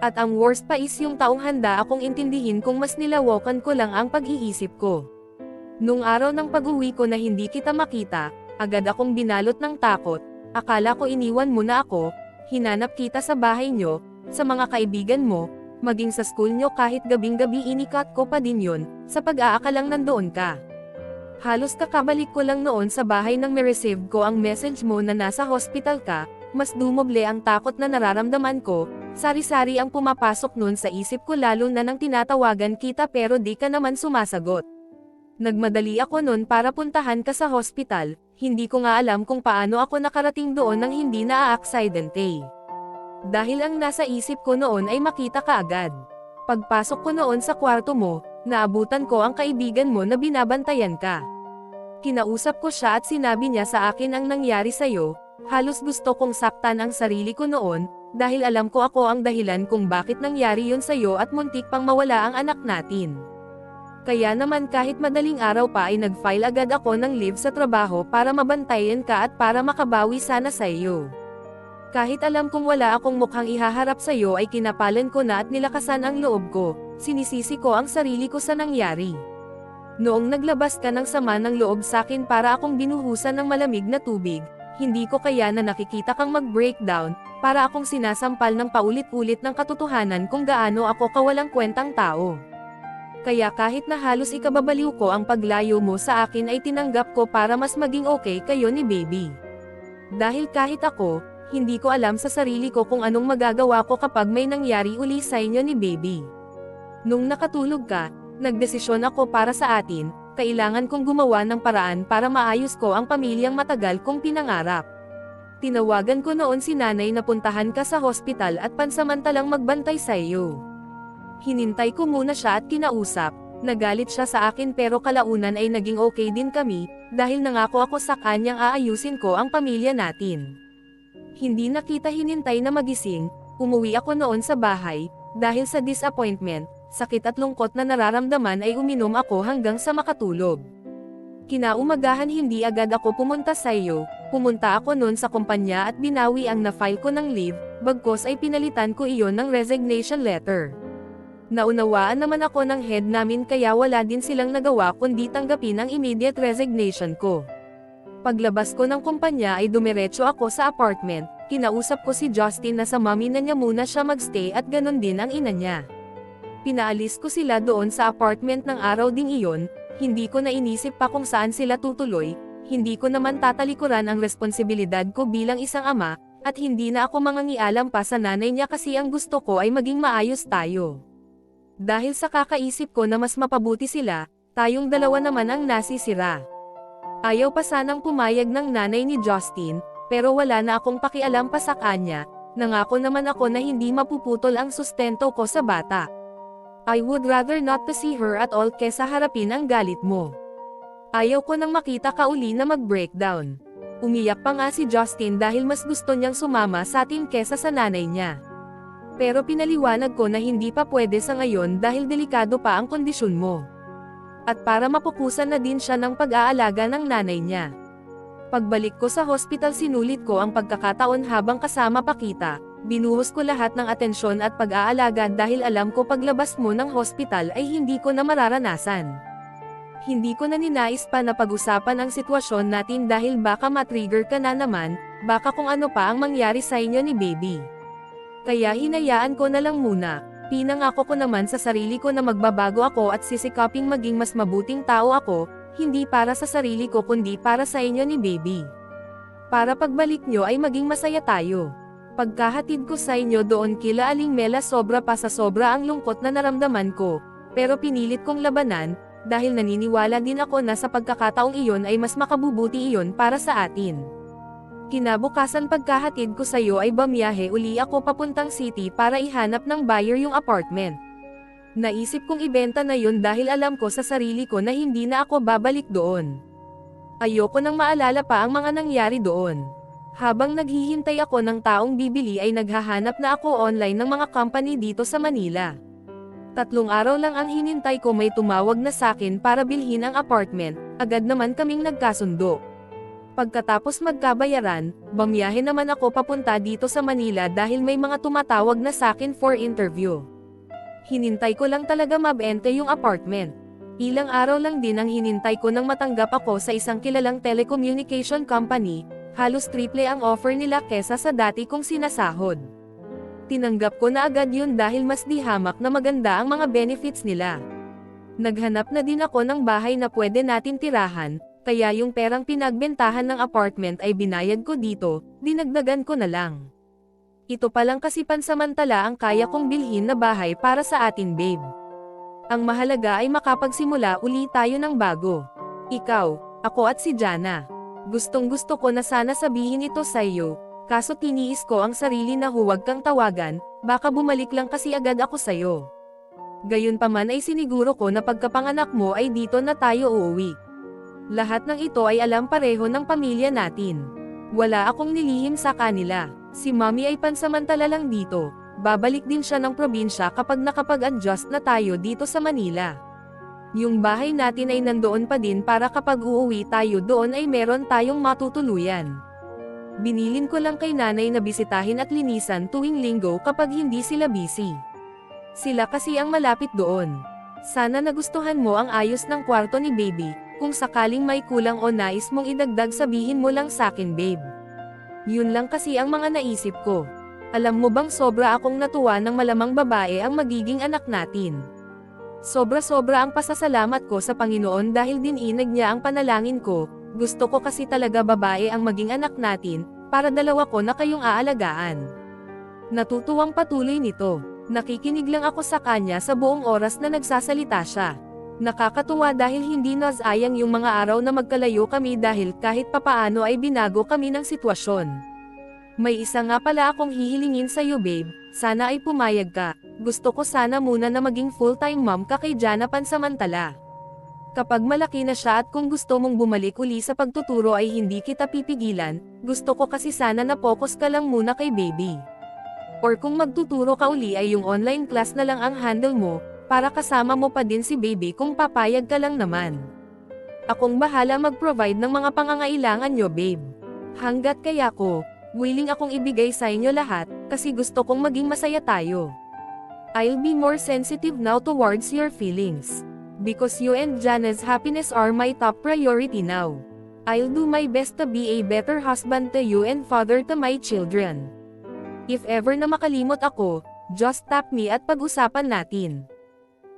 At ang worst pa is yung taong handa akong intindihin kung mas nilawakan ko lang ang pag-iisip ko. Nung araw ng pag-uwi ko na hindi kita makita, agad akong binalot ng takot, akala ko iniwan mo na ako, hinanap kita sa bahay nyo, sa mga kaibigan mo, maging sa school nyo kahit gabing-gabi inikat ko pa din yun, sa pag-aakalang nandoon ka. Halos kakabalik ko lang noon sa bahay nang ma-receive ko ang message mo na nasa hospital ka, mas dumoble ang takot na nararamdaman ko, sari-sari ang pumapasok nun sa isip ko lalo na nang tinatawagan kita pero di ka naman sumasagot. Nagmadali ako nun para puntahan ka sa hospital, hindi ko nga alam kung paano ako nakarating doon nang hindi na-aksidente. Dahil ang nasa isip ko noon ay makita ka agad. Pagpasok ko noon sa kwarto mo, naabutan ko ang kaibigan mo na binabantayan ka. Kinausap ko siya at sinabi niya sa akin ang nangyari sa'yo, halos gusto kong saktan ang sarili ko noon, dahil alam ko ako ang dahilan kung bakit nangyari yun sa'yo at muntik pang mawala ang anak natin. Kaya naman kahit madaling araw pa ay nag-file agad ako ng leave sa trabaho para mabantayan ka at para makabawi sana sa iyo. Kahit alam kong wala akong mukhang ihaharap sa iyo ay kinapalan ko na at nilakasan ang loob ko, sinisisi ko ang sarili ko sa nangyari. Noong naglabas ka ng sama ng loob sa akin para akong binuhusan ng malamig na tubig, hindi ko kaya na nakikita kang mag-breakdown, para akong sinasampal ng paulit-ulit ng katotohanan kung gaano ako kawalang kwentang tao. Kaya kahit na halos ikababaliw ko ang paglayo mo sa akin ay tinanggap ko para mas maging okay kayo ni baby. Dahil kahit ako, hindi ko alam sa sarili ko kung anong magagawa ko kapag may nangyari uli sa inyo ni baby. Nung nakatulog ka, nagdesisyon ako para sa atin, kailangan kong gumawa ng paraan para maayos ko ang pamilyang matagal kong pinangarap. Tinawagan ko noon si nanay na puntahan ka sa hospital at pansamantalang magbantay sa iyo. Hinintay ko muna siya at kinausap, nagalit siya sa akin pero kalaunan ay naging okay din kami, dahil nangako ako sa kanyang aayusin ko ang pamilya natin. Hindi na kita hinintay na magising, umuwi ako noon sa bahay, dahil sa disappointment, sakit at lungkot na nararamdaman ay uminom ako hanggang sa makatulog. Kinaumagahan hindi agad ako pumunta sa iyo, pumunta ako noon sa kumpanya at binawi ang na-file ko ng leave, bagkos ay pinalitan ko iyon ng resignation letter. Naunawaan naman ako ng head namin kaya wala din silang nagawa kundi tanggapin ang immediate resignation ko. Paglabas ko ng kumpanya ay dumiretso ako sa apartment, kinausap ko si Justin na sa mami na niya muna siya magstay at ganon din ang ina niya. Pinaalis ko sila doon sa apartment ng araw ding iyon, hindi ko na inisip pa kung saan sila tutuloy, hindi ko naman tatalikuran ang responsibilidad ko bilang isang ama, at hindi na ako mangangialam pa sa nanay niya kasi ang gusto ko ay maging maayos tayo. Dahil sa kakaisip ko na mas mapabuti sila, tayong dalawa naman ang nasisira. Ayaw pa sanang pumayag ng nanay ni Justin, pero wala na akong pakialam pa sa kanya, nangako naman ako na hindi mapuputol ang sustento ko sa bata. I would rather not to see her at all kesa harapin ang galit mo. Ayaw ko nang makita ka uli na mag-breakdown. Umiyak pa nga si Justin dahil mas gusto niyang sumama sa atin kesa sa nanay niya. Pero pinaliwanag ko na hindi pa pwede sa ngayon dahil delikado pa ang kondisyon mo. At para mapupusan na din siya ng pag-aalaga ng nanay niya. Pagbalik ko sa hospital sinulit ko ang pagkakataon habang kasama pa kita, binuhos ko lahat ng atensyon at pag-aalaga dahil alam ko paglabas mo ng hospital ay hindi ko na mararanasan. Hindi ko na ninais pa na pag-usapan ang sitwasyon natin dahil baka matrigger ka na naman, baka kung ano pa ang mangyari sa inyo ni baby. Kaya hinayaan ko na lang muna. Pinangako ko naman sa sarili ko na magbabago ako at sisikaping maging mas mabuting tao ako, hindi para sa sarili ko kundi para sa inyo ni baby. Para pagbalik nyo ay maging masaya tayo. Pagkahatid ko sa inyo doon kila Aling Mela sobra pa sa sobra ang lungkot na naramdaman ko, pero pinilit kong labanan, dahil naniniwala din ako na sa pagkakataong iyon ay mas makabubuti iyon para sa atin. Kinabukasan pagkahatid ko sa iyo ay bamiyahe uli ako papuntang city para ihanap ng buyer yung apartment. Naisip kong ibenta na yun dahil alam ko sa sarili ko na hindi na ako babalik doon. Ayoko nang maalala pa ang mga nangyari doon. Habang naghihintay ako ng taong bibili ay naghahanap na ako online ng mga company dito sa Manila. 3 araw lang ang hinintay ko may tumawag na sakin para bilhin ang apartment, agad naman kaming nagkasundo. Pagkatapos magkabayaran, bamiyahe naman ako papunta dito sa Manila dahil may mga tumatawag na sakin for interview. Hinintay ko lang talaga mabente yung apartment. Ilang araw lang din ang hinintay ko nang matanggap ako sa isang kilalang telecommunication company, halos triple ang offer nila kesa sa dati kong sinasahod. Tinanggap ko na agad yun dahil mas di hamak na maganda ang mga benefits nila. Naghanap na din ako ng bahay na pwede natin tirahan, kaya yung perang pinagbentahan ng apartment ay binayad ko dito, dinagdagan ko na lang. Ito palang kasi pansamantala ang kaya kong bilhin na bahay para sa atin babe. Ang mahalaga ay makapagsimula uli tayo ng bago. Ikaw, ako at si Jana. Gustong-gusto ko na sana sabihin ito sa iyo, kaso tiniis ko ang sarili na huwag kang tawagan, baka bumalik lang kasi agad ako sayo. Gayunpaman ay siniguro ko na pagkapanganak mo ay dito na tayo uuwi. Lahat ng ito ay alam pareho ng pamilya natin. Wala akong nilihim sa kanila. Si Mommy ay pansamantala lang dito. Babalik din siya ng probinsya kapag nakapag-adjust na tayo dito sa Manila. Yung bahay natin ay nandoon pa din para kapag uuwi tayo doon ay meron tayong matutuluyan. Binilin ko lang kay nanay na bisitahin at linisan tuwing linggo kapag hindi sila busy. Sila kasi ang malapit doon. Sana nagustuhan mo ang ayos ng kwarto ni baby. Kung sakaling may kulang o nais mong idagdag sabihin mo lang sakin babe. Yun lang kasi ang mga naisip ko. Alam mo bang sobra akong natuwa ng malamang babae ang magiging anak natin. Sobra-sobra ang pasasalamat ko sa Panginoon dahil dininag niya ang panalangin ko. Gusto ko kasi talaga babae ang maging anak natin, para dalawa ko na kayong aalagaan. Natutuwang patuloy nito. Nakikinig lang ako sa kanya sa buong oras na nagsasalita siya. Nakakatuwa dahil hindi nasayang yung mga araw na magkalayo kami dahil kahit papaano ay binago kami ng sitwasyon. May isa nga pala akong hihilingin sa'yo babe, sana ay pumayag ka. Gusto ko sana muna na maging full-time mom ka kay Jana pansamantala. Kapag malaki na siya at kung gusto mong bumalik uli sa pagtuturo ay hindi kita pipigilan, gusto ko kasi sana na focus ka lang muna kay baby. Or kung magtuturo ka uli ay yung online class na lang ang handle mo, para kasama mo pa din si baby kung papayag ka lang naman. Akong bahala mag-provide ng mga pangangailangan nyo babe. Hanggat kaya ko, willing akong ibigay sa inyo lahat, kasi gusto kong maging masaya tayo. I'll be more sensitive now towards your feelings. Because you and Jana's happiness are my top priority now. I'll do my best to be a better husband to you and father to my children. If ever na makalimot ako, just tap me at pag-usapan natin.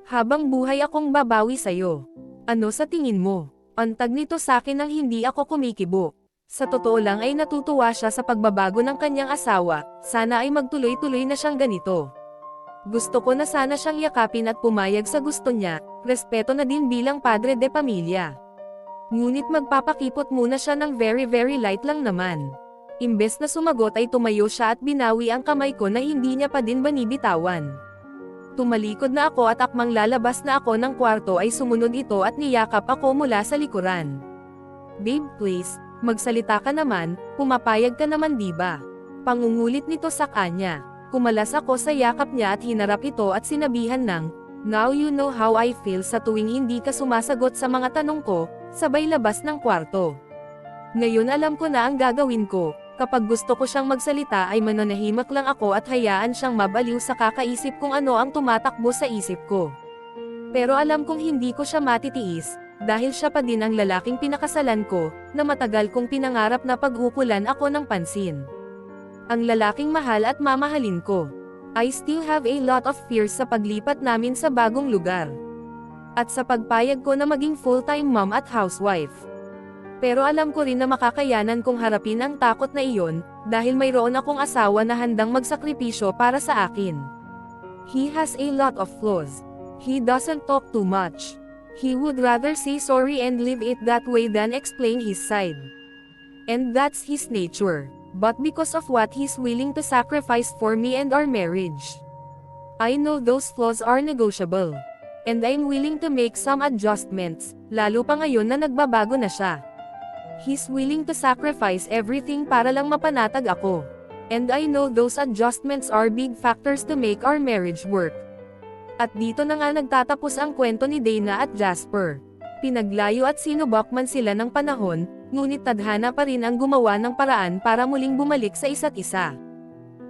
Habang buhay akong babawi sa'yo. Ano sa tingin mo? Antag nito sakin nang hindi ako kumikibo. Sa totoo lang ay natutuwa siya sa pagbabago ng kanyang asawa, sana ay magtuloy-tuloy na siyang ganito. Gusto ko na sana siyang yakapin at pumayag sa gusto niya, respeto na din bilang padre de pamilya. Ngunit magpapakipot muna siya ng very light lang naman. Imbes na sumagot ay tumayo siya at binawi ang kamay ko na hindi niya pa din banibitawan. Tumalikod na ako at akmang lalabas na ako ng kwarto ay sumunod ito at niyakap ako mula sa likuran. Babe please, magsalita ka naman, pumapayag ka naman diba? Pangungulit nito sa kanya. Kumalas ako sa yakap niya at hinarap ito at sinabihan ng, Now you know how I feel sa tuwing hindi ka sumasagot sa mga tanong ko, sabay labas ng kwarto. Ngayon alam ko na ang gagawin ko, kapag gusto ko siyang magsalita ay mananahimik lang ako at hayaan siyang mabaliw sa kakaisip kung ano ang tumatakbo sa isip ko. Pero alam kong hindi ko siya matitiis, dahil siya pa din ang lalaking pinakasalan ko, na matagal kong pinangarap na pag-ukulan ako ng pansin. Ang lalaking mahal at mamahalin ko. I still have a lot of fears sa paglipat namin sa bagong lugar. At sa pagpayag ko na maging full-time mom at housewife. Pero alam ko rin na makakayanan kong harapin ang takot na iyon, dahil mayroon akong asawa na handang magsakripisyo para sa akin. He has a lot of flaws. He doesn't talk too much. He would rather say sorry and leave it that way than explain his side. And that's his nature. But because of what he's willing to sacrifice for me and our marriage. I know those flaws are negotiable. And I'm willing to make some adjustments, lalo pa ngayon na nagbabago na siya. He's willing to sacrifice everything para lang mapanatag ako. And I know those adjustments are big factors to make our marriage work. At dito na nga nagtatapos ang kwento ni Dana at Jasper. Pinaglayo at sinubok man sila ng panahon, ngunit tadhana pa rin ang gumawa ng paraan para muling bumalik sa isa't isa.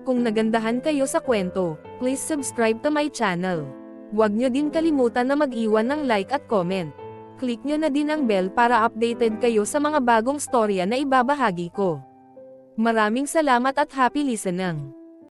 Kung nagandahan kayo sa kwento, please subscribe to my channel. Huwag nyo din kalimutan na mag-iwan ng like at comment. Click nyo na din ang bell para updated kayo sa mga bagong storya na ibabahagi ko. Maraming salamat at happy listening!